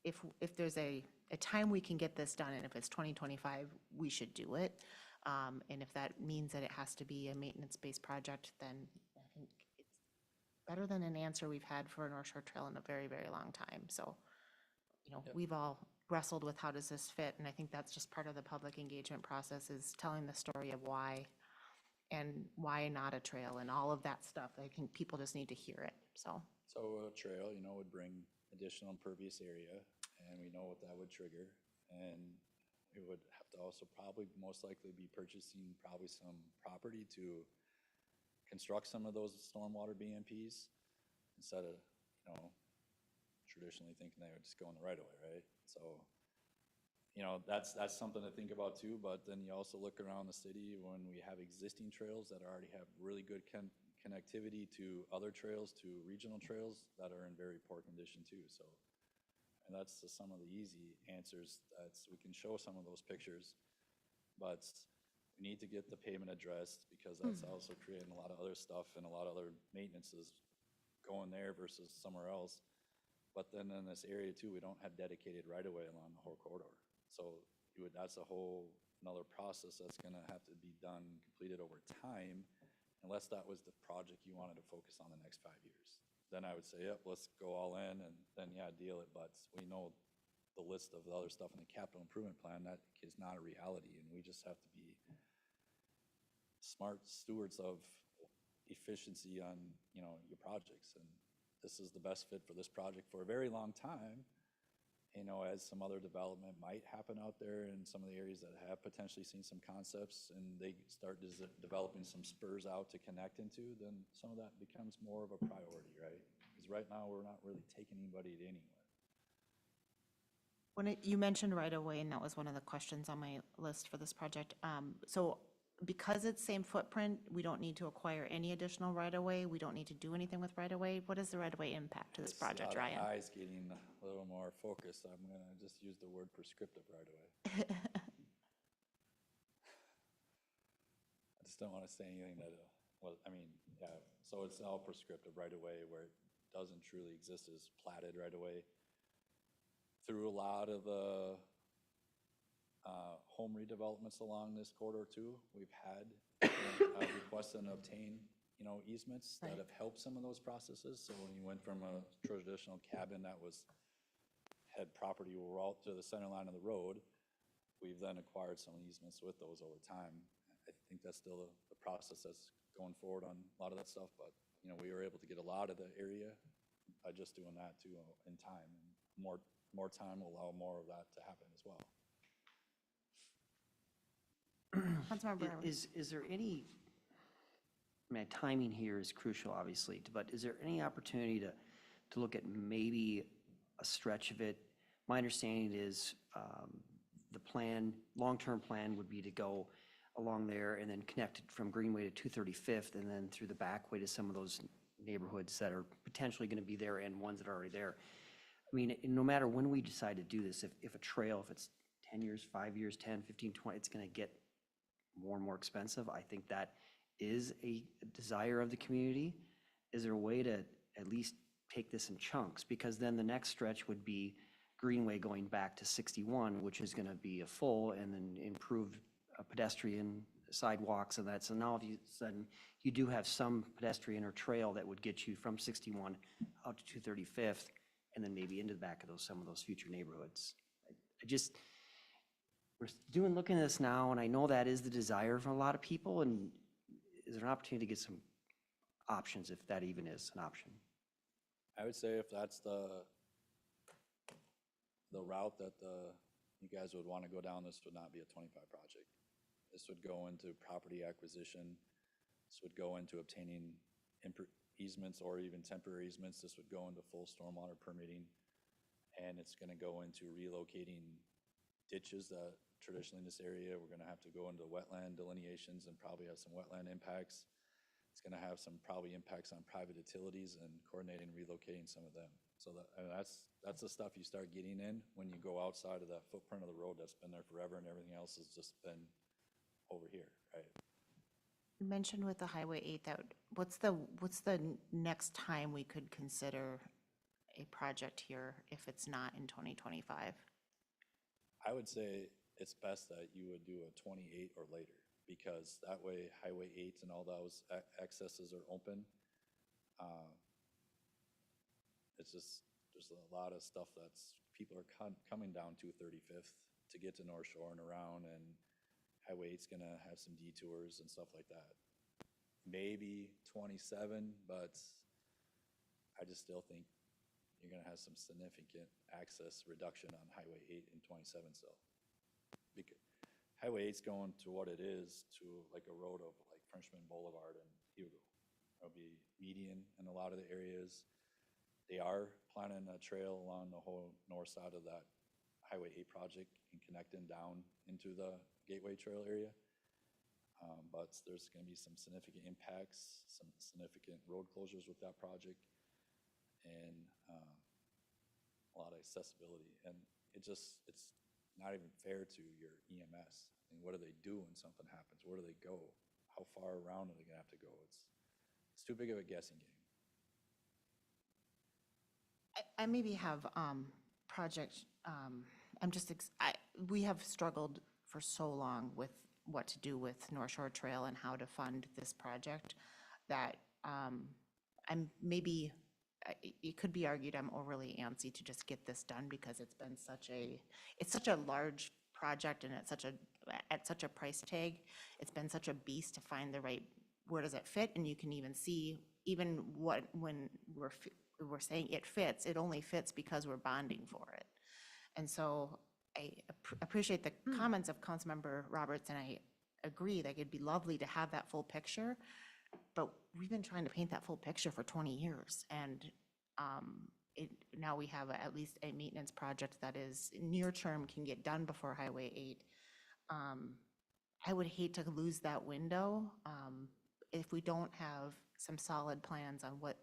if there's a time we can get this done, and if it's 2025, we should do it. And if that means that it has to be a maintenance-based project, then I think it's better than an answer we've had for North Shore Trail in a very, very long time. So, you know, we've all wrestled with how does this fit, and I think that's just part of the public engagement process, is telling the story of why and why not a trail and all of that stuff. I think people just need to hear it, so. So a trail, you know, would bring additional impervious area, and we know what that would trigger. And we would have to also probably most likely be purchasing probably some property to construct some of those stormwater BMPs instead of, you know, traditionally thinking they would just go in the right of way, right? So, you know, that's something to think about too. But then you also look around the city when we have existing trails that already have really good connectivity to other trails, to regional trails that are in very poor condition too. So, and that's some of the easy answers. We can show some of those pictures, but we need to get the pavement addressed, because that's also creating a lot of other stuff and a lot of other maintenances going there versus somewhere else. But then in this area too, we don't have dedicated right-of-way along the whole corridor. So that's a whole another process that's gonna have to be done, completed over time, unless that was the project you wanted to focus on the next 5 years. Then I would say, yep, let's go all in, and then, yeah, deal it. But we know the list of the other stuff in the capital improvement plan, that is not a reality, and we just have to be smart stewards of efficiency on, you know, your projects. And this is the best fit for this project for a very long time. You know, as some other development might happen out there in some of the areas that have potentially seen some concepts, and they start developing some spurs out to connect into, then some of that becomes more of a priority, right? Because right now, we're not really taking anybody to anywhere. You mentioned right away, and that was one of the questions on my list for this project. So because it's same footprint, we don't need to acquire any additional right-of-way? We don't need to do anything with right-of-way? What is the right-of-way impact to this project, Ryan? Eyes getting a little more focused. I'm going to just use the word prescriptive right-of-way. I just don't want to say anything that, well, I mean, yeah, so it's all prescriptive right-of-way where it doesn't truly exist as platted right-of-way. Through a lot of the home redevelopments along this corridor too, we've had requests and obtain, you know, easements that have helped some of those processes. So when you went from a traditional cabin that had property right to the center line of the road, we've then acquired some easements with those over time. I think that's still the process that's going forward on a lot of that stuff, but, you know, we were able to get a lot of the area by just doing that too in time. And more time will allow more of that to happen as well. Councilmember Brewer. Is there any I mean, timing here is crucial, obviously, but is there any opportunity to look at maybe a stretch of it? My understanding is the plan, long-term plan would be to go along there and then connect it from Greenway to 235th and then through the back way to some of those neighborhoods that are potentially going to be there and ones that are already there. I mean, no matter when we decide to do this, if a trail, if it's 10 years, 5 years, 10, 15, 20, it's going to get more and more expensive. I think that is a desire of the community. Is there a way to at least take this in chunks? Because then the next stretch would be Greenway going back to 61, which is going to be a full and then improved pedestrian sidewalks and that. So now if you sudden you do have some pedestrian or trail that would get you from 61 out to 235th and then maybe into the back of some of those future neighborhoods. We're looking at this now, and I know that is the desire for a lot of people, and is there an opportunity to get some options, if that even is an option? I would say if that's the route that you guys would want to go down, this would not be a 25 project. This would go into property acquisition. This would go into obtaining easements or even temporary easements. This would go into full stormwater permitting. And it's going to go into relocating ditches that traditionally in this area, we're going to have to go into wetland delineations and probably have some wetland impacts. It's going to have some probably impacts on private utilities and coordinating, relocating some of them. So that's the stuff you start getting in when you go outside of that footprint of the road that's been there forever and everything else has just been over here, right? You mentioned with the Highway 8 that, what's the next time we could consider a project here if it's not in 2025? I would say it's best that you would do a 28 or later, because that way Highway 8 and all those accesses are open. It's just, there's a lot of stuff people are coming down 235th to get to North Shore and around, and Highway 8's gonna have some detours and stuff like that. Maybe 27, but I just still think you're gonna have some significant access reduction on Highway 8 and 27 still. Because Highway 8's going to what it is, to like a road of like Frenchman Boulevard and Hugo. It'll be median in a lot of the areas. They are planning a trail along the whole north side of that Highway 8 project and connecting down into the Gateway Trail area. But there's going to be some significant impacts, some significant road closures with that project, and a lot of accessibility. And it's not even fair to your EMS. I mean, what do they do when something happens? Where do they go? How far around are they going to have to go? It's too big of a guessing game. I maybe have project, we have struggled for so long with what to do with North Shore Trail and how to fund this project that it could be argued I'm overly antsy to just get this done because it's been such a large project and at such a price tag. It's been such a beast to find the right, where does it fit? And you can even see, when we're saying it fits, it only fits because we're bonding for it. And so I appreciate the comments of Councilmember Roberts, and I agree that it'd be lovely to have that full picture, but we've been trying to paint that full picture for 20 years. And now we have at least a maintenance project that is near term, can get done before Highway 8. I would hate to lose that window if we don't have some solid plans on what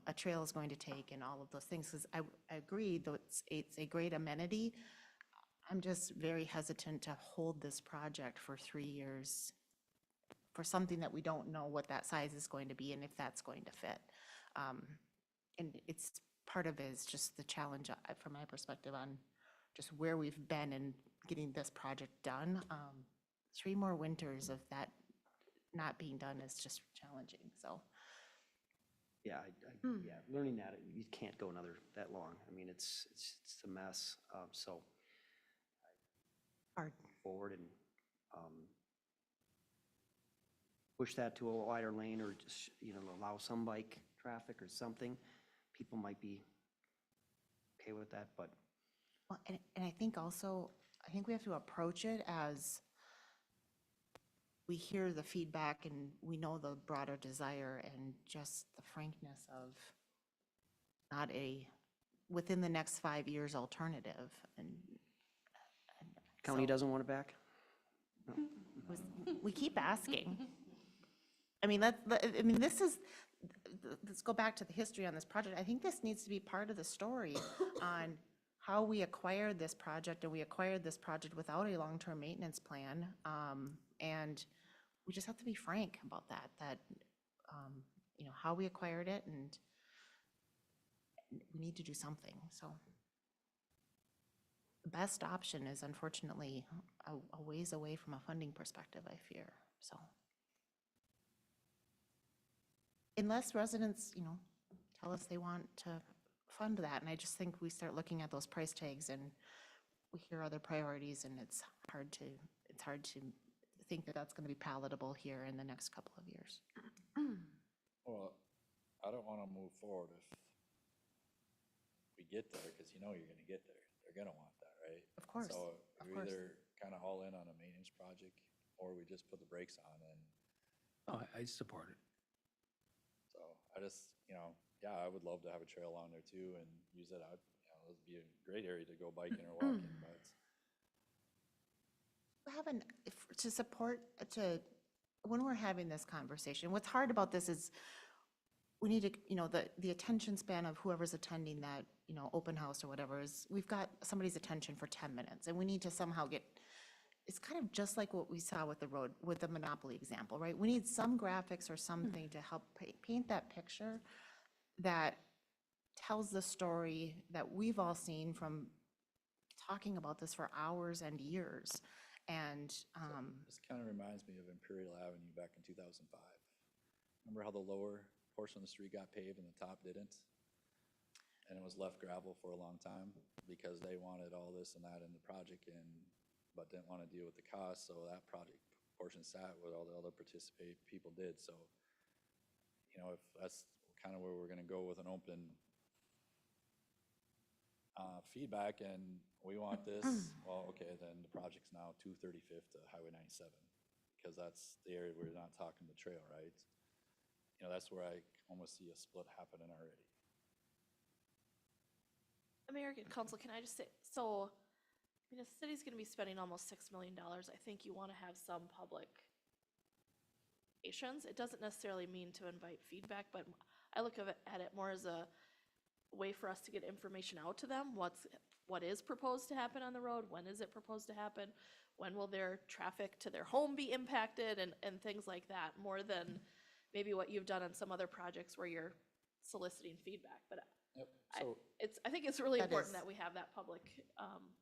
a trail is going to take and all of those things. Because I agree, though it's a great amenity, I'm just very hesitant to hold this project for 3 years for something that we don't know what that size is going to be and if that's going to fit. And it's part of it is just the challenge from my perspective on just where we've been in getting this project done. 3 more winters of that not being done is just challenging, so. Yeah, yeah, learning that, you can't go that long. I mean, it's a mess, so. Hard. Forward and push that to a wider lane or just, allow some bike traffic or something. People might be okay with that, but. Well, and I think also, we have to approach it as we hear the feedback and we know the broader desire and just the frankness of not a, within the next 5 years alternative. And County so doesn't want it back? we keep asking. I mean, this is, let's go back to the history on this project. I think this needs to be part of the story on how we acquired this project, and we acquired this project without a long-term maintenance plan. And we just have to be frank about that, you know, how we acquired it, and we need to do something, so. The best option is unfortunately a ways away from a funding perspective, I fear, so. Unless residents, you know, tell us they want to fund that, and I just think we start looking at those price tags and we hear other priorities, and it's hard to think that that's gonna be palatable here in the next couple of years. Well, I don't want to move forward if we get there, because you know you're going to get there. They're going to want that, right? Of course, So of we're course. either kind of all in on a maintenance project, or we just put the brakes on. And Oh, I support it. so I just, you know, yeah, I would love to have a trail along there too and use it out. You know, it'd be a great area to go biking or walking, but To support, when we're having this conversation, what's hard about this is we need to, you know, the attention span of whoever's attending that, you know, open house or whatever is, we've got somebody's attention for 10 minutes, and we need to somehow get, it's kind of just like what we saw with the road, with the Monopoly example, right? We need some graphics or something to help paint that picture that tells the story that we've all seen from talking about this for hours and years. And, this kind of reminds me of Imperial Avenue back in 2005. Remember how the lower portion of the street got paved and the top didn't? And it was left gravel for a long time because they wanted all this and that in the project, but didn't want to deal with the cost, so that project portion sat where all the other people did. So, you know, if that's kind of where we're gonna go with an open feedback, and we want this, well, okay, then the project's now 235th to Highway 97, because that's the area where you're not talking the trail, right? You know, that's where I almost see a split happening already. American Council, can I just say, so, I mean, the city's gonna be spending almost $6 million. I think you wanna have some public patience. It doesn't necessarily mean to invite feedback, but I look at it more as a way for us to get information out to them. What is proposed to happen on the road? When is it proposed to happen? When will their traffic to their home be impacted, and things like that, more than maybe what you've done on some other projects where you're soliciting feedback. But Yep. I think it's really That important is- that we have that public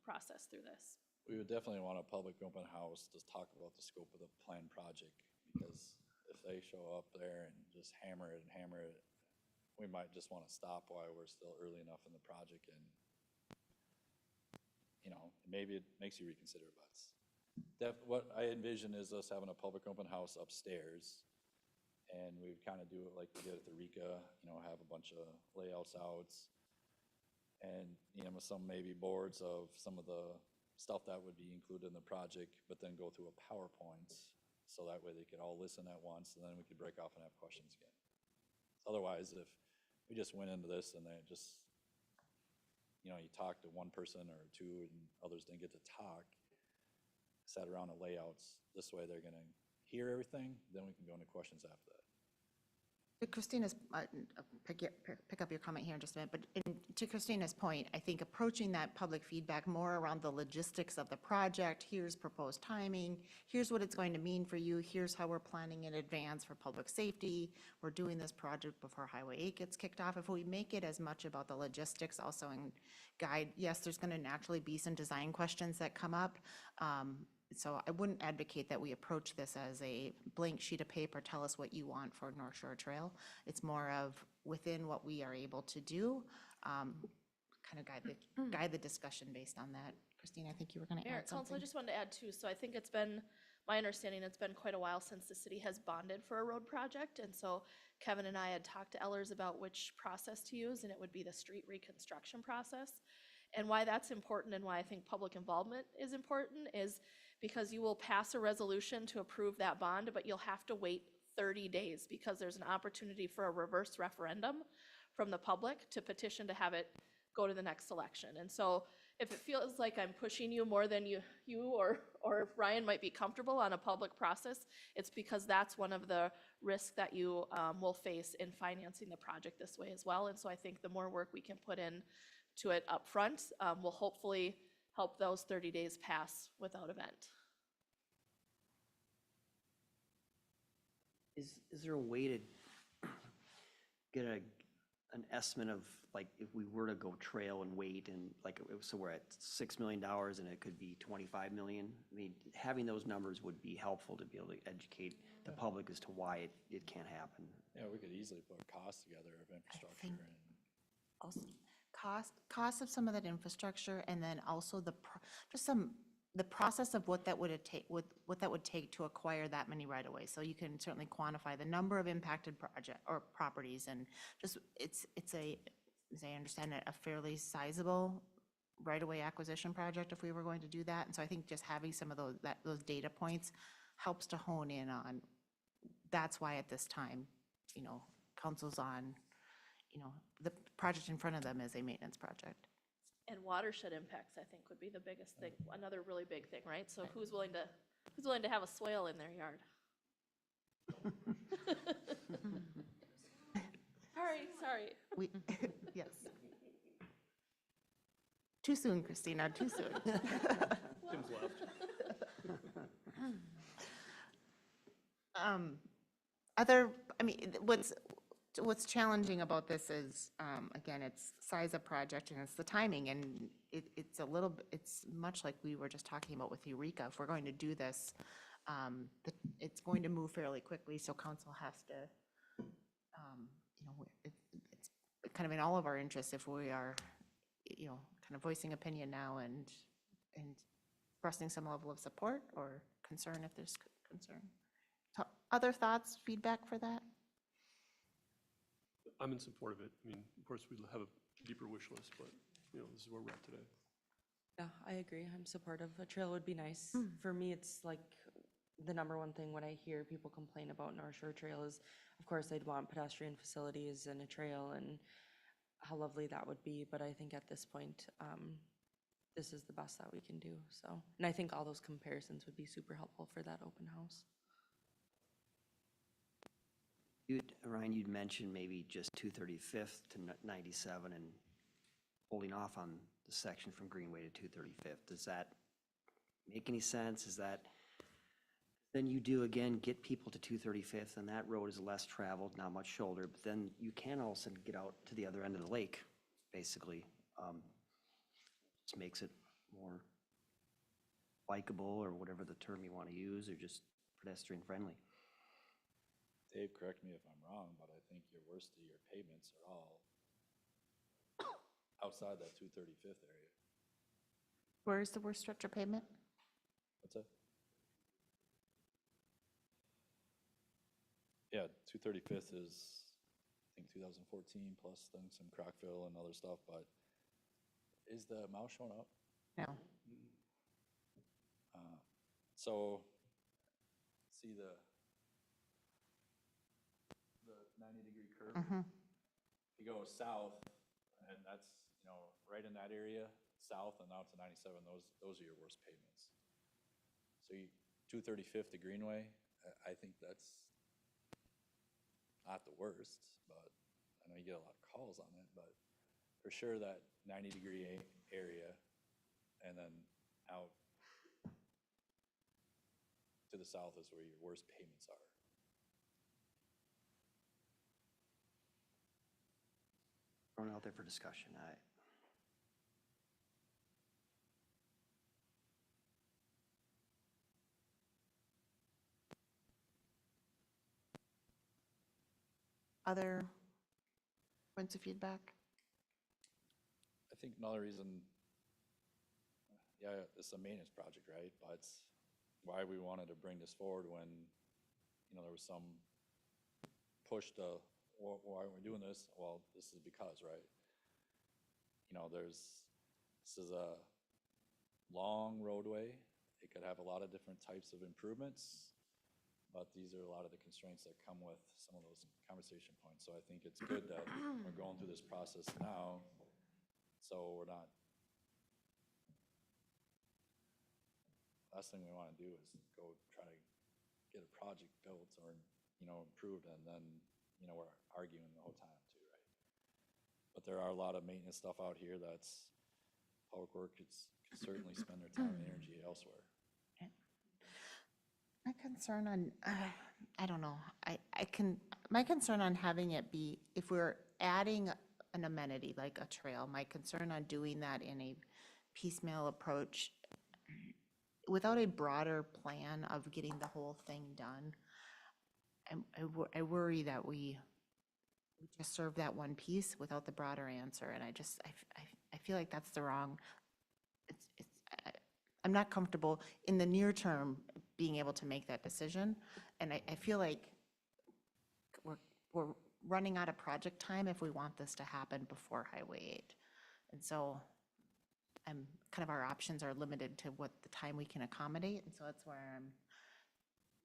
process through this. We would definitely want a public open house to talk about the scope of the planned project, because if they show up there and just hammer it, we might just want to stop while we're still early enough in the project, and, you know, maybe it makes you reconsider, but what I envision is us having a public open house upstairs, and we would kind of do it like we did at the RICA, you know, have a bunch of layouts out, and, you know, some maybe boards of some of the stuff that would be included in the project, but then go through a PowerPoint, so that way they could all listen at once, and then we could break off and have questions again. Otherwise, if we just went into this and they just, you know, you talk to one person or two and others didn't get to talk, sat around the layouts, this way they're gonna hear everything, then we can go into questions after that. Christina's, pick up your comment here in just a minute, but to Christina's point, I think approaching that public feedback more around the logistics of the project, here's proposed timing, here's what it's going to mean for you, here's how we're planning in advance for public safety, we're doing this project before Highway 8 gets kicked off. If we make it as much about the logistics also and guide, yes, there's going to naturally be some design questions that come up. So I wouldn't advocate that we approach this as a blank sheet of paper, tell us what you want for North Shore Trail. It's more of within what we are able to do, kind of guide the discussion based on that. Christine, I think you were going to Mayor, add Council, I something. just wanted to add too, so I think it's been, my understanding, it's been quite a while since the city has bonded for a road project, and so Kevin and I had talked to Ellers about which process to use, and it would be the street reconstruction process. And why that's important and why I think public involvement is important is because you will pass a resolution to approve that bond, but you'll have to wait 30 days because there's an opportunity for a reverse referendum from the public to petition to have it go to the next election. And so if it feels like I'm pushing you more than you or Ryan might be comfortable on a public process, it's because that's one of the risks that you will face in financing the project this way as well. And so I think the more work we can put in to it upfront will hopefully help those 30 days pass without event. Is there a way to get an estimate of, like, if we were to go trail and wait and, like, so we're at $6 million and it could be 25 million? I mean, having those numbers would be helpful to be able to educate the public as to why it can't happen. Yeah, we could easily put costs together of infrastructure think- and. Also, cost of some of that infrastructure, and then also the process of what that would take to acquire that many right-of-way. So you can certainly quantify the number of impacted project or properties, and just, it's a, as I understand it, a fairly sizable right-of-way acquisition project if we were going to do that. And so I think just having some of those data points helps to hone in on, that's why at this time, council's on, the project in front of them is a maintenance project. And watershed impacts, I think, would be the biggest thing, another really big thing, right? So who's willing to have a swale in their yard? Sorry. Yes. Too soon, Christina, too soon. Tim's left. What's challenging about this is, again, it's size of project and it's the timing, and it's much like we were just talking about with Eureka. If we're going to do this, it's going to move fairly quickly, so council has to, it's kind of in all of our interests if we are, kind of voicing opinion now and expressing some level of support or concern if there's concern. So, other thoughts, feedback for that? I'm in support of it. I mean, of course, we'd have a deeper wish list, but, this is where we're at today. Yeah, I agree. I'm supportive. A trail would be nice. For me, it's like the number one thing when I hear people complain about North Shore Trail is, of course, they'd want pedestrian facilities and a trail and how lovely that would be. But I think at this point, this is the best that we can do. So, and I think all those comparisons would be super helpful for that open house. Ryan, you'd mentioned maybe just 235th to 97 and holding off on the section from Greenway to 235th. Does that make any sense? Is that, then you do again get people to 235th and that road is less traveled, not much shoulder, but then you can also get out to the other end of the lake, basically. Just makes it more bikeable or whatever the term you want to use, or just pedestrian friendly. Dave, correct me if I'm wrong, but I think your worst of your pavements are all outside that 235th area. Where is the worst stretch of pavement? What's that? Yeah, 235th is, I think, 2014 plus then some crack fill and other stuff, but is the mouse showing up? No. So, see the 90-degree curve? You go south, and that's, right in that area, south and out to 97, those are your worst pavements. So 235th to Greenway, I think that's not the worst, but I know you get a lot of calls on it, but for sure that 90-degree area and then out to the south is where your worst pavements are. Thrown out there for discussion. Other points of feedback? I think another reason, yeah, it's a maintenance project, right? But it's why we wanted to bring this forward when, there was some push to, why are we doing this? Well, this is because, right? This is a long roadway it could have a lot of different types of improvements, but these are a lot of the constraints that come with some of those conversation points. So I think it's good that we're going through this process now, so we're not. Last thing we want to do is go try to get a project built or, improved, and then, we're arguing the whole time too, right? But there are a lot of maintenance stuff out here that's, Public Works could certainly spend their time and energy elsewhere. My concern on, I don't know, my concern on having it be, if we're adding an amenity like a trail, my concern on doing that in a piecemeal approach without a broader plan of getting the whole thing done, I worry that we just serve that one piece without the broader answer, and I feel like that's the wrong, I'm not comfortable in the near term being able to make that decision, and I feel like we're running out of project time if we want this to happen before Highway 8. And so our options are limited to what the time we can accommodate, and so that's where I'm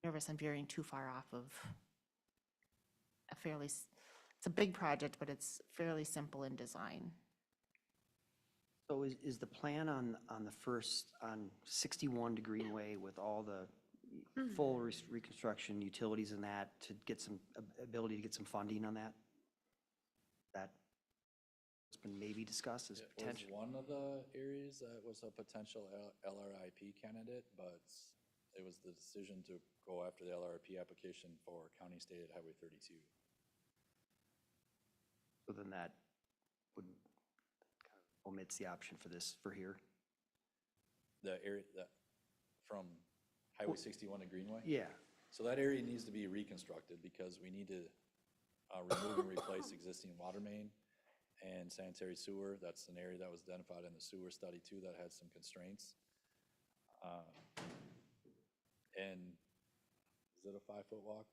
nervous I'm veering too far off of a fairly, it's a big project, but it's fairly simple in design. So is the plan on the first, on 61 to Greenway with all the full reconstruction, utilities and that, to get some ability to get some funding on that? That's been maybe discussed as It was potential? one of the areas that was a potential LRIP candidate, but it was the decision to go after the LRIP application for County State Highway 32. So then that would kind of omits the option for this, for here? The area that, from Highway 61 to Greenway? Yeah. So that area needs to be reconstructed because we need to remove and replace existing water main and sanitary sewer. That's an area that was identified in the sewer study too that had some constraints. And is it a 5-foot walk?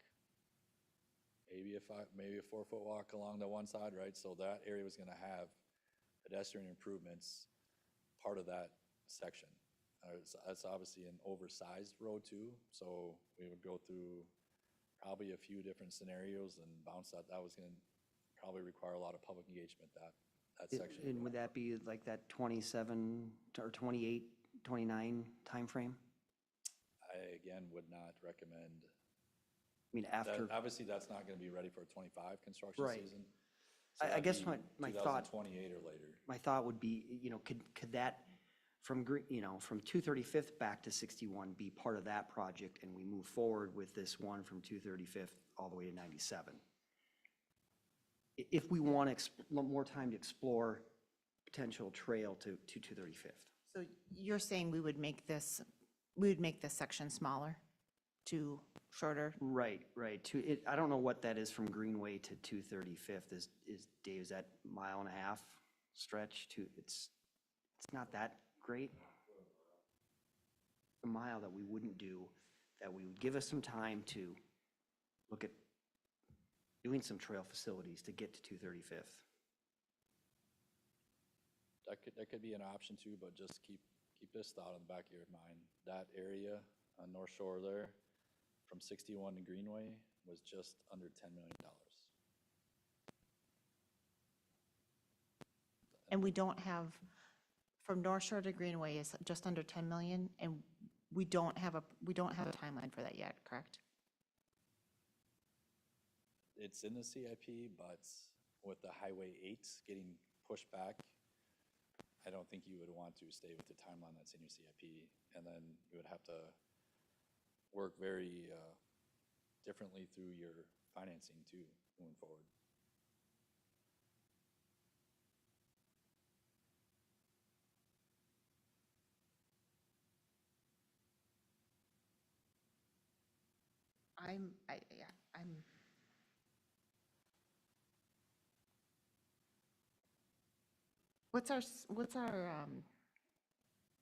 Maybe a 4-foot walk along the one side, right? So that area was gonna have pedestrian improvements, part of that section. It's obviously an oversized road too, so we would go through probably a few different scenarios and bounce that. That was gonna probably require a lot of public engagement, that section. And would that be like that 27 or 28, 29 timeframe? I, again, would not recommend, I mean, after, obviously, that's not gonna be ready for a 25 construction Right. season. So I that'd guess be my thought, 2028 or later. my thought would be, could that, from, from 235th back to 61 be part of that project, and we move forward with this one from 235th all the way to 97? If we want more time to explore potential trail to 235th. So you're saying we would make this section smaller to shorter? Right. I don't know what that is from Greenway to 235th. Dave, is that mile and a half stretch to, it's not that great. A mile that we wouldn't do, that we would give us some time to look at doing some trail facilities to get to 235th. That could be an option too, but just keep this thought in the back of your mind. That area on North Shore there, from 61 to Greenway, was just under $10 million. And we don't have, from North Shore to Greenway is just under 10 million, and we don't have a timeline for that yet, correct? It's in the CIP, but with the Highway 8 getting pushed back, I don't think you would want to stay with the timeline that's in your CIP. And then you would have to work very differently through your financing too, moving forward. What's our,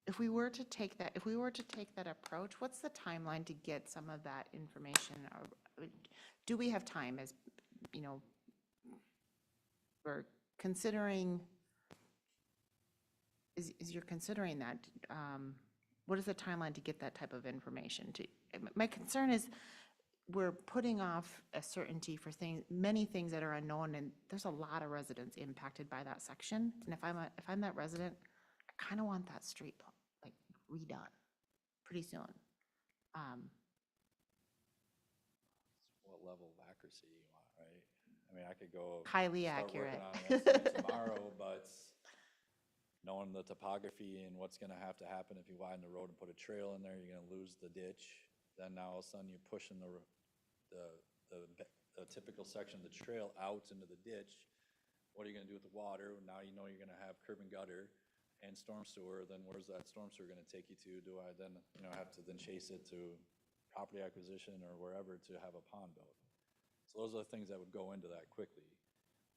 if we were to take that approach, what's the timeline to get some of that information? Or do we have time as, we're considering, is you're considering that, what is the timeline to get that type of information? My concern is we're putting off a certainty for things, many things that are unknown, and there's a lot of residents impacted by that section. And if I'm that resident, I kind of want that street like redone pretty soon. What level of accuracy you want, right? I mean, I could go. Highly start working accurate. on an estimate tomorrow, but knowing the topography and what's gonna have to happen if you widen the road and put a trail in there, you're gonna lose the ditch. Then now all of a sudden you're pushing the typical section of the trail out into the ditch. What are you gonna do with the water? Now you know you're gonna have curb and gutter and storm sewer, then where's that storm sewer gonna take you to? Do I then, have to then chase it to property acquisition or wherever to have a pond built? So those are the things that would go into that quickly.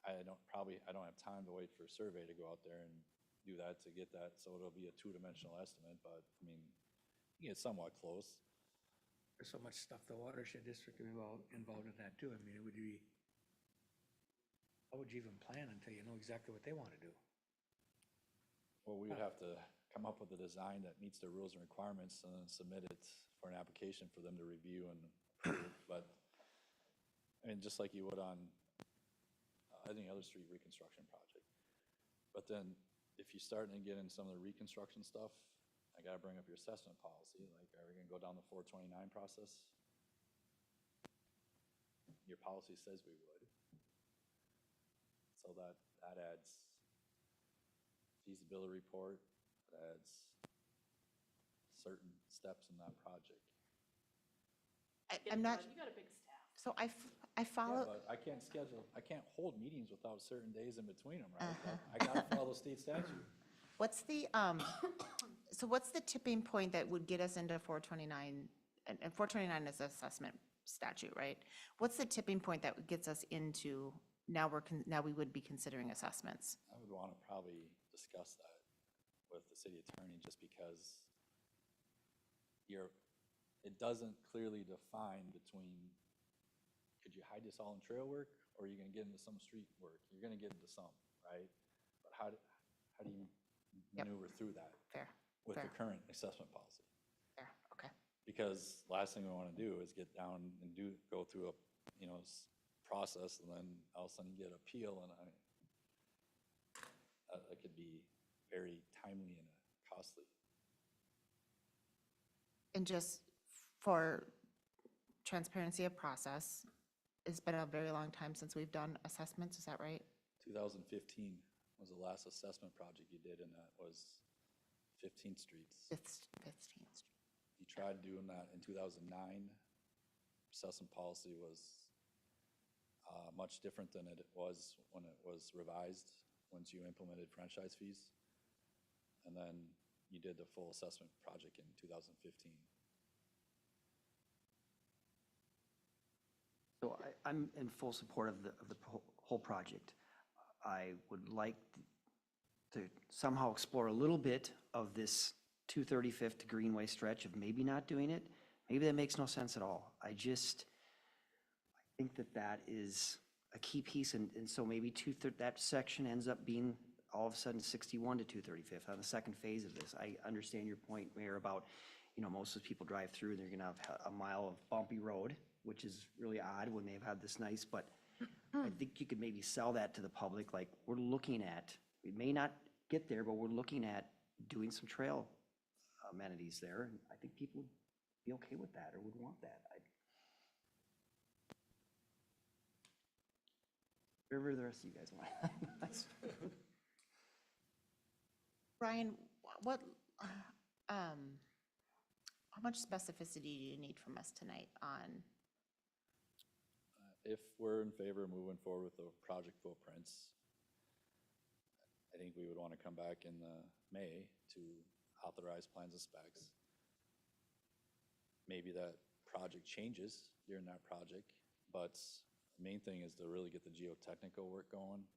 I don't have time to wait for a survey to go out there and do that to get that, so it'll be a two-dimensional estimate, but, I mean, you get somewhat close. There's so much stuff the watershed district is involved in that too. I mean, it would be, how would you even plan until you know exactly what they want to do? Well, we would have to come up with a design that meets their rules and requirements and then submit it for an application for them to review and approve. But, I mean, just like you would on any other street reconstruction project. But then, if you start and get in some of the reconstruction stuff, I gotta bring up your assessment policy. Like, are we gonna go down the 429 process? Your policy says we would. So that adds feasibility report, that adds certain steps in that project. I'm not, You got a big staff. so I Yeah, follow, but I can't hold meetings without certain days in between them, right? I gotta follow state statute. what's the, so what's the tipping point that would get us into 429? And 429 is assessment statute, right? What's the tipping point that gets us into, now we would be considering assessments? I would wanna probably discuss that with the city attorney, just because it doesn't clearly define between, could you hide this all in trail work, or are you gonna get into some street work? You're gonna get into some, right? But how do you Yep. maneuver through that Fair, with the fair. current assessment policy? fair, okay. Because last thing we wanna do is get down and go through a, process, and then all of a sudden you get an appeal, and that could be very timely and costly. And just for transparency of process, it's been a very long time since we've done assessments, is that right? 2015 was the last assessment project you did, and that was 15th Street. 15th Street. You tried doing that in 2009. Assessment policy was much different than it was when it was revised, once you implemented franchise fees. And then you did the full assessment project in 2015. So I'm in full support of the whole project. I would like to somehow explore a little bit of this 235th to Greenway stretch of maybe not doing it. Maybe that makes no sense at all. I think that is a key piece, and so maybe that section ends up being all of a sudden 61 to 235th on the second phase of this. I understand your point, Mayor, about, most of the people drive through and they're gonna have a mile of bumpy road, which is really odd when they've had this nice, but I think you could maybe sell that to the public, like, we may not get there, but we're looking at doing some trail amenities there, and I think people would be okay with that or would want that. Whatever the rest of you guys want. Brian, how much specificity do you need from us tonight on, If we're in favor of moving forward with the project footprints, I think we would want to come back in May to authorize plans and specs. Maybe that project changes during that project, but the main thing is to really get the geotechnical work going.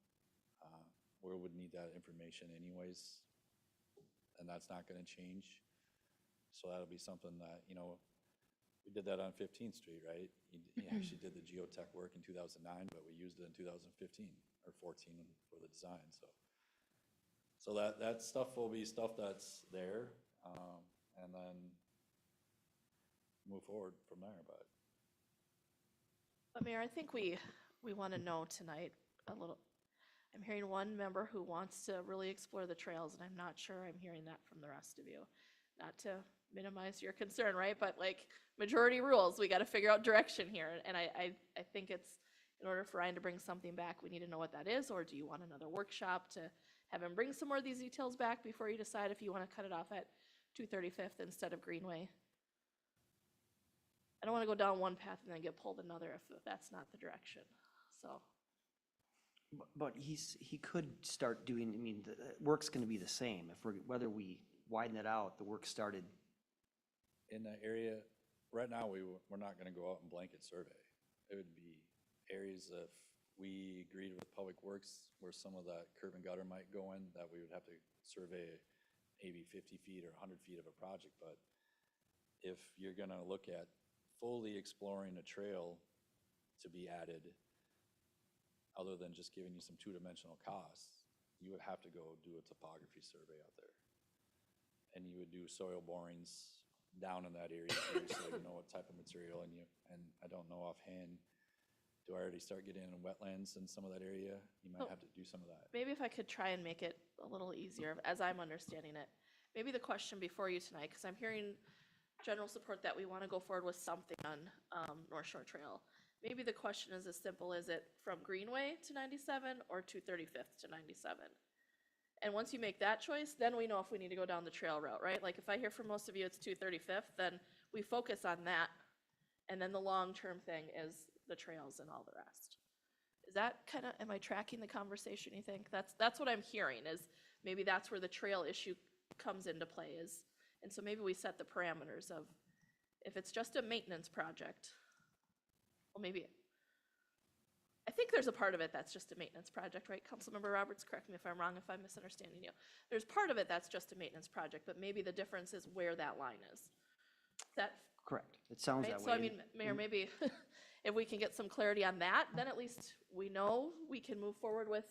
We would need that information anyways, and that's not going to change. So that'll be something that, we did that on 15th Street, right? You actually did the geotech work in 2009, but we used it in 2015 or 14 for the design. So that stuff will be stuff that's there. and then move forward from there, but. But Mayor, I think we want to know tonight a little, I'm hearing one member who wants to really explore the trails, and I'm not sure I'm hearing that from the rest of you. Not to minimize your concern, right? But like, majority rules, we got to figure out direction here. And I think it's, in order for Ryan to bring something back, we need to know what that is, or do you want another workshop to have him bring some more of these details back before you decide if you want to cut it off at 235th instead of Greenway? I don't want to go down one path and then get pulled another if that's not the direction, so. But he could start doing, I mean, the work's gonna be the same. Whether we widen it out, the work started. In that area, right now, we're not gonna go out and blanket survey. It would be areas if we agreed with Public Works where some of that curb and gutter might go in, that we would have to survey maybe 50 feet or 100 feet of a project. But if you're gonna look at fully exploring a trail to be added, other than just giving you some two-dimensional costs, you would have to go do a topography survey out there. And you would do soil borings down in that area too, so you know what type of material, and I don't know offhand, do I already start getting in wetlands in some of that area? You might have to do some of that. Maybe if I could try and make it a little easier, as I'm understanding it. Maybe the question before you tonight, because I'm hearing general support that we want to go forward with something on North Shore Trail. Maybe the question is as simple as it from Greenway to 97 or 235th to 97? And once you make that choice, then we know if we need to go down the trail route, right? Like if I hear from most of you it's 235th, then we focus on that. And then the long-term thing is the trails and all the rest. Is that kind of, am I tracking the conversation, you think? That's what I'm hearing, is maybe that's where the trail issue comes into play is. And so maybe we set the parameters of, if it's just a maintenance project, well, maybe, I think there's a part of it that's just a maintenance project, right? Councilmember Roberts, correct me if I'm wrong, if I'm misunderstanding you. There's part of it that's just a maintenance project, but maybe the difference is where that line is. That, Correct. It sounds right? that way. So I mean, Mayor, maybe if we can get some clarity on that, then at least we know we can move forward with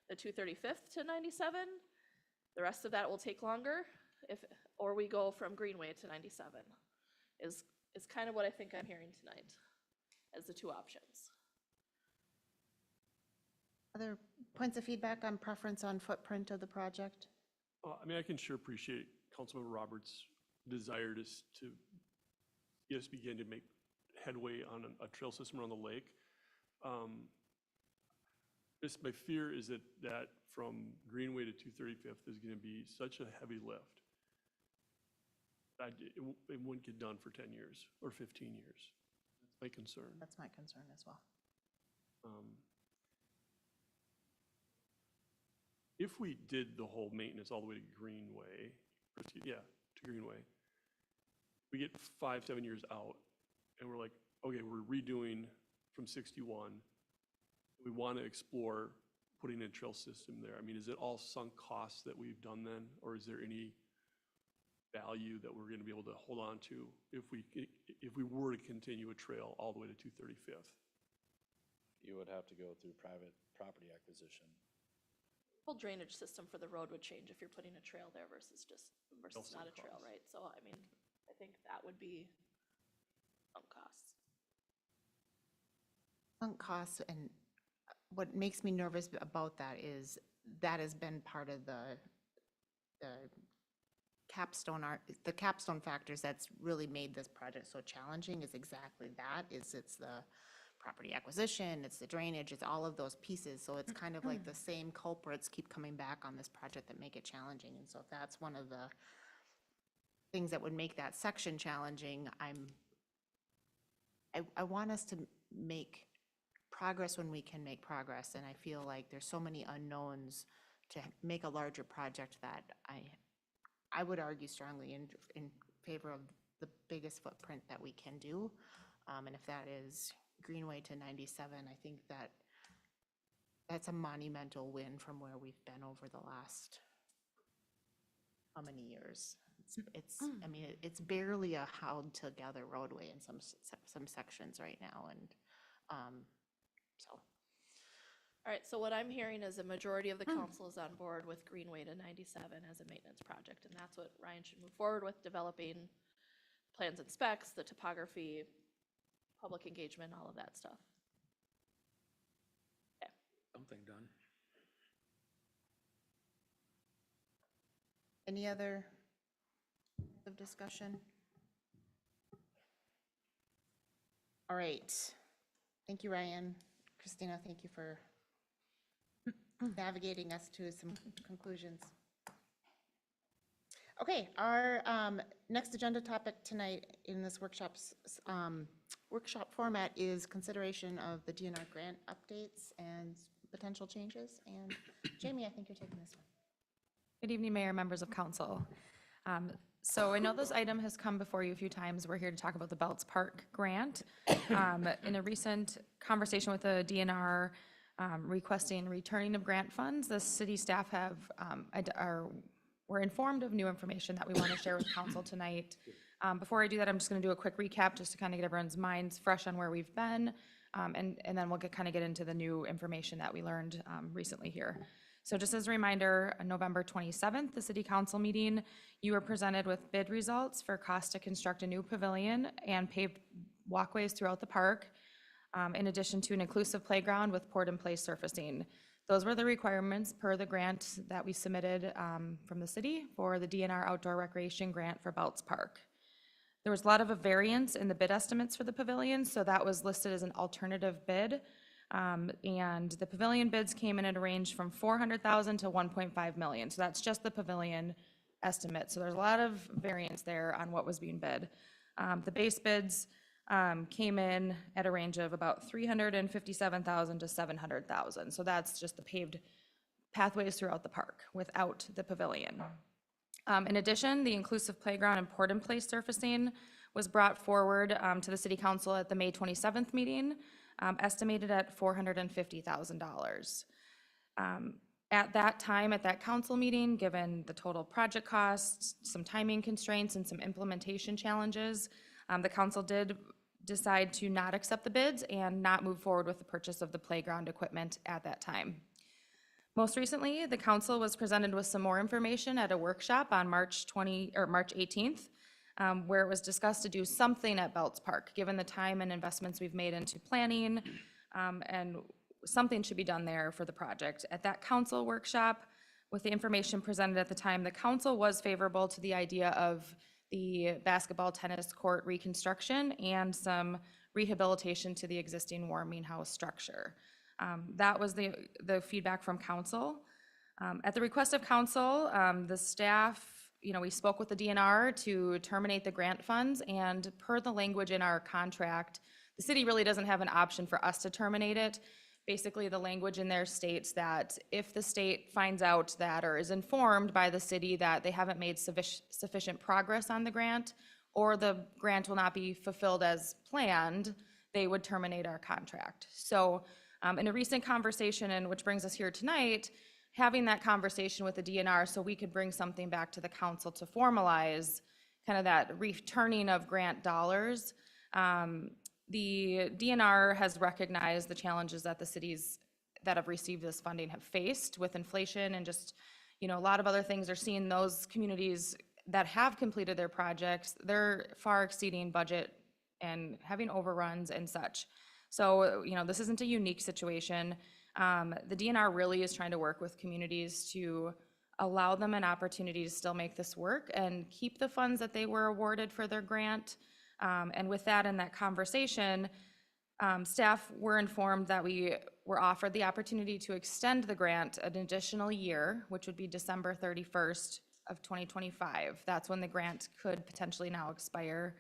the 235th to 97. The rest of that will take longer, or we go from Greenway to 97, is kind of what I think I'm hearing tonight as the two options. Other points of feedback on preference on footprint of the project? I mean, I can sure appreciate Councilmember Roberts' desire to get us begin to make headway on a trail system around the lake. My fear is that from Greenway to 235th is going to be such a heavy lift. It wouldn't get done for 10 years or 15 years. That's my concern. That's my concern as well. If we did the whole maintenance all the way to Greenway, to Greenway, we get 5-7 years out, and we're like, okay, we're redoing from 61. We want to explore putting in a trail system there. I mean, is it all sunk costs that we've done then, or is there any value that we're going to be able to hold on to if we were to continue a trail all the way to 235th? You would have to go through private property acquisition. Whole drainage system for the road would change if you're putting a trail there versus not a trail, right? So, I mean, I think that would be some costs. Sunk costs, and what makes me nervous about that is that has been part of the capstone factors that's really made this project so challenging is exactly that, it's the property acquisition, it's the drainage, it's all of those pieces. So it's kind of like the same culprits keep coming back on this project that make it challenging. And so if that's one of the things that would make that section challenging, I want us to make progress when we can make progress. And I feel like there's so many unknowns to make a larger project that I would argue strongly in favor of the biggest footprint that we can do. And if that is Greenway to 97, I think that's a monumental win from where we've been over the last, how many years? I mean, it's barely a held together roadway in some sections right now. And so All right, so what I'm hearing is a majority of the council is on board with Greenway to 97 as a maintenance project, and that's what Ryan should move forward with, developing plans and specs, the topography, public engagement, all of that stuff. Something done. Any other of discussion? All right. Thank you, Ryan. Christina, thank you for navigating us to some conclusions. Okay, our next agenda topic tonight in this workshop format is consideration of the DNR grant updates and potential changes. And Jamie, I think you're taking this one. Good evening, Mayor, members of council. So I know this item has come before you a few times. We're here to talk about the Belts Park grant. In a recent conversation with the DNR requesting returning of grant funds, the city staff were informed of new information that we want to share with council tonight. Before I do that, I'm just going to do a quick recap just to kind of get everyone's minds fresh on where we've been, and then we'll kind of get into the new information that we learned recently here. So just as a reminder, on November 27th, the city council meeting, you were presented with bid results for cost to construct a new pavilion and paved walkways throughout the park, in addition to an inclusive playground with poured-in-place surfacing. Those were the requirements per the grant that we submitted from the city for the DNR Outdoor Recreation Grant for Belts Park. There was a lot of a variance in the bid estimates for the pavilion, so that was listed as an alternative bid. And the pavilion bids came in at a range from $400,000 to $1.5 million. So that's just the pavilion estimate. So there's a lot of variance there on what was being bid. The base bids came in at a range of about $357,000 to $700,000. So that's just the paved pathways throughout the park without the pavilion. In addition, the inclusive playground and poured-in-place surfacing was brought forward to the city council at the May 27th meeting, estimated at $450,000. At that time, at that council meeting, given the total project costs, some timing constraints, and some implementation challenges, the council did decide to not accept the bids and not move forward with the purchase of the playground equipment at that time. Most recently, the council was presented with some more information at a workshop on March 18th, where it was discussed to do something at Belts Park, given the time and investments we've made into planning, and something should be done there for the project. At that council workshop, with the information presented at the time, the council was favorable to the idea of the basketball tennis court reconstruction and some rehabilitation to the existing warming house structure. That was the feedback from council. At the request of council, the staff, we spoke with the DNR to terminate the grant funds, and per the language in our contract, the city really doesn't have an option for us to terminate it. Basically, the language in there states that if the state finds out that or is informed by the city that they haven't made sufficient progress on the grant, or the grant will not be fulfilled as planned, they would terminate our contract. So in a recent conversation, and which brings us here tonight, having that conversation with the DNR so we could bring something back to the council to formalize kind of that returning of grant dollars. The DNR has recognized the challenges that the cities that have received this funding have faced with inflation and just, a lot of other things. They're seeing those communities that have completed their projects, they're far exceeding budget and having overruns and such. So, this isn't a unique situation. The DNR really is trying to work with communities to allow them an opportunity to still make this work and keep the funds that they were awarded for their grant. And with that, in that conversation, staff were informed that we were offered the opportunity to extend the grant an additional year, which would be December 31st of 2025. That's when the grant could potentially now expire.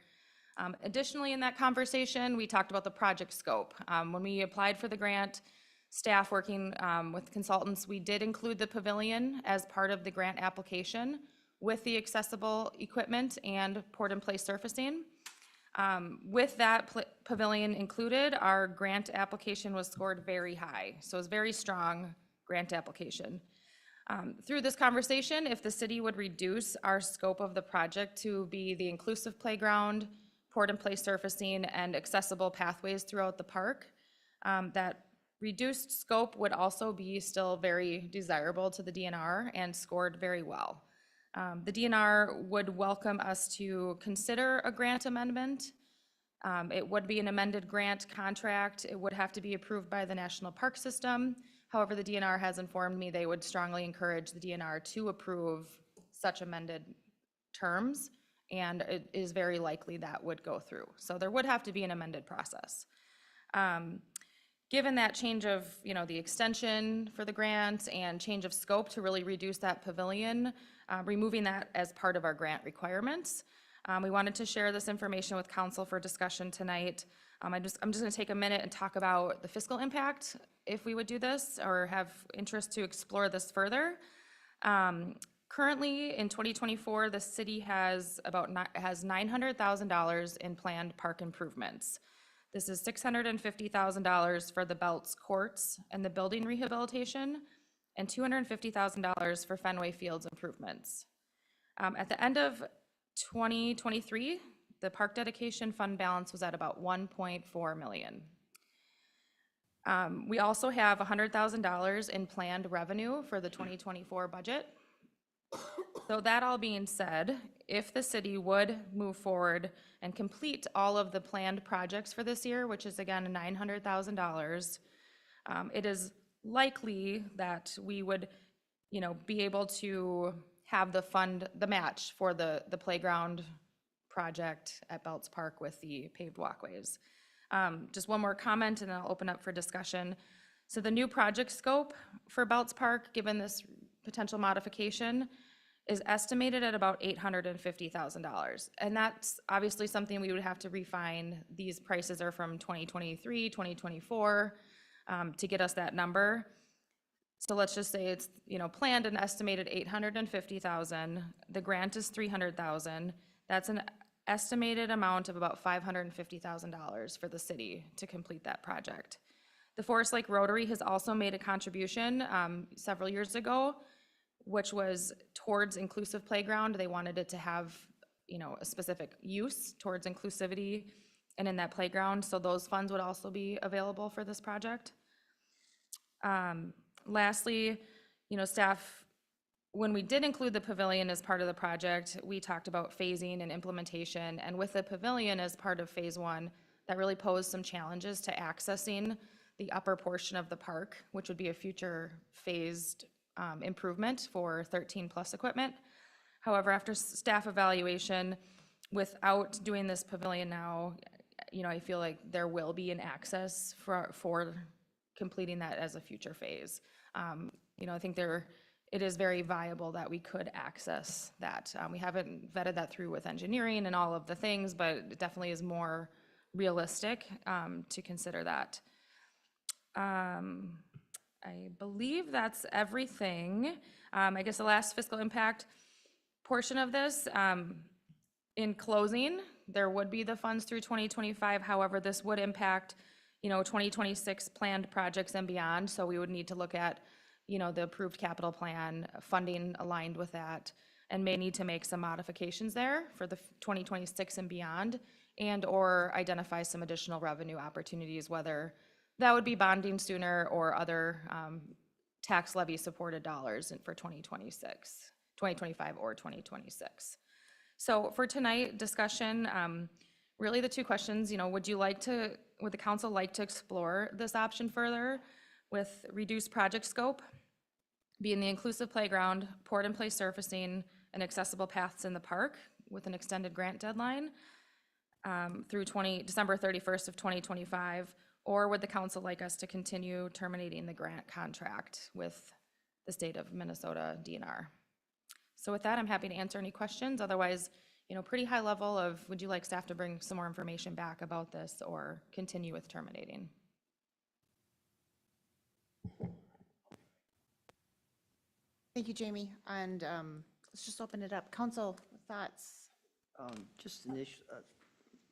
Additionally, in that conversation, we talked about the project scope. When we applied for the grant, staff working with consultants, we did include the pavilion as part of the grant application with the accessible equipment and poured-in-place surfacing. With that pavilion included, our grant application was scored very high. So it was a very strong grant application. Through this conversation, if the city would reduce our scope of the project to be the inclusive playground, poured-in-place surfacing, and accessible pathways throughout the park, that Reduced scope would also be still very desirable to the DNR and scored very well. The DNR would welcome us to consider a grant amendment. It would be an amended grant contract. It would have to be approved by the National Park System. However, the DNR has informed me they would strongly encourage the DNR to approve such amended terms, and it is very likely that would go through. So there would have to be an amended process. Given that change of, the extension for the grant and change of scope to really reduce that pavilion, removing that as part of our grant requirements, we wanted to share this information with council for discussion tonight. I'm just gonna take a minute and talk about the fiscal impact if we would do this or have interest to explore this further. Currently, in 2024, the city has has $900,000 in planned park improvements. This is $650,000 for the Belts courts and the building rehabilitation, and $250,000 for Fenway Fields improvements. At the end of 2023, the park dedication fund balance was at about $1.4 million. We also have $100,000 in planned revenue for the 2024 budget. So that all being said, if the city would move forward and complete all of the planned projects for this year, which is again $900,000, it is likely that we would, be able to have the match for the playground project at Belts Park with the paved walkways. Just one more comment and then I'll open up for discussion. So the new project scope for Belts Park, given this potential modification, is estimated at about $850,000. And that's obviously something we would have to refine. These prices are from 2023, 2024, to get us that number. So let's just say it's, planned and estimated $850,000. The grant is $300,000. That's an estimated amount of about $550,000 for the city to complete that project. The Forest Lake Rotary has also made a contribution several years ago, which was towards inclusive playground. They wanted it to have, a specific use towards inclusivity and in that playground. So those funds would also be available for this project. Lastly, staff, when we did include the pavilion as part of the project, we talked about phasing and implementation. And with the pavilion as part of phase one, that really posed some challenges to accessing the upper portion of the park, which would be a future phased improvement for 13+ equipment. However, after staff evaluation, without doing this pavilion now, I feel like there will be an access for completing that as a future phase. I think it is very viable that we could access that. We haven't vetted that through with engineering and all of the things, but it definitely is more realistic to consider that. I believe that's everything. I guess the last fiscal impact portion of this, in closing, there would be the funds through 2025. However, this would impact, 2026 planned projects and beyond. So we would need to look at, the approved capital plan, funding aligned with that, and may need to make some modifications there for the 2026 and beyond, and or identify some additional revenue opportunities, whether that would be bonding sooner or other tax levy supported dollars for 2025 or 2026. So for tonight discussion, really the two questions, would the council like to explore this option further with reduced project scope, being the inclusive playground, poured in place surfacing, and accessible paths in the park with an extended grant deadline through December 31st of 2025, or would the council like us to continue terminating the grant contract with the state of Minnesota DNR? So with that, I'm happy to answer any questions. Otherwise, pretty high level of, would you like staff to bring some more information back about this or continue with terminating? Thank you, Jamie. And let's just open it up. Council, thoughts? Just an issue,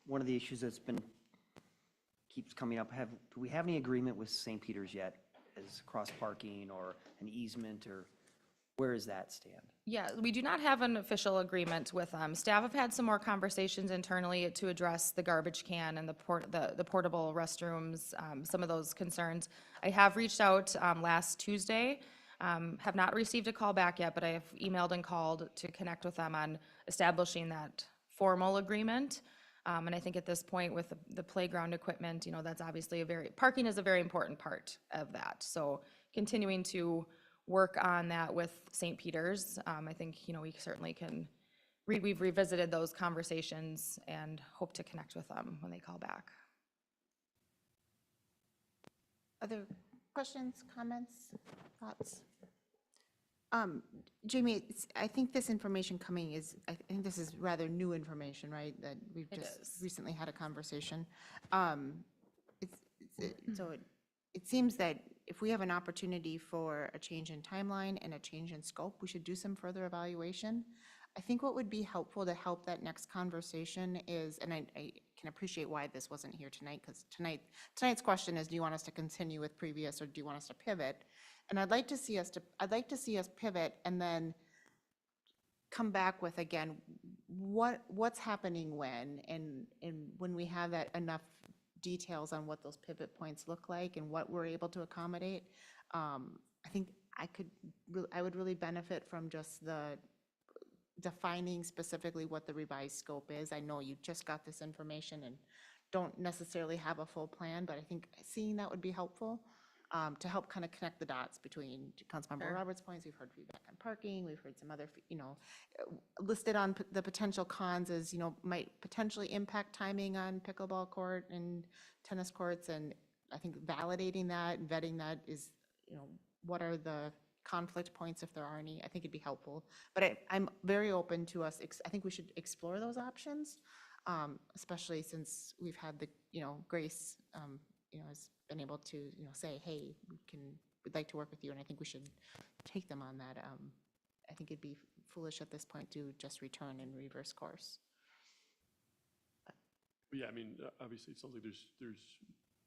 one of the issues that's keeps coming up, do we have any agreement with St. Peter's yet as cross parking or an easement or Where does that stand? Yeah, we do not have an official agreement with them. Staff have had some more conversations internally to address the garbage can and the portable restrooms, some of those concerns. I have reached out last Tuesday, have not received a call back yet, but I have emailed and called to connect with them on establishing that formal agreement. And I think at this point with the playground equipment, that's obviously parking is a very important part of that. So continuing to work on that with St. Peter's. I think, we certainly can, we've revisited those conversations and hope to connect with them when they call back. Other questions, comments, thoughts? Jamie, I think this information I think this is rather new information, right? That we've It just is. recently had a conversation. It seems that if we have an opportunity for a change in timeline and a change in scope, we should do some further evaluation. I think what would be helpful to help that next conversation is, and I can appreciate why this wasn't here tonight, because tonight's question is, do you want us to continue with previous or do you want us to pivot? And I'd like to see us pivot and then come back with, again, what's happening when, and when we have that enough details on what those pivot points look like and what we're able to accommodate. I think I would really benefit from just the defining specifically what the revised scope is. I know you just got this information and don't necessarily have a full plan, but I think seeing that would be helpful to help kind of connect the dots between Councilmember Roberts' points. We've heard feedback on parking. We've heard some other, listed on the potential cons as, might potentially impact timing on pickleball court and tennis courts. And I think validating that and vetting that is, what are the conflict points, if there are any. I think it'd be helpful. But I'm very open to us. I think we should explore those options, especially since we've had the, Grace, has been able to, say, hey, we'd like to work with you, and I think we should take them on that. I think it'd be foolish at this point to just return and reverse course. Yeah, obviously, it sounds like there's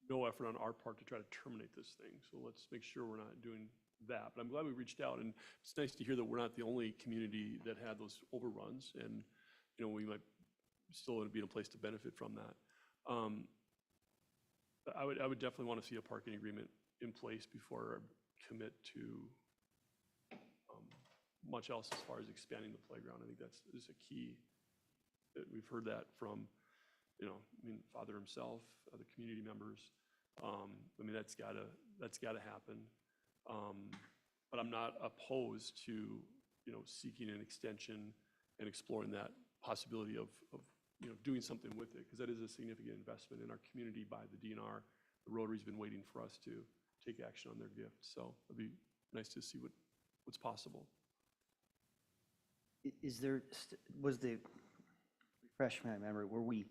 no effort on our part to try to terminate this thing, so let's make sure we're not doing that. But I'm glad we reached out, and it's nice to hear that we're not the only community that had those overruns, and, we might still be in a place to benefit from that. I would definitely want to see a parking agreement in place before I commit to much else as far as expanding the playground. I think that's is a key. We've heard that from, Father himself, other community members. That's gotta happen. But I'm not opposed to, seeking an extension and exploring that possibility of doing something with it, because that is a significant investment in our community by the DNR. The Rotary's been waiting for us to take action on their gift, so it'd be nice to see what's possible. Refresh my memory, were we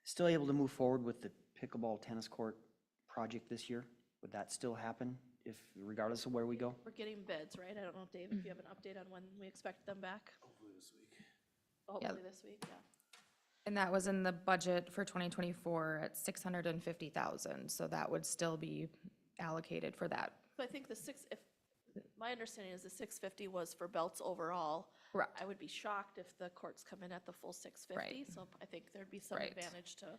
still able to move forward with the pickleball tennis court project this year? Would that still happen regardless of where we go? We're getting bids, right? I don't know, Dave, if you have an update on when we expect them back? Hopefully this week. Hopefully this week, yeah. And that was in the budget for 2024 at 650,000. So that would still be allocated for that. So I think my understanding is the 650 was for belts overall. Correct. I would be shocked if the courts come in at the full 650. Right. So I think there'd be some Right. advantage to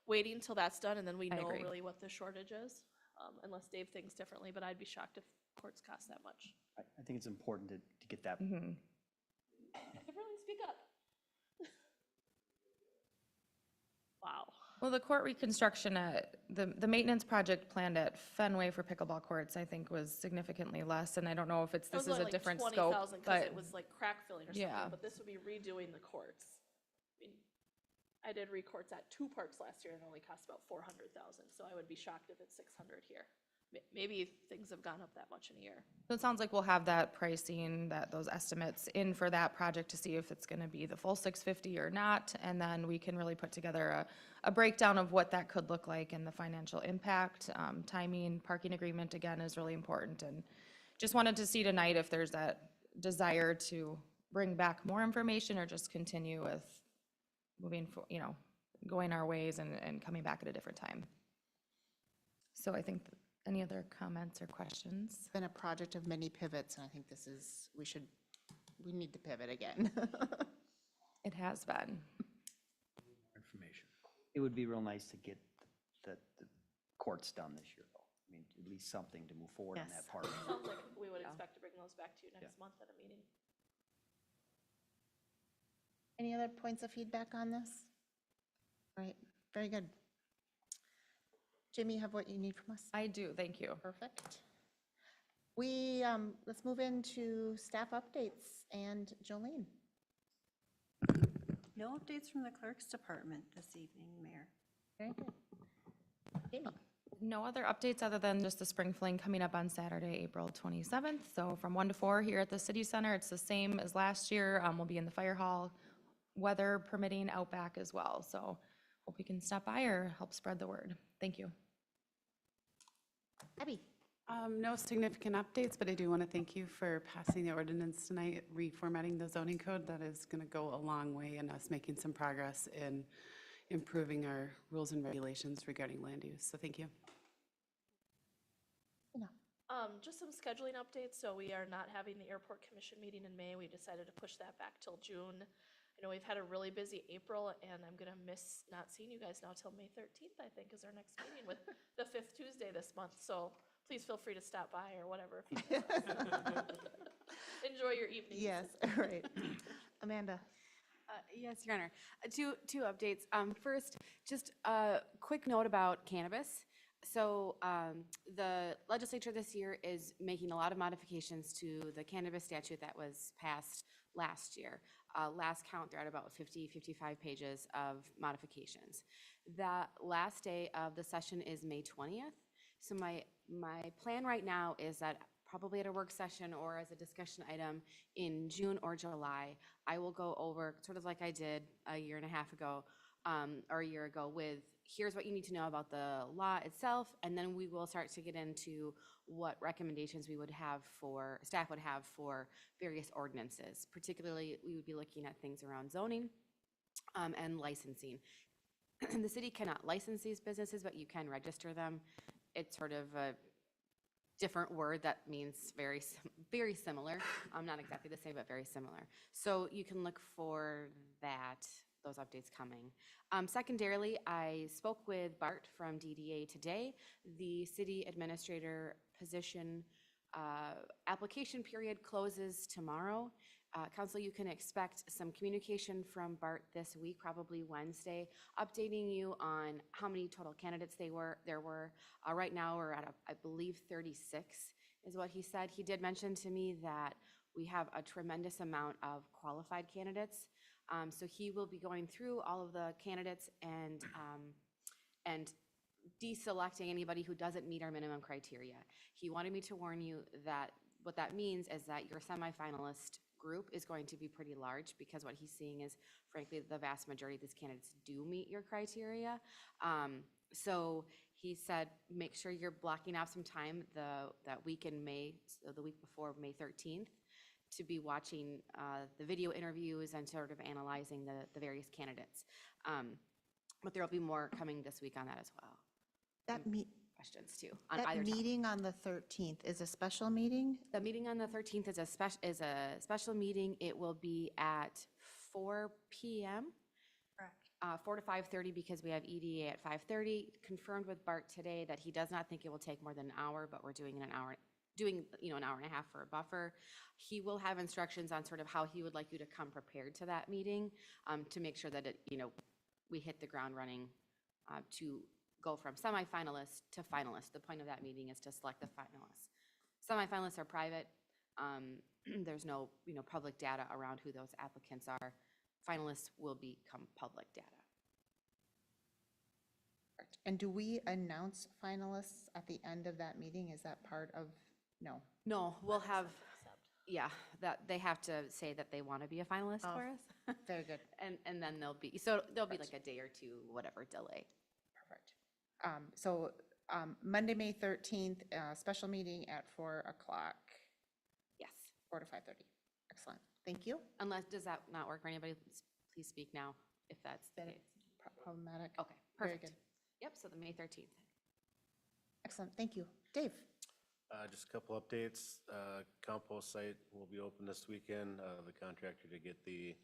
waiting till that's done, and then we I know agree. really what the shortage is, unless Dave thinks differently, but I'd be shocked if courts cost that much. I think it's important to get that. Mhm. Everyone speak up. Wow. Well, the court reconstruction, the maintenance project planned at Fenway for pickleball courts, I think was significantly less. And I don't know if this is a different scope, 20,000 because but it was like crack filling or Yeah. something, but this would be redoing the courts. I did re-courts at 2 parks last year and it only cost about 400,000, so I would be shocked if it's 600 here. Maybe things have gone up that much in a year. so it sounds like we'll have that pricing, those estimates in for that project to see if it's going to be the full 650 or not. And then we can really put together a breakdown of what that could look like and the financial impact. Timing, parking agreement, again, is really important. And just wanted to see tonight if there's that desire to bring back more information or just continue with moving, going our ways and coming back at a different time. So I think Any other comments or questions? It's been a project of many pivots, and I think we need to pivot again. It has been. Information. It would be real nice to get the courts done this year, though. I mean, at least something to move forward on that part. Sounds like we would expect to bring those back to you next month at a meeting. Any other points of feedback on this? All right, very good. Jimmy, you have what you need from us? I do, thank you. Perfect. Let's move into staff updates, and Jolene. No updates from the clerk's department this evening, Mayor. Very good. Jamie. No other updates other than just the spring fling coming up on Saturday, April 27th. So from 1 to 4 here at the City Center, it's the same as last year. We'll be in the fire hall, weather permitting, out back as well. So hope you can stop by or help spread the word. Thank you. Abby. No significant updates, but I do want to thank you for passing the ordinance tonight, reformatting the zoning code. That is going to go a long way in us making some progress in improving our rules and regulations regarding land use. So thank you. Just some scheduling updates. So we are not having the airport commission meeting in May. We decided to push that back till June. I know we've had a really busy April, and I'm gonna miss not seeing you guys now till May 13th, I think, is our next meeting with the 5th Tuesday this month. So please feel free to stop by or whatever. Enjoy your evening. Yes, all right. Amanda. Yes, Your Honor. Two updates. First, just a quick note about cannabis. So the legislature this year is making a lot of modifications to the cannabis statute that was passed last year. Last count, they're at about 50, 55 pages of modifications. The last day of the session is May 20th. So my plan right now is that probably at a work session or as a discussion item in June or July, I will go over, sort of like I did a year and a half ago, or a year ago, with here's what you need to know about the law itself, and then we will start to get into what recommendations we would have for, staff would have for various ordinances. Particularly, we would be looking at things around zoning and licensing. The city cannot license these businesses, but you can register them. It's sort of a different word that means very similar. Not exactly the same, but very similar. So you can look for those updates coming. Secondarily, I spoke with Bart from DDA today. The city administrator position application period closes tomorrow. Council, you can expect some communication from Bart this week, probably Wednesday, updating you on how many total candidates there were. Right now, we're at, I believe, 36 is what he said. He did mention to me that we have a tremendous amount of qualified candidates. So he will be going through all of the candidates and deselecting anybody who doesn't meet our minimum criteria. He wanted me to warn you that what that means is that your semifinalist group is going to be pretty large, because what he's seeing is, frankly, the vast majority of these candidates do meet your criteria. So he said, make sure you're blocking off some time that week in May, so the week before May 13th, to be watching the video interviews and sort of analyzing the various candidates. But there will be more coming this week on that as well. Questions too on either That topic. meeting on the 13th is a special meeting? The meeting on the 13th is a special meeting. It will be at 4 p.m. Correct. 4 to 5:30, because we have EDA at 5:30. Confirmed with Bart today that he does not think it will take more than an hour, but we're doing an hour and a half for a buffer. He will have instructions on sort of how he would like you to come prepared to that meeting, to make sure that we hit the ground running, to go from semifinalists to finalists. The point of that meeting is to select the finalists. Semifinalists are private. There's no public data around who those applicants are. Finalists will become public data. And do we announce finalists at the end of that meeting? Is that part of, no? No, we'll have, that they have to say that they want to be a finalist for us. Very good. And then there'll be like a day or two, whatever delay. Perfect. So Monday, May 13th, special meeting at 4 o'clock. Yes. 4 to 5:30. Excellent. Thank you. Unless, does that not work for anybody? Please speak now if that's the case. Problematic. Okay, Very perfect. good. Yep, so the May 13th. Excellent. Thank you. Dave? Just a couple updates. Compost site will be open this weekend. The contractor to get the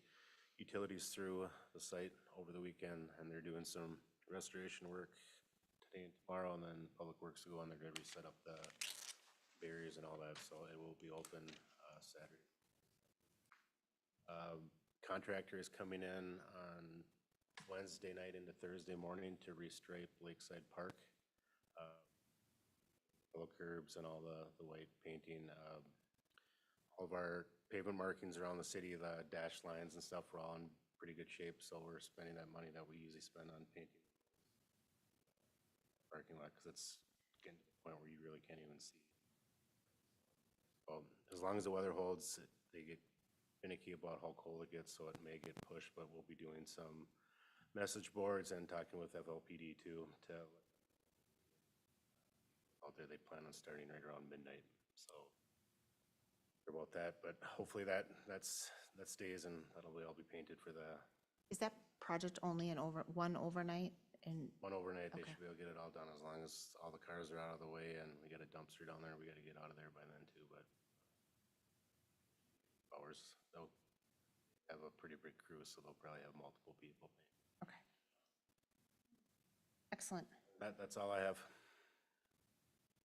utilities through the site over the weekend, and they're doing some restoration work today and tomorrow, and then Public Works will go on there to reset up the barriers and all that, so it will be open Saturday. Contractor is coming in on Wednesday night into Thursday morning to restripe Lakeside Park. Yellow curbs and all the white painting. All of our pavement markings around the city, the dash lines and stuff, are all in pretty good shape, so we're spending that money that we usually spend on painting parking lot, because it's getting to the point where you really can't even see. Well, as long as the weather holds, they get finicky about how cold it gets, so it may get pushed, but we'll be doing some message boards and talking with FLPD too, to out there. They plan on starting right around midnight, so about that, but hopefully that stays, and that'll all be painted for the Is that project only one overnight? And one overnight. They Okay. should be able to get it all done as long as all the cars are out of the way, and we got a dumpster down there. We got to get out of there by then too, but hours, they'll have a pretty big crew, so they'll probably have multiple people. Okay. Excellent. That's all I have.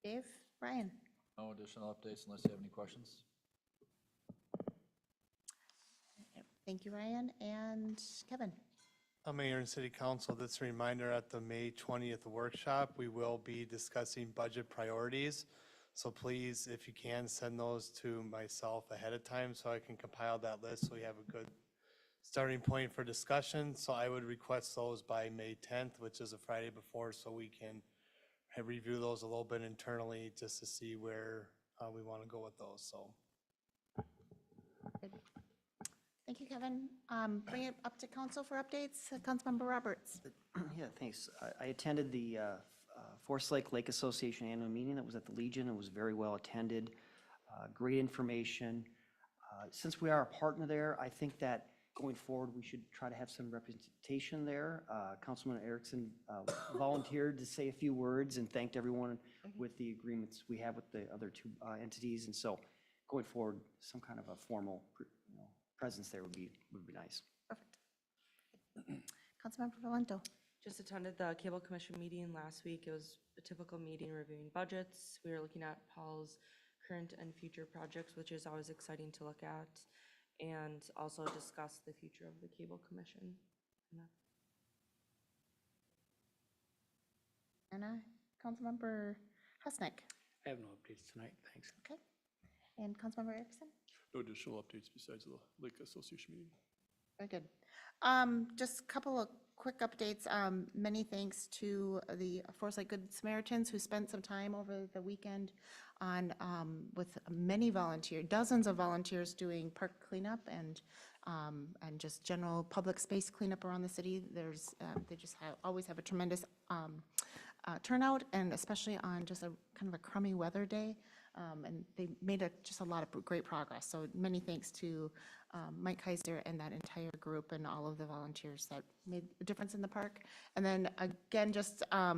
Dave, Ryan? No additional updates unless you have any questions. Thank you, Ryan. And Kevin? Mayor and City Council, this reminder at the May 20th workshop, we will be discussing budget priorities. So please, if you can, send those to myself ahead of time so I can compile that list so we have a good starting point for discussion. So I would request those by May 10th, which is a Friday before, so we can review those a little bit internally just to see where we want to go with those, so. Good. Thank you, Kevin. Bring it up to council for updates. Councilmember Roberts. Yeah, thanks. I attended the Forest Lake Association annual meeting that was at the Legion. It was very well attended. Great information. Since we are a partner there, I think that going forward, we should try to have some representation there. Councilman Erickson volunteered to say a few words and thanked everyone with the agreements we have with the other two entities. And so going forward, some kind of a formal presence there would be nice. Perfect. Councilmember Valento. Just attended the Cable Commission meeting last week. It was a typical meeting reviewing budgets. We were looking at Paul's current and future projects, which is always exciting to look at, and also discuss the future of the Cable Commission. And Councilmember Husnick. I have no updates tonight, thanks. Okay. And Councilmember Erickson? No additional updates besides the Lake Association meeting. Very good. Just a couple of quick updates. Many thanks to the Forest Lake Good Samaritans who spent some time over the weekend on, with many volunteers, dozens of volunteers doing park cleanup and just general public space cleanup around the city. They just always have a tremendous turnout, and especially on just a kind of a crummy weather day. And they made just a lot of great progress. So many thanks to Mike Kaiser and that entire group and all of the volunteers that made a difference in the park. And then again, just a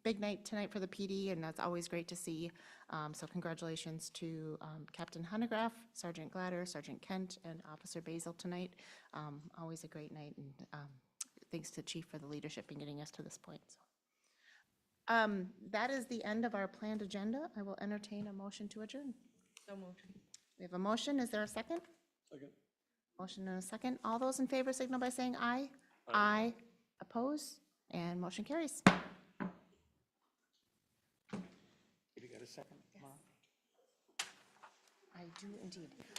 big night tonight for the PD, and that's always great to see. So congratulations to Captain Honegraph, Sergeant Gladder, Sergeant Kent, and Officer Basil tonight. Always a great night, and thanks to Chief for the leadership in getting us to this point. So. That is the end of our planned agenda. I will entertain a motion to adjourn. So moved. We have a motion. Is there a second? Second. Motion and a second. All those in favor signal by saying aye. Aye. Oppose? And motion carries. Have you got a second? I do indeed.